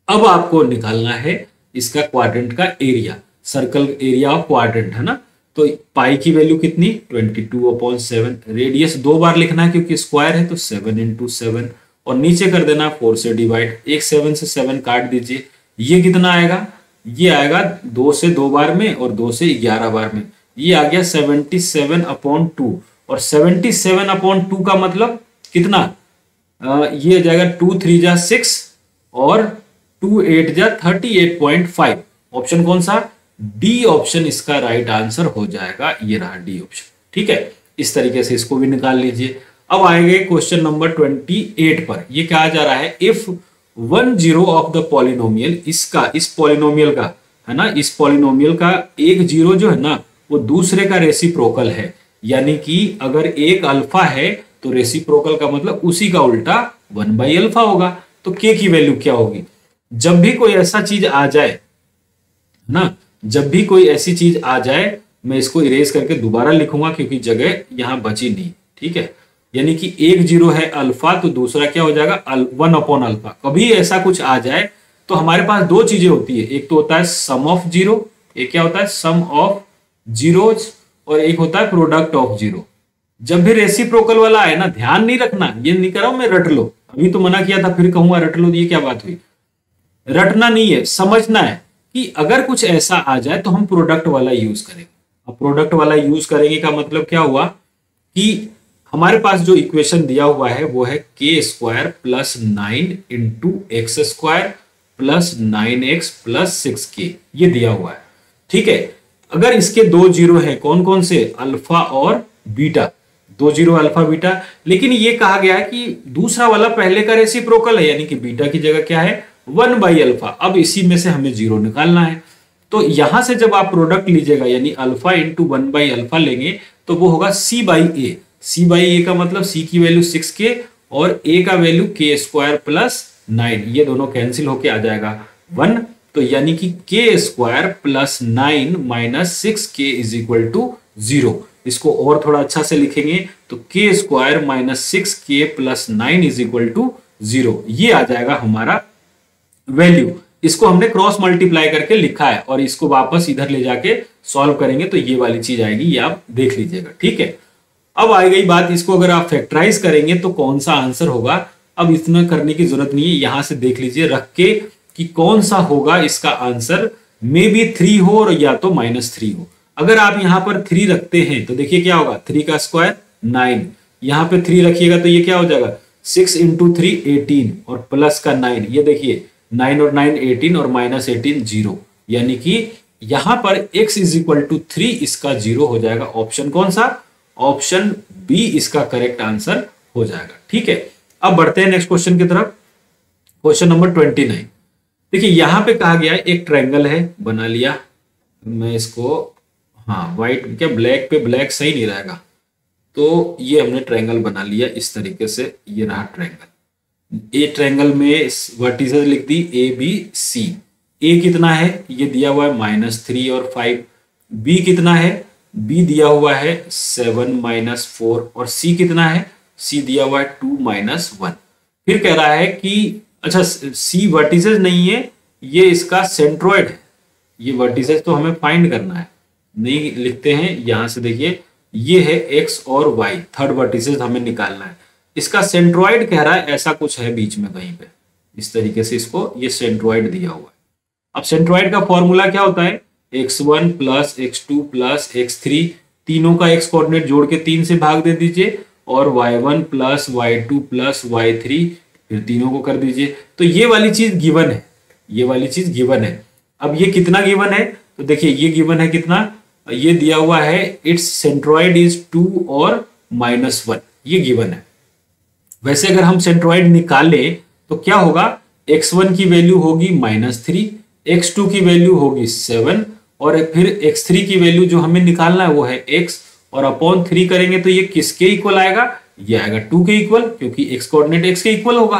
अब आपको निकालना है इसका क्वाड्रेंट का area, circle area of quadrant, है ना। तो पाई की वैल्यू कितनी 22/7, रेडियस 2 बार लिखना है क्योंकि स्क्वायर है, तो 7 × 7, और नीचे कर देना 4 से डिवाइड, एक 7 से 7 काट दीजिए, ये कितना आएगा, ये आएगा 2 से 2 बार में और 2 से 11 बार में, ये आ गया 77/2, और 77/2 का मतलब कितना, ये आ जाएगा 2 3 जा 6 और 2 8 जा 38.5। ऑप्शन कौन सा, डी ऑप्शन इसका राइट आंसर हो जाएगा, ये रहा डी ऑप्शन। ठीक है, इस तरीके से इसको भी निकाल लीजिए। अब आएंगे क्वेश्चन नंबर 28 पर। ये कहा जा रहा है इफ 1 0 ऑफ द पॉलिनोमियल, इसका इस पॉलिनोमियल का, है ना, इस पॉलिनोमियल का एक 0 जो है ना वो दूसरे का रेसिप्रोकल है, यानी कि अगर एक अल्फा है तो रेसिप्रोकल का मतलब उसी का उल्टा 1/अल्फा होगा। तो k की वैल्यू क्या होगी। जब भी कोई ऐसा चीज आ जाए ना, जब भी कोई ऐसी चीज आ जाए, मैं इसको इरेज करके दोबारा लिखूंगा क्योंकि जगह यहां बची नहीं, ठीक है। यानी कि एक जीरो है अल्फा, तो दूसरा क्या हो जाएगा 1 अपॉन अल्फा। कभी ऐसा कुछ आ जाए तो हमारे पास दो चीजें होती है, एक तो होता है सम ऑफ जीरो, एक क्या होता है सम ऑफ जीरोज, और एक होता है प्रोडक्ट ऑफ जीरो। जब भी रेसिप्रोकल वाला आए ना, ध्यान नहीं रखना, ये नहीं कर रहा हूं मैं रट लो, अभी तो मना किया था फिर कहूंगा रट लो, ये क्या बात हुई। रटना नहीं है, समझना है कि अगर कुछ ऐसा आ जाए तो हम प्रोडक्ट वाला यूज करेंगे। अब प्रोडक्ट वाला यूज करेंगे का मतलब क्या हुआ कि हमारे पास जो इक्वेशन दिया हुआ है वो है के square plus 9 into x square plus 9x plus 6k, ये दिया हुआ है, ठीक है। अगर इसके दो जीरो है, कौन कौन से, अल्फा और बीटा, दो जीरो अल्फा बीटा, लेकिन ये कहा गया है कि दूसरा वाला पहले का रेसिप्रोकल है, यानी कि बीटा की जगह क्या है 1/अल्फा। अब इसी में से हमें जीरो निकालना है, तो यहां से जब आप प्रोडक्ट लीजिएगा यानी अल्फा इंटू 1/अल्फा लेंगे तो वो होगा c/a। c/a का मतलब c की वैल्यू 6k और a का वैल्यू k स्क्वायर प्लस 9, ये दोनों कैंसिल होके आ जाएगा 1, तो यानी कि k square plus 9 minus 6k is equal to 0। इसको और थोड़ा अच्छा से लिखेंगे तो k square minus 6k plus 9 is equal to 0, ये आ जाएगा हमारा वैल्यू। इसको हमने क्रॉस मल्टीप्लाई करके लिखा है और इसको वापस इधर ले जाके सॉल्व करेंगे तो ये वाली चीज आएगी, ये आप देख लीजिएगा, ठीक है। अब आ गई बात, इसको अगर आप फैक्टराइज करेंगे तो कौन सा आंसर होगा। अब इतना करने की जरूरत नहीं है, यहां से देख लीजिए रख के कि कौन सा होगा इसका आंसर, मे बी 3 हो और या तो -3 हो। अगर आप यहां पर 3 रखते हैं तो देखिए क्या होगा, 3 का स्क्वायर 9, यहां पे 3 रखिएगा तो ये क्या हो जाएगा 6 इंटू 3 18 और प्लस का 9, ये देखिए 9 और 9 18 और माइनस 18 0, यानी कि यहां पर x इज इक्वल टू 3 इसका 0 हो जाएगा। ऑप्शन कौन सा, ऑप्शन बी इसका करेक्ट आंसर हो जाएगा, ठीक है। अब बढ़ते हैं नेक्स्ट क्वेश्चन की तरफ, क्वेश्चन नंबर 29। देखिए यहां पे कहा गया है एक ट्रायंगल है, बना लिया मैं इसको, हाँ व्हाइट क्या ब्लैक पे ब्लैक सही नहीं रहेगा, तो ये हमने ट्रायंगल बना लिया इस तरीके से, ये रहा ट्रायंगल। ए ट्रायंगल में वर्टिसेस लिख दी ए बी सी। ए कितना है, ये दिया हुआ है -3 और 5। बी कितना है, बी दिया हुआ है 7 -4 और सी कितना है, सी दिया हुआ है 2 -1। फिर कह रहा है कि अच्छा सी वर्टिसेस नहीं है, ये इसका सेंट्रोइड है। ये वर्टिसेस तो हमें फाइंड करना है, नहीं लिखते हैं, यहां से देखिए ये है एक्स और वाई, थर्ड वर्टिसेस हमें निकालना है। इसका सेंट्रोइड कह रहा है ऐसा कुछ है बीच में कहीं पे, इस तरीके से इसको ये सेंट्रोइड दिया हुआ है। अब सेंट्रोइड का फॉर्मूला क्या होता है, x1 plus x2 plus x3, तीनों का x कोऑर्डिनेट जोड़ के 3 से भाग दे दीजिए, और y1 plus y2 plus y3 फिर तीनों को कर दीजिए। तो ये वाली चीज गिवन है, ये वाली चीज गिवन है। अब ये कितना गिवन है, तो देखिए ये गिवन है कितना, ये दिया हुआ है इट्स सेंट्रोइड इज 2 और -1, ये गिवन है। वैसे अगर हम सेंट्रोइड निकाले तो क्या होगा, x1 की वैल्यू होगी -3, x2 की वैल्यू होगी 7 और फिर x3 की वैल्यू जो हमें निकालना है वो है x, और अपॉन 3 करेंगे तो ये किसके इक्वल आएगा, ये आएगा 2 के इक्वल, क्योंकि x कोऑर्डिनेट x के इक्वल होगा।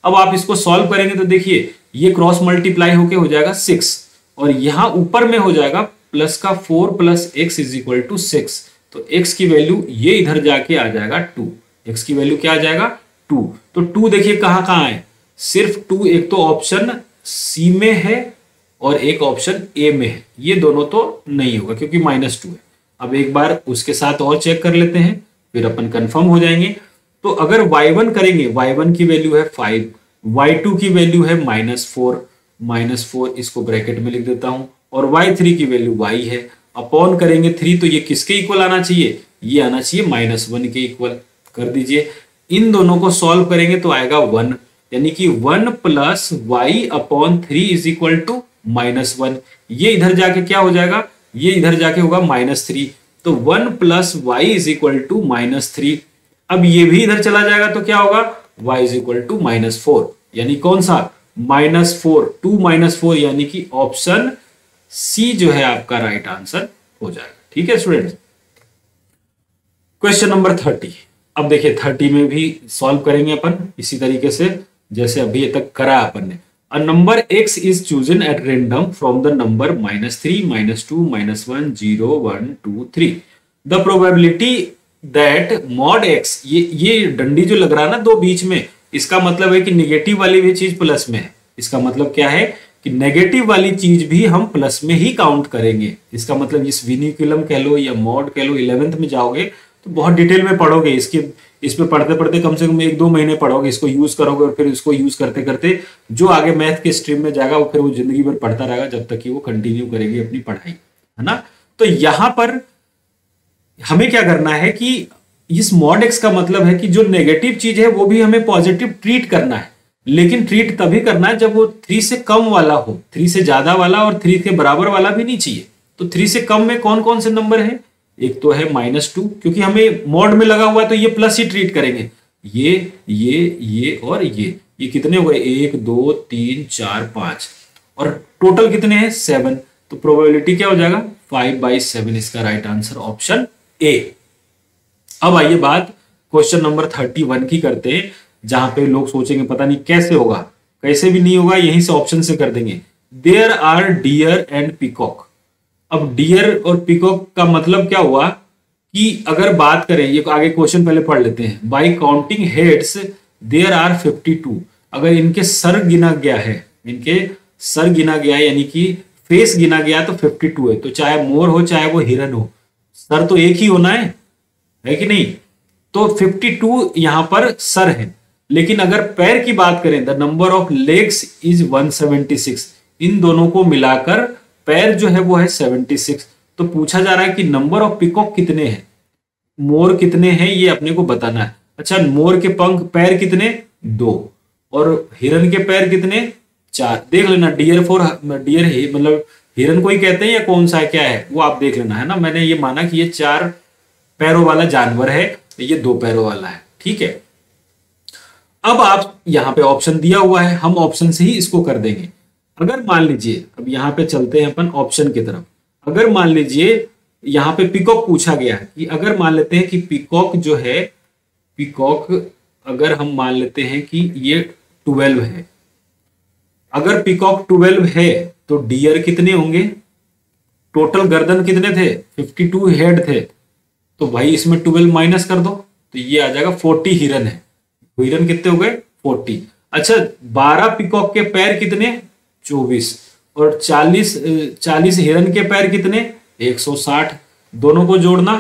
अब आप इसको सॉल्व करेंगे तो देखिए ये क्रॉस मल्टीप्लाई होके हो जाएगा 6 और यहां ऊपर में हो जाएगा प्लस का 4 plus x is equal to 6, तो x की वैल्यू ये इधर जाके आ जाएगा 2, x की वैल्यू क्या आ जाएगा 2। तो 2 देखिए कहां कहां है, सिर्फ 2 एक तो ऑप्शन सी में है और एक ऑप्शन ए में है, ये दोनों तो नहीं होगा क्योंकि -2 है। अब एक बार उसके साथ और चेक कर लेते हैं फिर अपन कंफर्म हो जाएंगे। तो अगर y1 करेंगे, y1 की वैल्यू है 5, y2 की वैल्यू है -4, इसको ब्रैकेट में लिख देता हूं, और y3 की वैल्यू y है, अपॉन करेंगे 3 तो ये किसके इक्वल आना चाहिए, ये आना चाहिए -1 के इक्वल, कर दीजिए। इन दोनों को सॉल्व करेंगे तो आएगा 1, यानी कि 1 plus y upon 3 is equal to -1। ये इधर जाके क्या हो जाएगा, ये इधर जाके होगा -3, तो 1 plus Y is equal to -3। अब ये भी इधर चला जाएगा तो क्या होगा, y इज इक्वल टू -4, यानी कौन सा -4, 2 -4, यानी कि ऑप्शन सी जो है आपका राइट आंसर हो जाएगा। ठीक है स्टूडेंट्स, क्वेश्चन नंबर 30। अब देखिए 30 में भी सॉल्व करेंगे अपन इसी तरीके से, जैसे अभी तक करा अपन ने। A number x is chosen at random from the number -3, -2, -1, 0, 1, 2, 3। The probability that mod x, ये डंडी जो लग रहा है ना दो बीच में, इसका मतलब है कि निगेटिव वाली भी चीज प्लस में है। इसका मतलब क्या है कि नेगेटिव वाली चीज भी हम प्लस में ही काउंट करेंगे। इसका मतलब इस विनिकुलम कह लो या मॉड कह लो, 11th में जाओगे तो बहुत डिटेल में पढ़ोगे इसके, इस पे पढ़ते पढ़ते कम से कम 1-2 महीने पढ़ोगे, इसको यूज करोगे और फिर इसको यूज करते करते जो आगे मैथ के स्ट्रीम में जाएगा वो फिर वो जिंदगी भर पढ़ता रहेगा जब तक कि वो कंटिन्यू करेगी अपनी पढ़ाई, है ना। तो यहां पर हमें क्या करना है कि इस मॉड एक्स का मतलब है कि जो नेगेटिव चीज है वो भी हमें पॉजिटिव ट्रीट करना है, लेकिन ट्रीट तभी करना है जब वो 3 से कम वाला हो। 3 से ज्यादा वाला और 3 के बराबर वाला भी नहीं चाहिए। तो 3 से कम में कौन कौन से नंबर है? एक तो है -2, क्योंकि हमें मॉड में लगा हुआ है तो ये प्लस ही ट्रीट करेंगे। ये और ये कितने हो गए? 1 2 3 4 5 और टोटल कितने हैं? 7। तो प्रोबेबिलिटी क्या हो जाएगा? 5/7 इसका राइट आंसर ऑप्शन ए। अब आइए बात क्वेश्चन नंबर 31 की करते हैं, जहां पे लोग सोचेंगे पता नहीं कैसे होगा। कैसे भी नहीं होगा, यहीं से ऑप्शन से कर देंगे। There are deer and peacock. अब डियर और पिकॉक का मतलब क्या हुआ कि अगर बात करें, ये आगे क्वेश्चन पहले पढ़ लेते हैं। By counting heads there are 52। अगर इनके सर गिना गया है, इनके सर गिना गया है यानी कि फेस गिना गया तो 52 है। तो चाहे मोर हो चाहे वो हिरन हो, सर तो एक ही होना है कि नहीं? तो 52 यहां पर सर है। लेकिन अगर पैर की बात करें, the number of legs is 176। इन दोनों को मिलाकर पैर जो है वो है 76। तो पूछा जा रहा है कि नंबर ऑफ पिकॉक कितने हैं, मोर कितने हैं, ये अपने को बताना है। अच्छा, मोर के पंख पैर कितने? 2 और हिरन के पैर कितने? 4। देख लेना, डियर है मतलब हिरन को ही कहते हैं या कौन सा है क्या है वो आप देख लेना, है ना। मैंने ये माना कि ये 4 पैरों वाला जानवर है, ये 2 पैरों वाला है, ठीक है। अब आप यहां पे ऑप्शन दिया हुआ है, हम ऑप्शन से ही इसको कर देंगे। अगर मान लीजिए, अब यहां पे चलते हैं अपन ऑप्शन की तरफ। अगर मान लीजिए यहां पे पिकॉक पूछा गया है कि अगर मान लेते हैं कि पिकॉक जो है, पिकॉक अगर हम मान लेते हैं कि ये 12 है। अगर पिकॉक 12 है तो डियर कितने होंगे? टोटल गर्दन कितने थे? 52 हेड थे। तो भाई इसमें 12 माइनस कर दो तो ये आ जाएगा 40 हिरन है। हिरन कितने हो गए? 40। अच्छा, 12 पिकॉक के पैर कितने? 24 और 40 हिरन के पैर कितने? 160। दोनों को जोड़ना,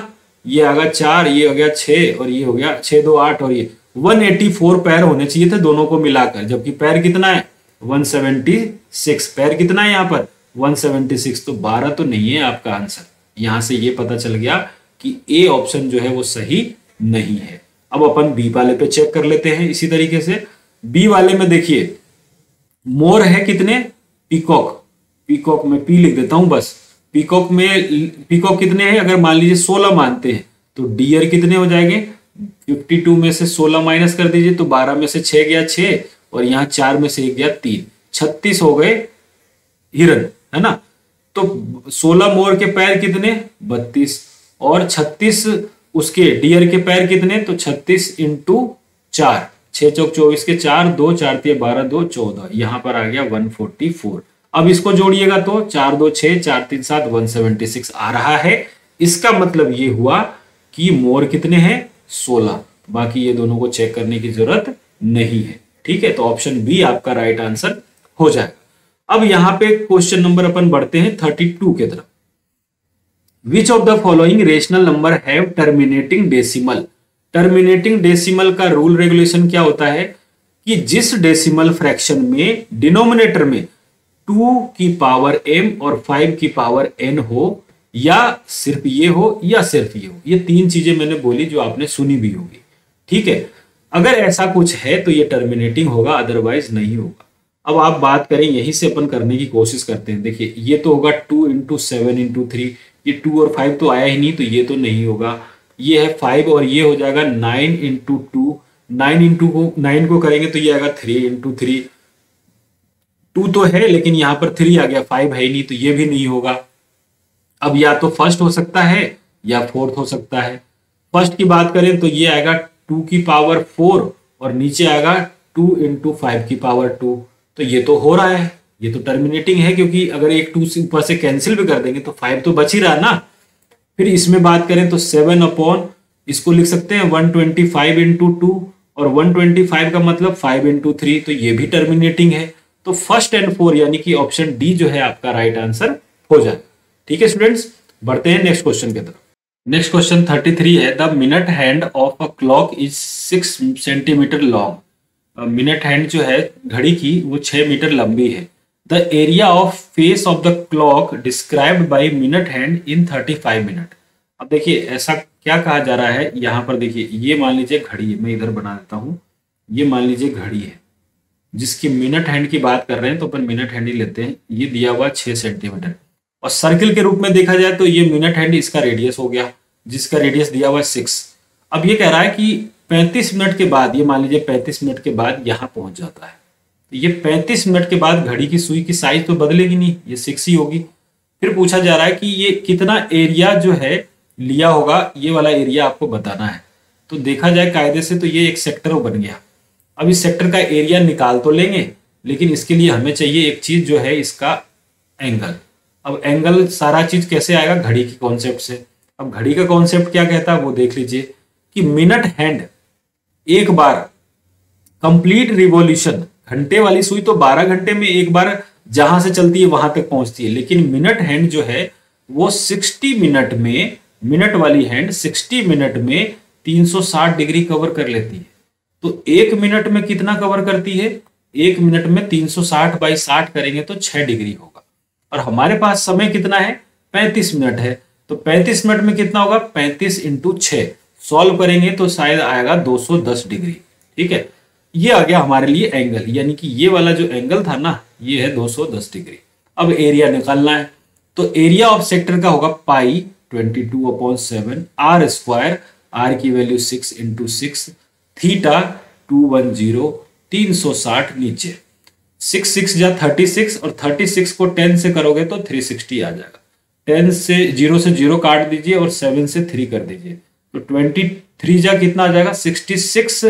ये आ गया 4, ये हो गया 6 और ये हो गया 6 2 8 और ये 184 पैर होने चाहिए थे दोनों को मिलाकर, जबकि पैर कितना है? 176। पैर कितना है यहाँ पर? 176। तो 12 तो नहीं है आपका आंसर। यहां से ये पता चल गया कि ए ऑप्शन जो है वो सही नहीं है। अब अपन बी वाले पे चेक कर लेते हैं इसी तरीके से। बी वाले में देखिए, मोर है कितने? पीकॉक, पीकॉक में पी लिख देता हूं बस। पीकॉक में पीकॉक कितने हैं? अगर मान लीजिए 16 मानते हैं तो डियर कितने हो जाएंगे? 52 में से 16 माइनस कर दीजिए तो 12 में से 6 गया 6 और यहाँ 4 में से 1 गया 3, 36 हो गए हिरन, है ना। तो 16 मोर के पैर कितने? 32 और 36 उसके डियर के पैर कितने? तो 36 × 4, 6 चौक 24 के 4, 2 4 3 12 2 14, यहां पर आ गया 144। अब इसको जोड़िएगा तो 4 2 6 4 3 7 176 आ रहा है। इसका मतलब ये हुआ कि मोर कितने हैं? 16। बाकी ये दोनों को चेक करने की जरूरत नहीं है, ठीक है। तो ऑप्शन बी आपका राइट आंसर हो जाएगा। अब यहां पे क्वेश्चन नंबर अपन बढ़ते हैं 32 के तरफ। Which of the following rational number have terminating decimal. Terminating decimal का रूल रेगुलेशन क्या होता है कि जिस डेसिमल फ्रैक्शन में डिनोमिनेटर में 2 की पावर m और 5 की पावर n हो, या सिर्फ ये हो या सिर्फ ये हो। ये 3 चीजें मैंने बोली जो आपने सुनी भी होगी, ठीक है। अगर ऐसा कुछ है तो ये टर्मिनेटिंग होगा, अदरवाइज नहीं होगा। अब आप बात करें, यहीं से अपन करने की कोशिश करते हैं। देखिए ये तो होगा 2 × 7 × 3, ये 2 और 5 तो आया ही नहीं, तो ये तो नहीं होगा। ये है 5 और ये हो जाएगा 9 × 2, 9 को करेंगे तो ये आएगा 3 × 3। 2 तो है लेकिन यहां पर 3 आ गया, 5 है ही नहीं, तो ये भी नहीं होगा। अब या तो फर्स्ट हो सकता है या फोर्थ हो सकता है। फर्स्ट की बात करें तो ये आएगा 2 की पावर 4 और नीचे आएगा 2 इंटू 5 की पावर 2, तो ये तो हो रहा है, ये तो टर्मिनेटिंग है, क्योंकि अगर एक 2 से ऊपर से कैंसिल भी कर देंगे तो 5 तो बच ही रहा ना। फिर इसमें बात करें तो 7 अपॉन, इसको लिख सकते हैं 125 इंटू 2, और 125 का मतलब 5 इंटू 3, तो ये भी टर्मिनेटिंग है। तो फर्स्ट एंड 4 यानी कि ऑप्शन डी जो है आपका राइट आंसर हो जाए। ठीक है स्टूडेंट्स, बढ़ते हैं नेक्स्ट क्वेश्चन की तरफ। नेक्स्ट क्वेश्चन 33 है, the minute hand of a clock is 6 centimetre long. Minute hand जो है घड़ी की वो 6 मीटर लंबी है। The area of face of the clock described by minute hand in 35 minute. अब देखिए ऐसा क्या कहा जा रहा है यहाँ पर, देखिए ये मान लीजिए घड़ी है, मैं इधर बना देता हूँ, ये मान लीजिए घड़ी है जिसकी मिनट हैंड की बात कर रहे हैं, तो अपन मिनट हैंड ही लेते हैं। ये दिया हुआ 6 सेंटीमीटर, और सर्किल के रूप में देखा जाए तो ये मिनट हैंड इसका रेडियस हो गया, जिसका रेडियस दिया हुआ 6। अब ये कह रहा है कि 35 मिनट के बाद, ये मान लीजिए 35 मिनट के बाद यहाँ पहुंच जाता है, तो ये 35 मिनट के बाद घड़ी की सुई की साइज तो बदलेगी नहीं, ये 6 ही होगी। फिर पूछा जा रहा है कि ये कितना एरिया जो है लिया होगा, ये वाला एरिया आपको बताना है। तो देखा जाए कायदे से तो ये एक सेक्टर बन गया। अब इस सेक्टर का एरिया निकाल तो लेंगे, लेकिन इसके लिए हमें चाहिए एक चीज जो है इसका एंगल। अब एंगल सारा चीज कैसे आएगा, घड़ी की कॉन्सेप्ट से। अब घड़ी का कॉन्सेप्ट क्या कहता है वो देख लीजिए कि मिनट हैंड एक बार कंप्लीट रिवॉल्यूशन, घंटे वाली सुई तो 12 घंटे में एक बार जहां से चलती है वहां तक पहुंचती है, लेकिन मिनट हैंड जो है वो 60 मिनट में, मिनट वाली हैंड 60 मिनट में 360 डिग्री कवर कर लेती है। तो एक मिनट में कितना कवर करती है, एक मिनट में 360 बाई 60 करेंगे तो 6 डिग्री होगा। और हमारे पास समय कितना है, 35 मिनट है, तो 35 मिनट में कितना होगा, 35 इंटू 6 सॉल्व करेंगे तो शायद आएगा 210 डिग्री। ठीक है, ये आ गया हमारे लिए एंगल, यानी कि ये वाला जो एंगल था ना ये है 210 डिग्री। अब एरिया निकालना है, तो एरिया ऑफ सेक्टर का होगा पाई 22/7 आर स्क्वायर, आर की वैल्यू 6 इंटू 6, थीटा 210, 360 नीचे 6 जा 36, और 36 को 10 से करोगे तो 360 आ जाएगा। 10 से 0 काट दीजिए और 7 से 3 कर दीजिए, तो 23 जा कितना आ जाएगा, 66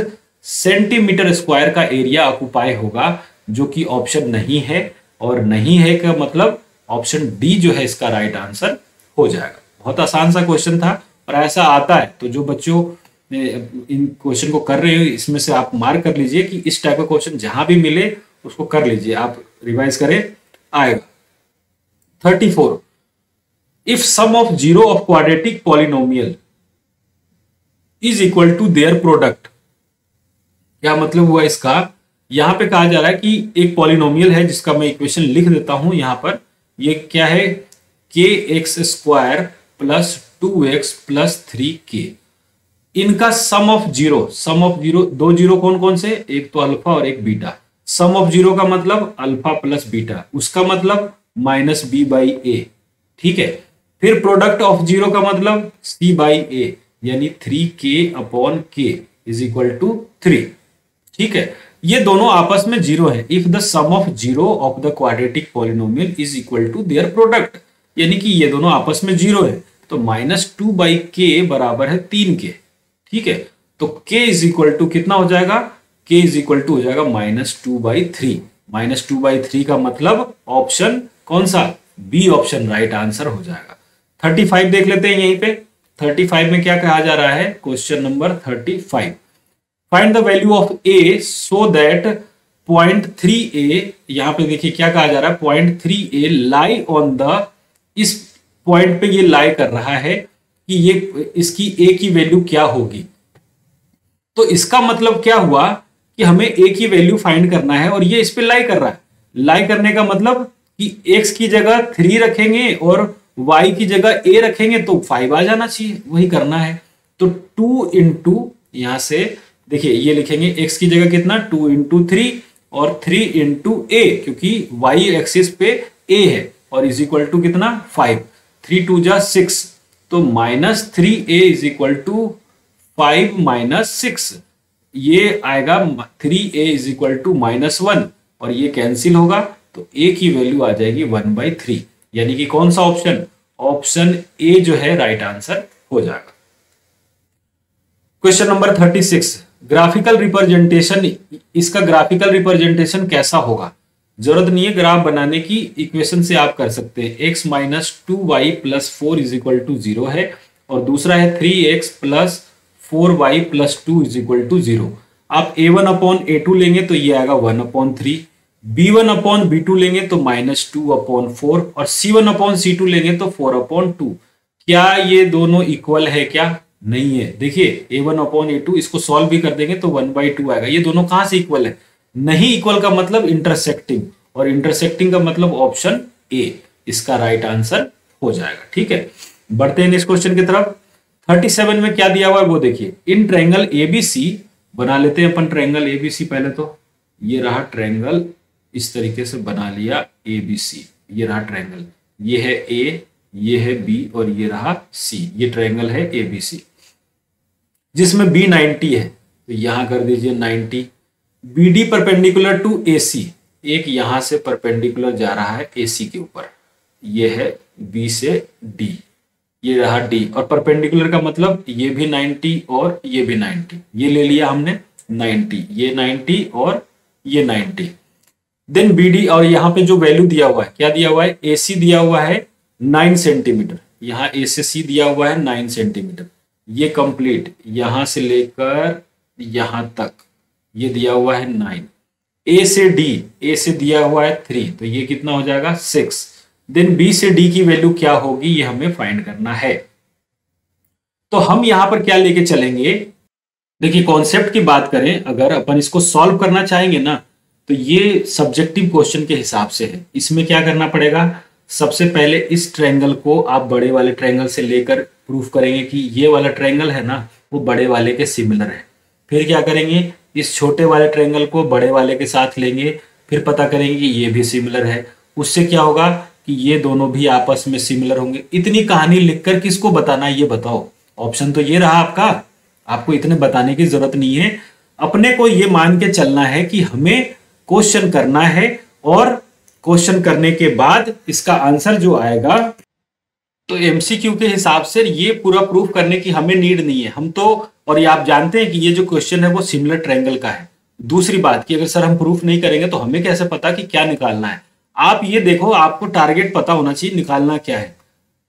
सेंटीमीटर स्क्वायर का एरिया ऑक्युपाई होगा, जो कि ऑप्शन नहीं है। और नहीं है का मतलब ऑप्शन डी जो है इसका राइट आंसर हो जाएगा। बहुत आसान सा क्वेश्चन था, और ऐसा आता है तो जो बच्चों इन क्वेश्चन को कर रहे हो इसमें से आप मार्क कर लीजिए कि इस टाइप का क्वेश्चन जहां भी मिले उसको कर लीजिए, आप रिवाइज करें, आएगा। 34, if sum of zero of quadratic polynomial is equal to their product. क्या मतलब हुआ इसका, यहां पे कहा जा रहा है कि एक पॉलिनोमियल है जिसका मैं इक्वेशन लिख देता हूं यहां पर। ये क्या है, kx² plus 2x plus 3k, इनका सम ऑफ जीरो, दो जीरो कौन कौन से, एक तो अल्फा और एक बीटा। सम ऑफ जीरो का मतलब अल्फा प्लस बीटा, उसका मतलब माइनस बी बाई ए। ठीक है, फिर प्रोडक्ट ऑफ जीरो का मतलब सी बाई ए, यानी 3k/k इज इक्वल टू 3। ठीक है, ये दोनों आपस में जीरो है। If the sum of zero of the quadratic polynomial is equal to their product, यानी कि ये दोनों आपस में जीरो है, तो -2/k बराबर है 3k। ठीक है, तो k इज इक्वल टू कितना हो जाएगा, k इज इक्वल टू हो जाएगा -2/3। -2/3 का मतलब ऑप्शन कौन सा, बी ऑप्शन राइट आंसर हो जाएगा। 35 देख लेते हैं यहीं पे। 35 में क्या कहा जा रहा है, question number 35, find the value of a so that point 3a, यहां पे देखिए क्या कहा जा रहा है, point 3a lie on the, इस पॉइंट पे ये लाई कर रहा है कि ये इसकी a की वैल्यू क्या होगी। तो इसका मतलब क्या हुआ कि हमें a की वैल्यू फाइंड करना है, और ये इस पे लाई कर रहा है। लाई करने का मतलब कि x की जगह 3 रखेंगे और y की जगह a रखेंगे तो 5 आ जाना चाहिए, वही करना है। तो 2 इंटू, यहां से देखिए ये लिखेंगे x की जगह कितना, 2 इंटू 3 और 3 इंटू a, क्योंकि y एक्सिस पे a है, और इज इक्वल टू कितना 5, 3 2 जा 6, तो -3a इज इक्वल टू 5 - 6, ये आएगा 3a इज इक्वल टू -1, और ये कैंसिल होगा तो a की वैल्यू आ जाएगी 1/3, यानी कि कौन सा ऑप्शन, ऑप्शन ए जो है राइट आंसर हो जाएगा। क्वेश्चन नंबर 36, ग्राफिकल रिप्रेजेंटेशन, इसका ग्राफिकल रिप्रेजेंटेशन कैसा होगा, जरूरत नहीं है ग्राफ बनाने की, इक्वेशन से आप कर सकते हैं। x minus 2y plus 4 is equal to 0 है, और दूसरा है 3x plus 4y plus 2 is equal to 0। आप a1 अपॉन a2 लेंगे तो ये आएगा 1 अपॉन 3, b1 अपॉन b2 लेंगे तो माइनस 2 अपॉन 4, और c1 अपॉन c2 लेंगे तो 4 अपॉन 2। क्या ये दोनों इक्वल है क्या? नहीं है। देखिए a1 अपॉन a2 इसको सॉल्व भी कर देंगे तो 1/2 आएगा। ये दोनों कहां से इक्वल है? नहीं इक्वल का मतलब इंटरसेक्टिंग, और इंटरसेक्टिंग का मतलब ऑप्शन ए इसका राइट आंसर हो जाएगा। ठीक है, बढ़ते हैं नेक्स्ट क्वेश्चन की तरफ। 37 में क्या दिया हुआ है वो देखिए। इन ट्रायंगल एबीसी, बना लेते हैं अपन ट्रायंगल एबीसी पहले। तो ये रहा ट्रायंगल, इस तरीके से बना लिया एबीसी। ये रहा ट्रायंगल, ये है ए, ये है बी, और ये रहा सी। ये ट्रायंगल है एबीसी जिसमें बी 90 है, तो यहां कर दीजिए 90। बीडी परपेंडिकुलर टू एसी, एक यहां से परपेंडिकुलर जा रहा है एसी के ऊपर, ये है बी से डी, ये रहा डी, और परपेंडिकुलर का मतलब ये भी 90 और ये भी 90, ये ले लिया हमने 90, ये 90 और ये 90। देन बीडी, और यहां पे जो वैल्यू दिया हुआ है, क्या दिया हुआ है? एसी दिया हुआ है 9 सेंटीमीटर, यहां ए से सी दिया हुआ है 9 सेंटीमीटर। ये कंप्लीट यहां से लेकर यहां तक ये दिया हुआ है 9। ए से डी, ए से दिया हुआ है 3, तो ये कितना हो जाएगा 6। देन बी से डी की वैल्यू क्या होगी ये हमें फाइंड करना है। तो हम यहां पर क्या लेके चलेंगे, देखिए कॉन्सेप्ट की बात करें, अगर अपन इसको सॉल्व करना चाहेंगे ना, तो ये सब्जेक्टिव क्वेश्चन के हिसाब से है। इसमें क्या करना पड़ेगा, सबसे पहले इस ट्रायंगल को आप बड़े वाले ट्रायंगल से लेकर प्रूफ करेंगे कि ये वाला ट्रायंगल है ना वो बड़े वाले के सिमिलर है। फिर क्या करेंगे, इस छोटे वाले ट्रायंगल को बड़े वाले के साथ लेंगे, फिर पता करेंगे कि ये भी सिमिलर है। उससे क्या होगा कि ये दोनों भी आपस में सिमिलर होंगे। इतनी कहानी लिखकर किसको बताना है ये बताओ? ऑप्शन तो ये रहा आपका, आपको इतने बताने की जरूरत नहीं है। अपने को ये मान के चलना है कि हमें क्वेश्चन करना है, और क्वेश्चन करने के बाद इसका आंसर जो आएगा, तो एमसीक्यू के हिसाब से ये पूरा प्रूफ करने की हमें नीड नहीं है। हम तो, और ये आप जानते हैं कि ये जो क्वेश्चन है वो सिमिलर ट्रायंगल का है। दूसरी बात कि अगर सर हम प्रूफ नहीं करेंगे तो हमें कैसे पता कि क्या निकालना है? आप ये देखो, आपको टारगेट पता होना चाहिए निकालना क्या है।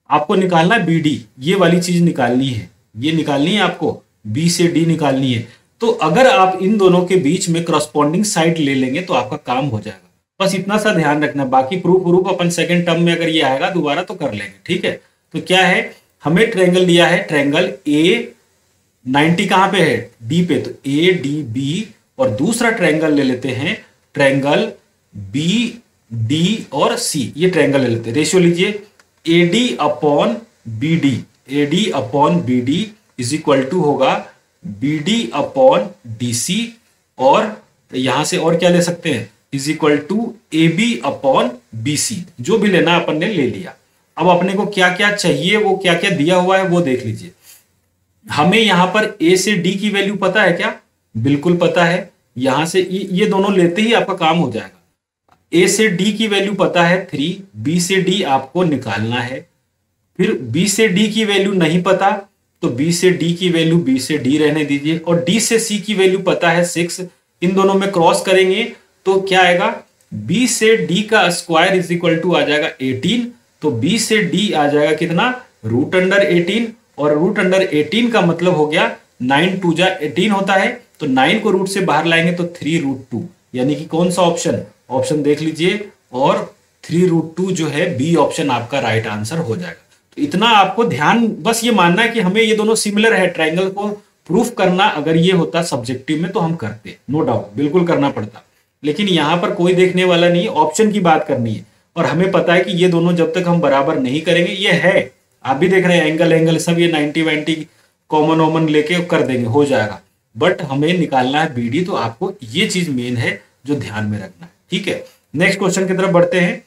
आपको निकालना है बीडी, ये वाली चीज निकालनी है, ये निकालनी है आपको, बी से डी निकालनी है। तो अगर आप इन दोनों के बीच में करस्पॉन्डिंग साइड ले लेंगे तो आपका काम हो जाएगा। बस इतना सा ध्यान रखना, बाकी प्रूफ अपन सेकंड टर्म में अगर ये आएगा दोबारा तो कर लेंगे। ठीक है, तो क्या है, हमें ट्रायंगल दिया है, ट्रायंगल ए 90 कहां पे है? डी पे, तो ए डी बी, और दूसरा ट्रायंगल ले लेते हैं ट्रायंगल बी डी और सी। ये ट्रायंगल ले लेते हैं, रेशियो लीजिए A D upon B D, A D upon B D is equal to होगा B D upon D C, और यहां से और क्या ले सकते हैं, is equal to A B upon B C. जो भी लेना अपन ने ले लिया। अब अपने को क्या क्या चाहिए, वो क्या क्या दिया हुआ है वो देख लीजिए। हमें यहां पर ए से डी की वैल्यू पता है क्या? बिल्कुल पता है। यहां से ये दोनों लेते ही आपका काम हो जाएगा। ए से डी की वैल्यू पता है 3, बी से डी आपको निकालना है। फिर बी से डी की वैल्यू नहीं पता, तो बी से डी की वैल्यू बी से डी रहने दीजिए, और डी से सी की वैल्यू पता है 6। इन दोनों में क्रॉस करेंगे तो क्या आएगा, बी से डी का स्क्वायर इज इक्वल टू आ जाएगा 18, तो बी से डी आ जाएगा कितना, √18, और √18 का मतलब हो गया 9 2 जा 18 होता है, तो 9 को रूट से बाहर लाएंगे तो 3√2, यानी कि कौन सा ऑप्शन, ऑप्शन देख लीजिए, और 3√2 जो है बी ऑप्शन आपका राइट आंसर हो जाएगा। तो इतना आपको ध्यान बस ये मानना है कि हमें ये दोनों सिमिलर है। ट्रायंगल को प्रूफ करना अगर ये होता सब्जेक्टिव में तो हम करते, नो डाउट बिल्कुल करना पड़ता, लेकिन यहां पर कोई देखने वाला नहीं है, ऑप्शन की बात करनी है। और हमें पता है कि ये दोनों जब तक हम बराबर नहीं करेंगे, ये है आप भी देख रहे हैं एंगल सब ये 90 कॉमन वॉमन लेके कर देंगे, हो जाएगा। बट हमें निकालना है बीडी, तो आपको ये चीज मेन है जो ध्यान में रखना है। ठीक है, नेक्स्ट क्वेश्चन की तरफ बढ़ते हैं।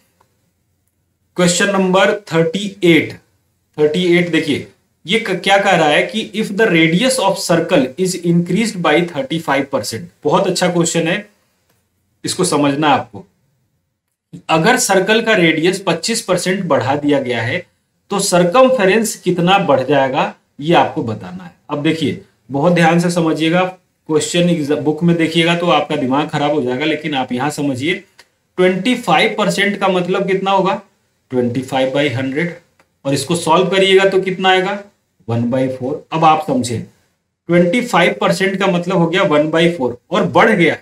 क्वेश्चन नंबर 38 देखिए, ये क्या कह रहा है कि if the radius of circle is increased by 35%। बहुत अच्छा क्वेश्चन है, इसको समझना आपको। अगर सर्कल का रेडियस 25% बढ़ा दिया गया है तो सरकमफेरेंस कितना बढ़ जाएगा ये आपको बताना है। अब देखिए बहुत ध्यान से समझिएगा, क्वेश्चन बुक में देखिएगा तो आपका दिमाग खराब हो जाएगा, लेकिन आप यहाँ समझिए 25% का मतलब कितना होगा 25/100, और इसको सॉल्व करिएगा तो कितना आएगा 1/4। अब आप समझे 25% का मतलब हो गया 1/4 और बढ़ गया,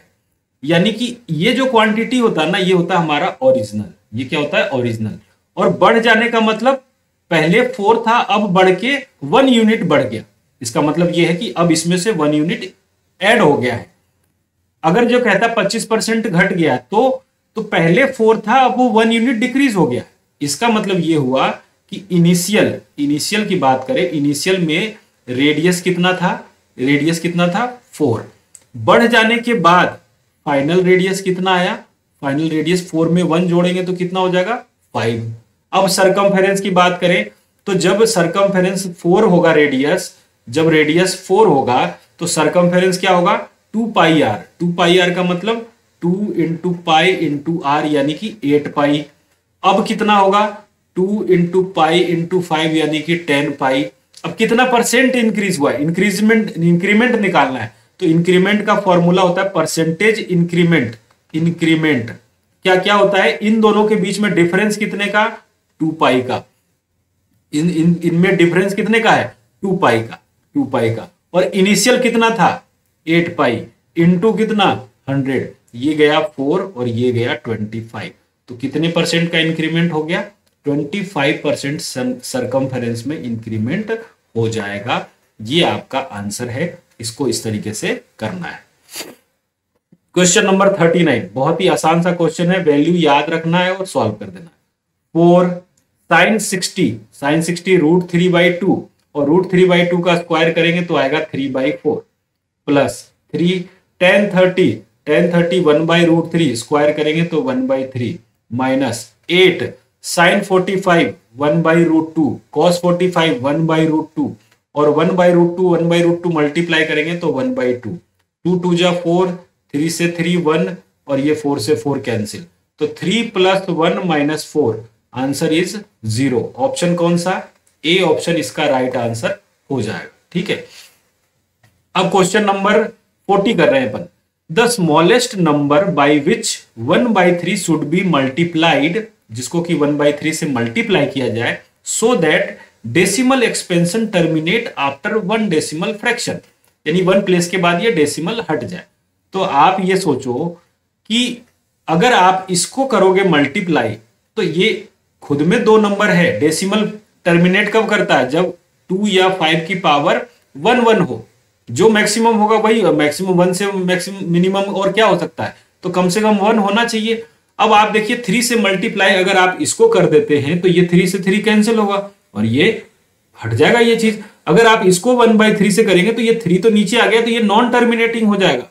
यानी कि ये जो क्वांटिटी होता है ना ये होता है हमारा ओरिजिनल, ये क्या होता है ओरिजिनल। और बढ़ जाने का मतलब पहले 4 था अब बढ़ के 1 यूनिट बढ़ गया, इसका मतलब ये है कि अब इसमें से 1 यूनिट ऐड हो गया है। अगर जो कहता है 25% घट गया तो पहले 4 था अब वो 1 यूनिट डिक्रीज हो गया। इसका मतलब ये हुआ कि इनिशियल की बात करें, इनिशियल में रेडियस कितना था 4, बढ़ जाने के बाद फाइनल रेडियस कितना आया, फाइनल रेडियस 4 में 1 जोड़ेंगे तो कितना हो जाएगा 5। अब सरकमफेरेंस की बात करें तो जब सरकमफेरेंस 4 होगा रेडियस, जब रेडियस 4 होगा तो सरकमफेरेंस क्या होगा 2πr। 2πr का मतलब 2 × π × r यानी कि 8π। अब कितना होगा 2 × π × 5 यानी कि 10π। अब कितना परसेंट इंक्रीज हुआ है, इंक्रीमेंट निकालना है, तो इंक्रीमेंट का फॉर्मूला होता है परसेंटेज इंक्रीमेंट क्या क्या होता है, इन दोनों के बीच में डिफरेंस कितने का 2π का, इनमें डिफरेंस कितने का है 2π का। और इनिशियल कितना था 8π इंटू कितना 100, ये गया 4 और ये गया 25, तो कितने परसेंट का इंक्रीमेंट हो गया 25% सरकमफेरेंस में इंक्रीमेंट हो जाएगा। ये आपका आंसर है, इसको इस तरीके से करना है। क्वेश्चन नंबर 39 बहुत ही आसान सा क्वेश्चन है, वैल्यू याद रखना है और सॉल्व कर देना है। 4 sin 60 √3/2 और √3/2 का स्क्वायर करेंगे तो आएगा 3/4 प्लस 3 tan 30 1/√3 स्क्वायर करेंगे तो 1/3 माइनस 8 sin 45 1/√2 cos 45 1/√2 और 1/√2 मल्टीप्लाई करेंगे तो 1/2। 2 2 जा 4, 3 से 3 1 और ये 4 से 4 कैंसिल, तो 3 + 1 - 4 आंसर इज 0। ऑप्शन कौन सा ए ऑप्शन इसका राइट आंसर हो जाएगा। ठीक है, अब क्वेश्चन नंबर 40 कर रहे हैं अपन। The smallest number by which 1/3 should be multiplied, जिसको कि 1/3 से मल्टीप्लाई किया जाए so that decimal expansion terminate after 1 decimal fraction, यानी 1 प्लेस के बाद ये डेसिमल हट जाए। तो आप ये सोचो कि अगर आप इसको करोगे मल्टीप्लाई तो ये खुद में 2 नंबर है, डेसिमल टर्मिनेट कब करता है जब 2 या 5 की पावर 1 1 हो, जो मैक्सिमम होगा वही मैक्सिमम 1 से मैक्सिमम मिनिमम और क्या हो सकता है, तो कम से कम 1 होना चाहिए। अब आप देखिए 3 से मल्टीप्लाई अगर आप इसको कर देते हैं तो ये 3 से 3 कैंसिल होगा और ये हट जाएगा ये चीज। अगर आप इसको 1/3 से करेंगे तो ये 3 तो नीचे आ गया तो ये नॉन टर्मिनेटिंग हो जाएगा।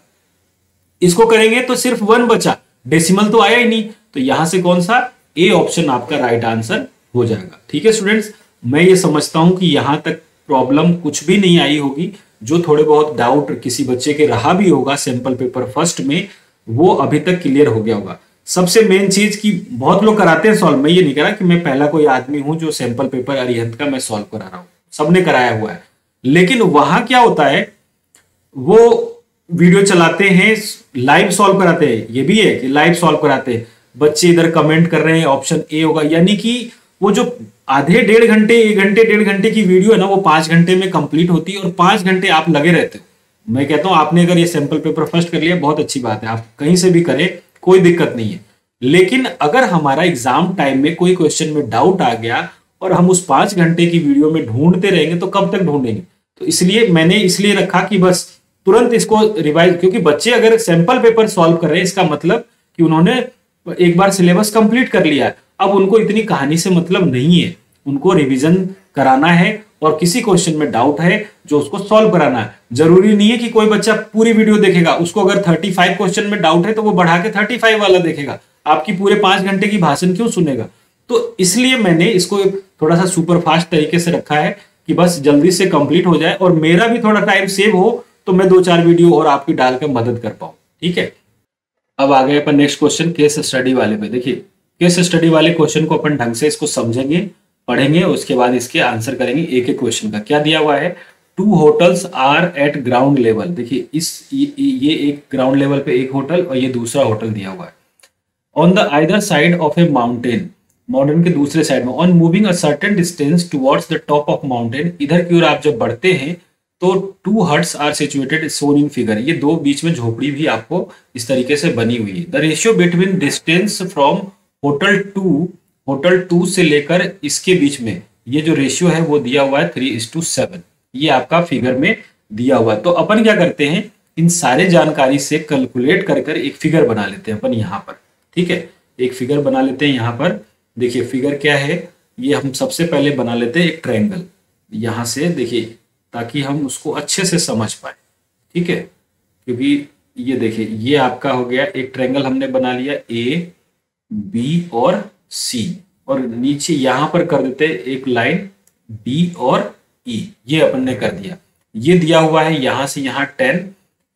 इसको करेंगे तो सिर्फ 1 बचा, डेसिमल तो आया ही नहीं, तो यहां से कौन सा ए ऑप्शन आपका राइट आंसर हो जाएगा। ठीक है स्टूडेंट्स, मैं ये समझता हूं कि यहां तक प्रॉब्लम कुछ भी नहीं आई होगी। जो थोड़े बहुत डाउट किसी बच्चे के रहा भी होगा सैंपल पेपर फर्स्ट में, वो अभी तक क्लियर हो गया होगा। सबसे मेन चीज की बहुत लोग कराते हैं सॉल्व, मैं ये नहीं कह रहा कि मैं पहला कोई आदमी हूं जो सैंपल पेपर अरिहंत का मैं सॉल्व करा रहा हूं, सबने कराया हुआ है। लेकिन वहां क्या होता है, वो वीडियो चलाते हैं लाइव सॉल्व कराते हैं, ये भी है कि लाइव सॉल्व कराते हैं, बच्चे इधर कमेंट कर रहे हैं ऑप्शन ए होगा, यानी कि वो जो आधे 1.5 घंटे 1 घंटे 1.5 घंटे की वीडियो है ना वो 5 घंटे में कंप्लीट होती है और 5 घंटे आप लगे रहते हो। मैं कहता हूं आपने अगर ये सैंपल पेपर फर्स्ट कर लिया बहुत अच्छी बात है, आप कहीं से भी करें कोई दिक्कत नहीं है। लेकिन अगर हमारा एग्जाम टाइम में कोई क्वेश्चन में डाउट आ गया और हम उस 5 घंटे की वीडियो में ढूंढते रहेंगे तो कब तक ढूंढेंगे। तो इसलिए मैंने इसलिए रखा कि बस तुरंत इसको रिवाइज, क्योंकि बच्चे अगर सैंपल पेपर सॉल्व कर रहे हैं इसका मतलब कि उन्होंने एक बार सिलेबस कंप्लीट कर लिया है, अब उनको इतनी कहानी से मतलब नहीं है, उनको रिवीजन कराना है और किसी क्वेश्चन में डाउट है जो उसको सॉल्व कराना है। जरूरी नहीं है कि कोई बच्चा पूरी वीडियो देखेगा, उसको अगर 35 क्वेश्चन में डाउट है तो वो बढ़ा के 35 वाला देखेगा, आपकी पूरे 5 घंटे की भाषण क्यों सुनेगा। तो इसलिए मैंने इसको थोड़ा सा सुपर फास्ट तरीके से रखा है कि बस जल्दी से कंप्लीट हो जाए और मेरा भी थोड़ा टाइम सेव हो तो मैं 2-4 वीडियो और आपकी डालकर मदद कर पाऊं। ठीक है, अब आ गए अपन नेक्स्ट क्वेश्चन केस स्टडी वाले पे। देखिए केस स्टडी वाले क्वेश्चन को अपन ढंग से इसको समझेंगे, पढ़ेंगे, उसके बाद इसके आंसर करेंगे एक एक क्वेश्चन का। क्या दिया हुआ है, two hotels are at ground level. देखिए ये एक ग्राउंड लेवल पे एक होटल और ये दूसरा होटल दिया हुआ है। On the either side of a mountain, mountain के दूसरे साइड में, on moving a certain distance towards the top of mountain, इधर की ओर आप जब बढ़ते हैं तो two huts are situated shown in figure. ये दो बीच में झोपड़ी भी आपको इस तरीके से बनी हुई है। The ratio between distance from hotel two से लेकर इसके बीच में ये जो रेशियो है वो दिया हुआ है 3:7। ये आपका फिगर में दिया हुआ है। तो अपन क्या करते हैं, इन सारे जानकारी से कैलकुलेट कर कर एक फिगर बना लेते हैं अपन यहाँ पर। ठीक है, एक फिगर बना लेते हैं यहाँ पर। देखिए फिगर क्या है, ये हम सबसे पहले बना लेते हैं एक ट्रायंगल यहाँ से, देखिए ताकि हम उसको अच्छे से समझ पाए। ठीक है, क्योंकि ये देखिए ये आपका हो गया एक ट्रायंगल हमने बना लिया ए बी और सी, और नीचे यहां पर कर देते हैं एक लाइन डी और ई। ये अपन ने कर दिया। ये दिया हुआ है यहां से यहां 10,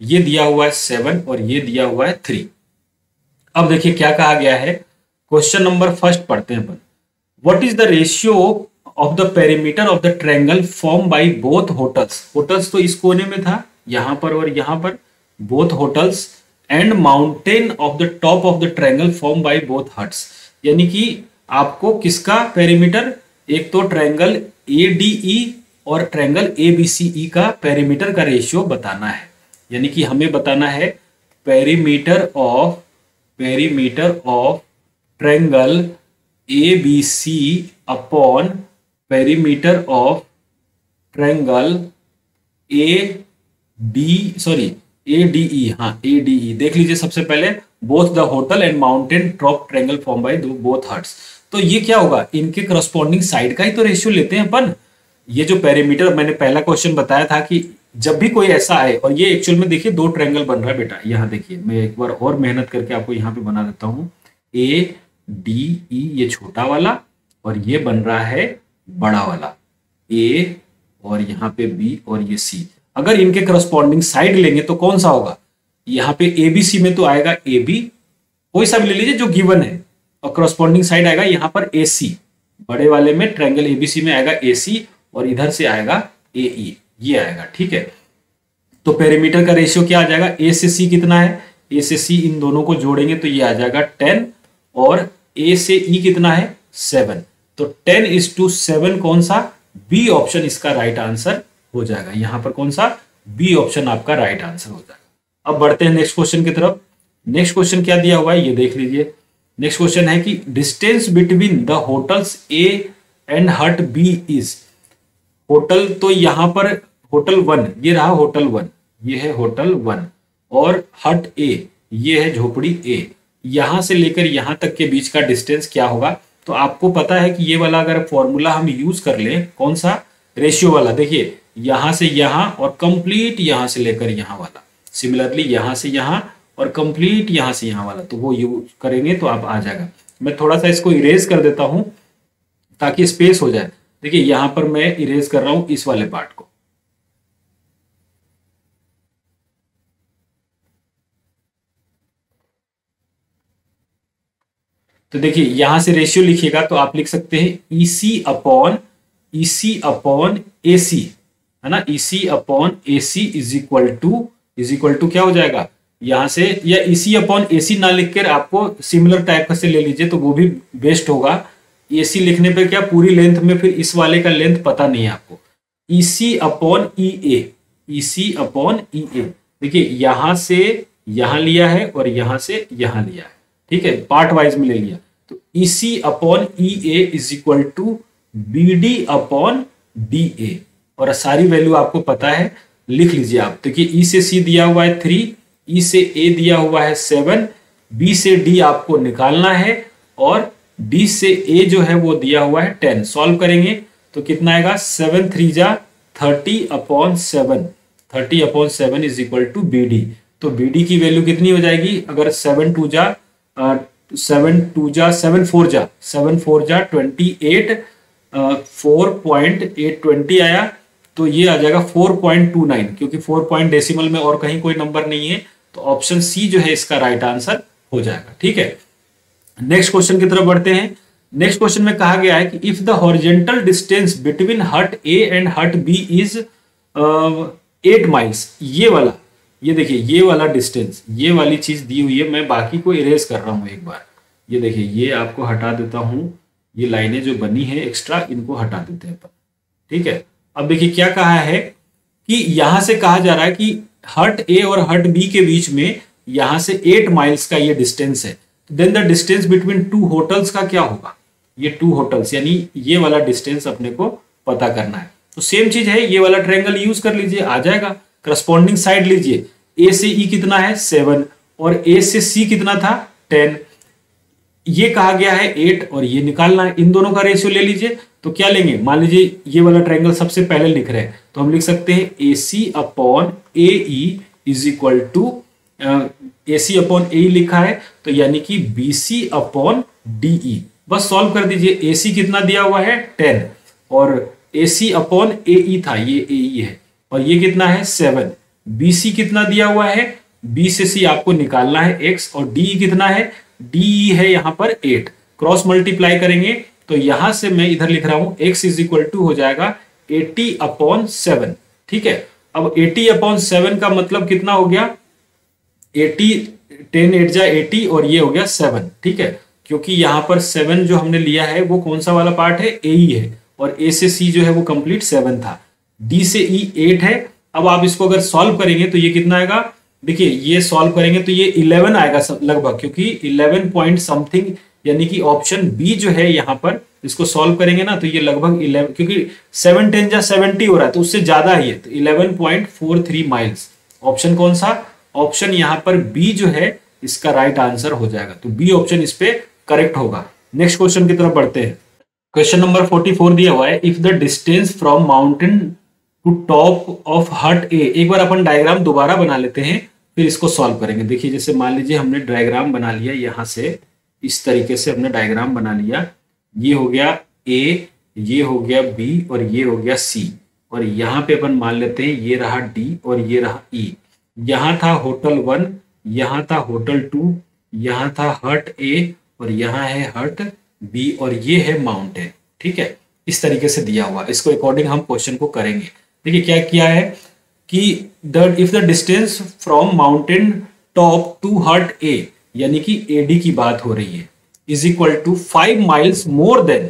ये दिया हुआ है 7 और ये दिया हुआ है 3। अब देखिए क्या कहा गया है, क्वेश्चन नंबर फर्स्ट पढ़ते हैं अपन। What is the ratio of the perimeter of the triangle form by both hotels. Hotels तो इस कोने में था यहां पर और यहां पर, both hotels and mountain of the top of the triangle form by both huts. यानी कि आपको किसका पेरीमीटर, एक तो ट्रायंगल एडीई और ट्रायंगल एबीसीई का पेरीमीटर का रेशियो बताना है। यानी कि हमें बताना है perimeter of triangle ABC upon perimeter of triangle ADE. हाँ एडीई देख लीजिए सबसे पहले, both the hotel and mountain top triangle form by both huts. तो ये क्या होगा, इनके करस्पॉन्डिंग साइड का ही तो रेशियो लेते हैं अपन। ये जो पेरीमीटर मैंने पहला क्वेश्चन बताया था कि जब भी कोई ऐसा आए, और ये एक्चुअल में देखिए दो ट्रायंगल बन रहा है बेटा। यहाँ देखिए मैं एक बार और मेहनत करके आपको यहाँ पे बना देता हूँ। ए डी ई ये छोटा वाला और ये बन रहा है बड़ा वाला, ए और यहाँ पे बी और ये सी। अगर इनके करस्पॉन्डिंग साइड लेंगे तो कौन सा होगा, यहाँ पे एबीसी में तो आएगा ए बी, कोई सा भी ले लीजिए जो गिवन है, और करस्पॉन्डिंग साइड आएगा यहाँ पर ए सी। बड़े वाले में ट्रायंगल एबीसी में आएगा ए सी और इधर से आएगा ए ई, ये आएगा। ठीक है, तो पेरीमीटर का रेशियो क्या आ जाएगा, ए से सी कितना है, ए से सी इन दोनों को जोड़ेंगे तो ये आ जाएगा 10 और ए से ई कितना है 7। तो 10:7 कौन सा, बी ऑप्शन इसका राइट आंसर हो जाएगा। यहां पर कौन सा, बी ऑप्शन आपका राइट आंसर हो जाएगा। अब बढ़ते हैं नेक्स्ट क्वेश्चन की तरफ। नेक्स्ट क्वेश्चन क्या दिया हुआ है ये देख लीजिए। नेक्स्ट क्वेश्चन है कि distance between the hotels A and हट बी इज। होटल तो यहां पर होटल 1 ये रहा, होटल 1 ये है होटल 1, और हट ए ये है झोपड़ी ए। यहां से लेकर यहां तक के बीच का डिस्टेंस क्या होगा, तो आपको पता है कि ये वाला अगर फॉर्मूला हम यूज कर लें, कौन सा, रेशियो वाला। देखिए यहां से यहां और कंप्लीट यहां से लेकर यहां वाला, सिमिलरली यहां से यहां और कंप्लीट यहां से यहां वाला, तो वो यूज करेंगे तो आप आ जाएगा। मैं थोड़ा सा इसको इरेज कर देता हूं ताकि स्पेस हो जाए। देखिए यहां पर मैं इरेज कर रहा हूं इस वाले पार्ट को। तो देखिए यहां से रेशियो लिखिएगा तो आप लिख सकते हैं EC अपॉन AC, है ना, EC upon AC is equal to क्या हो जाएगा यहां से, या EC अपॉन AC ना लिखकर आपको सिमिलर टाइप का से ले लीजिए तो वो भी बेस्ट होगा। AC लिखने पे क्या पूरी लेंथ में फिर इस वाले का लेंथ पता नहीं है आपको। EC अपॉन EA, देखिए यहां से यहां लिया है और यहां से यहां लिया है। ठीक है, पार्ट वाइज में ले लिया तो EC upon EA is equal to BD upon DA, और सारी वैल्यू आपको पता है, लिख लीजिए आप। देखिए E से C दिया हुआ है 3, E से A दिया हुआ है 7, B से D आपको निकालना है और D से A जो है वो दिया हुआ है 10। सॉल्व करेंगे तो कितना आएगा, 7 3 जा 30 upon 7 is equal to BD। तो BD की वैल्यू कितनी हो जाएगी, अगर 7 4 जा 28, 4.820 आया तो ये आ जाएगा 4.29, क्योंकि 4 पॉइंट डेसिमल में और कहीं कोई नंबर नहीं है, तो ऑप्शन सी जो है इसका राइट आंसर हो जाएगा। ठीक है, नेक्स्ट क्वेश्चन की तरफ बढ़ते हैं। नेक्स्ट क्वेश्चन में कहा गया है कि if the horizontal distance between हट ए एंड हट बी इज 8 माइल्स, ये वाला, ये देखिए ये वाला डिस्टेंस, ये वाली चीज दी हुई है। मैं बाकी को इरेज कर रहा हूं एक बार। ये देखिए ये आपको हटा देता हूं, ये लाइनें जो बनी है एक्स्ट्रा इनको हटा देते हैं अपन। ठीक है, अब देखिए क्या कहा है कि यहां से कहा जा रहा है कि हर्ट ए और हर्ट बी के बीच में यहां से 8 माइल्स का ये डिस्टेंस है। Then the distance between two hotels का क्या होगा? ये 2 होटल्स यानी ये वाला डिस्टेंस अपने को पता करना है। तो सेम चीज है, ये वाला ट्रायंगल यूज कर लीजिए, आ जाएगा। करस्पॉन्डिंग साइड लीजिए, ए से ई कितना है 7 और ए से सी कितना था 10, ये कहा गया है 8 और ये निकालना है। इन दोनों का रेशियो ले लीजिए, तो क्या लेंगे? मान लीजिए ये वाला ट्रायंगल सबसे पहले लिख रहे हैं, तो हम लिख सकते हैं A C upon A E is equal to, A C upon A E लिखा है तो यानी कि B C upon D E. बस सॉल्व कर दीजिए। ए सी कितना दिया हुआ है 10 और ए सी अपॉन ए ई था, ये ए ई है, और ये कितना है 7। बी सी कितना दिया हुआ है, बी से सी आपको निकालना है x, और डी कितना है, डी है यहाँ पर 8। क्रॉस मल्टीप्लाई करेंगे तो यहां से मैं इधर लिख रहा हूं x इज इक्वल टू हो जाएगा 80 अपॉन 7। ठीक है, अब 80 अपॉन 7 का मतलब कितना हो गया? 80, 10 8 जा 80 और ये हो गया 7। ठीक है, क्योंकि यहां पर 7 जो हमने लिया है वो कौन सा वाला पार्ट है, ए ही है, और ए से सी जो है वो कंप्लीट 7 था, डी से ई 8 है। अब आप इसको अगर सॉल्व करेंगे तो ये कितना आएगा? देखिए ये सॉल्व करेंगे तो ये 11 आएगा लगभग, क्योंकि 11 पॉइंट समथिंग, यानी कि ऑप्शन बी जो है यहाँ पर, इसको सॉल्व करेंगे ना तो ये लगभग 11, क्योंकि 7 10 जा 70 हो रहा है तो उससे ज्यादा ही है, तो 11.43 माइल्स। ऑप्शन कौन सा? ऑप्शन यहाँ पर बी जो है इसका राइट आंसर हो जाएगा, तो बी ऑप्शन इस पे करेक्ट होगा। नेक्स्ट क्वेश्चन की तरफ बढ़ते हैं। क्वेश्चन नंबर 44 दिया हुआ है, if the distance from mountain to top of hut A. एक बार अपन डायग्राम दोबारा बना लेते हैं, फिर इसको सॉल्व करेंगे। देखिए जैसे मान लीजिए हमने डायग्राम बना लिया, यहां से इस तरीके से हमने डायग्राम बना लिया, ये हो गया ए, ये हो गया बी और ये हो गया सी, और यहाँ पे अपन मान लेते हैं ये रहा डी और ये रहा ई। यहाँ था होटल 1, यहाँ था होटल 2, यहाँ था हट ए और यहाँ है हट बी और ये है माउंटेन। ठीक है, इस तरीके से दिया हुआ, इसको अकॉर्डिंग हम क्वेश्चन को करेंगे। देखिए क्या किया है कि if the distance from mountain top to hut A, यानी कि एडी की बात हो रही है, is equal to 5 miles more than,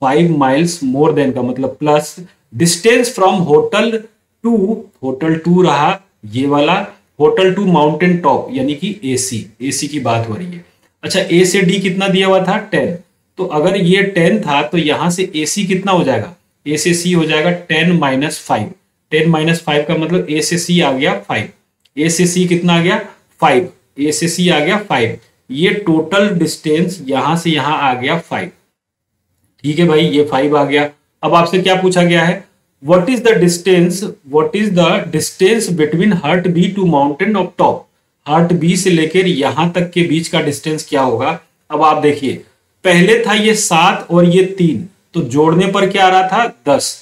5 miles more than का मतलब plus distance from hotel two रहा ये वाला, होटल टू माउंटेन टॉप यानी कि एसी की बात हो रही है। अच्छा ए से डी कितना दिया हुआ था 10, तो अगर ये 10 था तो यहां से एसी कितना हो जाएगा, ए से सी हो जाएगा 10 माइनस 5। 10 माइनस 5 का मतलब ए से सी आ गया 5, ए से सी कितना आ गया 5, ए से सी आ गया 5, ये टोटल डिस्टेंस यहां से यहां आ गया 5। ठीक है भाई, ये 5 आ गया। अब आपसे क्या पूछा गया है, what is the distance between hut B to mountain of top. Hut B से लेकर यहां तक के बीच का डिस्टेंस क्या होगा? अब आप देखिए पहले था ये 7 और ये 3, तो जोड़ने पर क्या आ रहा था 10,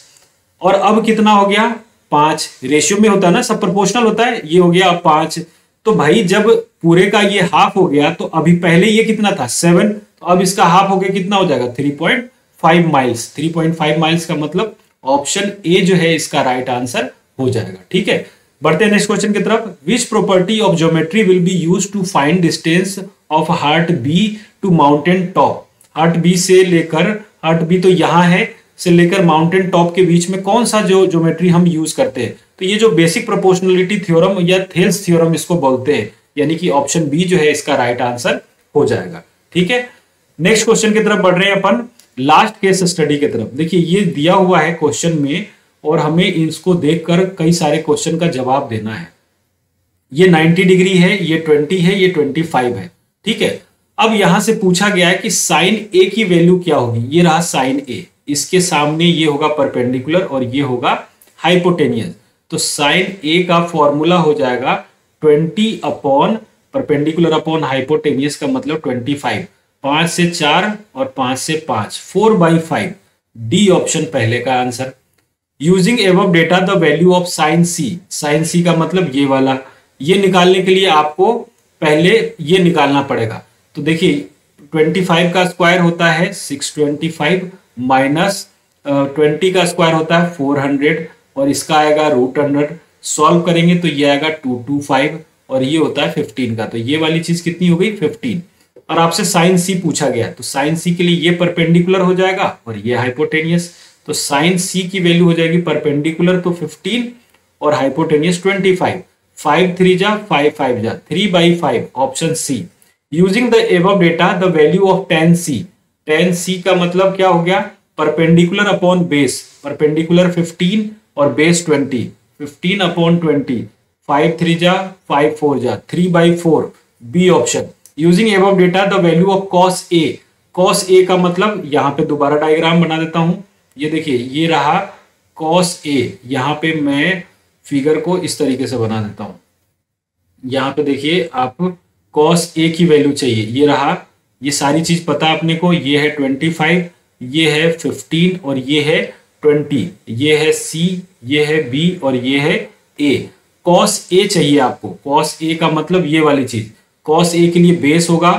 और अब कितना हो गया 5। रेशियो में होता है ना, सब प्रोपोर्शनल होता है, ये हो गया 5। तो भाई जब पूरे का ये हाफ हो गया तो अभी पहले ये कितना था 7, तो अब इसका हाफ हो गया कितना हो जाएगा 3.5 माइल्स। 3.5 माइल्स का मतलब ऑप्शन ए जो है इसका राइट आंसर हो जाएगा। ठीक है, बढ़ते हैं नेक्स्ट क्वेश्चन की तरफ। Which property of geometry will be used to find distance of hut B to mountain top. Hut B से लेकर, हार्ट बी तो यहां है, से लेकर माउंटेन टॉप के बीच में कौन सा जो ज्योमेट्री हम यूज करते हैं? तो ये जो बेसिक प्रोपोर्शनलिटी थ्योरम या थेल्स थ्योरम इसको बोलते हैं, यानी कि ऑप्शन बी जो है इसका राइट आंसर हो जाएगा। ठीक है, नेक्स्ट क्वेश्चन की तरफ बढ़ रहे हैं अपन, लास्ट केस स्टडी की तरफ। देखिए ये दिया हुआ है क्वेश्चन में और हमें इसको देखकर कई सारे क्वेश्चन का जवाब देना है। ये 90 डिग्री है, ये 20 है, ये 25 है। ठीक है, अब यहां से पूछा गया है कि साइन ए की वैल्यू क्या होगी। ये रहा साइन ए, इसके सामने ये होगा परपेंडिकुलर और ये होगा हाइपोटेनियस। तो साइन ए का फॉर्मूला हो जाएगा 20 अपॉन परपेंडिकुलर अपॉन हाइपोटेनियस का मतलब 25। 5 से 4 और 5 से 5, 4/5। डी ऑप्शन पहले का answer. Using above data the value of sine C. Sine C का मतलब ये वाला, ये निकालने के लिए आपको पहले ये निकालना पड़ेगा। तो देखिए 25 का स्क्वायर होता है 625 माइनस 20 का स्क्वायर होता है 400 और इसका आएगा √100। सॉल्व करेंगे तो ये आएगा 225 और ये होता है 15 का। तो ये वाली चीज कितनी हो गई 15। और आपसे साइन सी पूछा गया, तो साइन सी के लिए ये परपेंडिकुलर हो जाएगा और ये हाइपोटेनियस। तो साइन सी की वैल्यू हो जाएगी परपेंडिकुलर तो 15 और हाइपोटेनियस 25। 5 3 जा 5 5 जा 3/5 option C. Using the above data the value of tan c। tan c का मतलब क्या हो गया, परपेंडिकुलर अपॉन बेस। परपेंडिकुलर 15 और बेस 20। 15 अपॉन 20। 5 3 जा 5 4 जा 3/4 B option. Using above data the value of cos a। cos a का मतलब यहां पे दोबारा डायग्राम बना देता हूं। ये देखिए ये रहा cos a। यहां पे मैं फिगर को इस तरीके से बना देता हूं। यहां पे देखिए आप cos a की वैल्यू चाहिए, ये रहा। ये सारी चीज पता अपने को, ये है 25, ये है 15 और ये है 20। ये है c, ये है b और ये है a। cos a चाहिए आपको। cos a का मतलब ये वाली चीज। cos a के लिए बेस होगा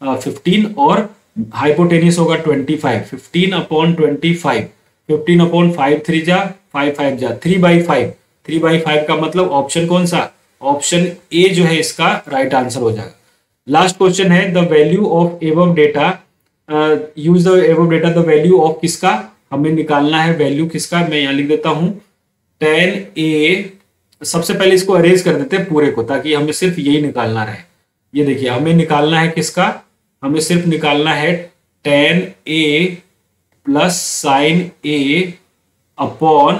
15 और हाइपोटेनियस होगा 25। 15 अपॉन 25। 15 अपॉन 5 3 जा 5 5 जा 3/5। 3/5 का मतलब ऑप्शन कौन सा, ऑप्शन ए जो है इसका राइट आंसर हो जाएगा। लास्ट क्वेश्चन है the value of above data. Use the above data the value of किसका हमें निकालना है, वैल्यू किसका, मैं यहां लिख देता हूं tan a। सबसे पहले इसको अरेज कर देते हैं पूरे को ताकि हमें सिर्फ यही निकालना रहे। ये देखिए हमें निकालना है किसका, हमें सिर्फ निकालना है tan a plus sin a upon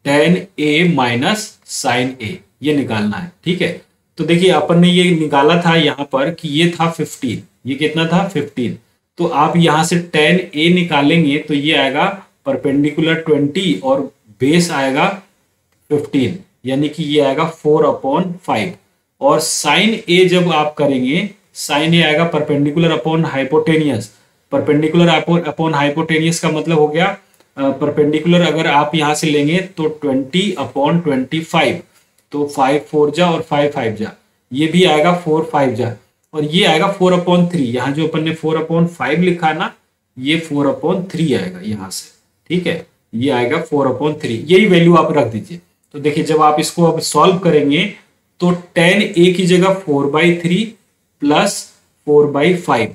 tan a minus sin a, ये निकालना है। ठीक है, तो देखिए अपन ने ये निकाला था यहां पर कि ये था 15, ये कितना था 15। तो आप यहां से tan a निकालेंगे तो ये आएगा परपेंडिकुलर 20 और बेस आएगा 15, यानी कि ये आएगा 4/5। और sin a जब आप करेंगे, sin a आएगा perpendicular upon hypotenuse. Perpendicular upon hypotenuse का मतलब हो गया परपेंडिकुलर अगर आप यहां से लेंगे तो 20/25। तो 5 4 जा और 5 5 जा, ये भी आएगा 4 5 जा और ये आएगा 4/3। यहाँ जो अपन ने 4/5 लिखा ना, ये 4/3 आएगा यहाँ से। ठीक है, ये आएगा 4/3, यही वैल्यू आप रख दीजिए। तो देखिए जब आप इसको अब सॉल्व करेंगे तो tan a की जगह 4/3 प्लस 4/5,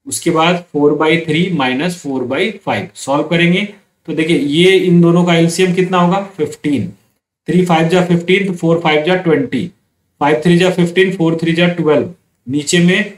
उसके बाद 4/3 माइनस 4/5 सॉल्व करेंगे तो देखिए ये इन दोनों का एलसीएम कितना होगा 15। 3 5 जा 15 तो 4 5 जा 20। 5 3 जा 15, 4 3 जा 12। नीचे में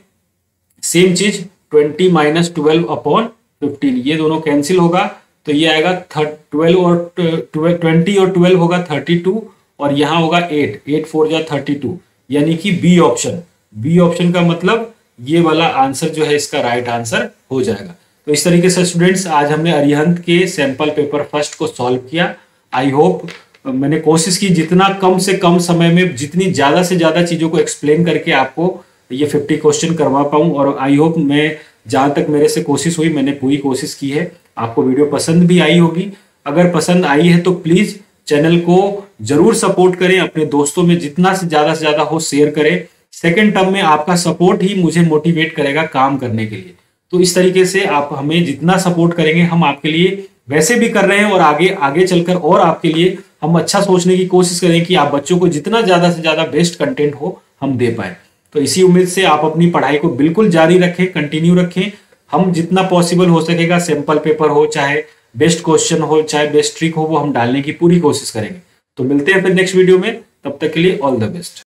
सेम चीज 20 माइनस 12/15, ये दोनों कैंसिल होगा तो ये आएगा 12 और 20 और 12 होगा 32 और यहाँ होगा 8 8 4 जा 32, यानी कि बी ऑप्शन। बी ऑप्शन का मतलब ये वाला आंसर जो है इसका राइट आंसर हो जाएगा। तो इस तरीके से स्टूडेंट्स आज हमने अरिहंत के सैंपल पेपर फर्स्ट को सॉल्व किया। आई होप मैंने कोशिश की जितना कम से कम समय में जितनी ज्यादा से ज्यादा चीजों को एक्सप्लेन करके आपको ये 50 क्वेश्चन करवा पाऊं, और आई होप मैं जहां तक मेरे से कोशिश हुई मैंने पूरी कोशिश की है। आपको वीडियो पसंद भी आई होगी। अगर पसंद आई है तो प्लीज चैनल को जरूर सपोर्ट करें, अपने दोस्तों में जितना से ज्यादा हो शेयर करें। सेकेंड टर्म में आपका सपोर्ट ही मुझे मोटिवेट करेगा काम करने के लिए। तो इस तरीके से आप हमें जितना सपोर्ट करेंगे हम आपके लिए वैसे भी कर रहे हैं और आगे आगे चलकर और आपके लिए हम अच्छा सोचने की कोशिश करें कि आप बच्चों को जितना ज्यादा से ज्यादा बेस्ट कंटेंट हो हम दे पाए। तो इसी उम्मीद से आप अपनी पढ़ाई को बिल्कुल जारी रखें, कंटिन्यू रखें। हम जितना पॉसिबल हो सकेगा सैंपल पेपर हो, चाहे बेस्ट क्वेश्चन हो, चाहे बेस्ट ट्रिक हो, वो हम डालने की पूरी कोशिश करेंगे। तो मिलते हैं फिर नेक्स्ट वीडियो में, तब तक के लिए ऑल द बेस्ट।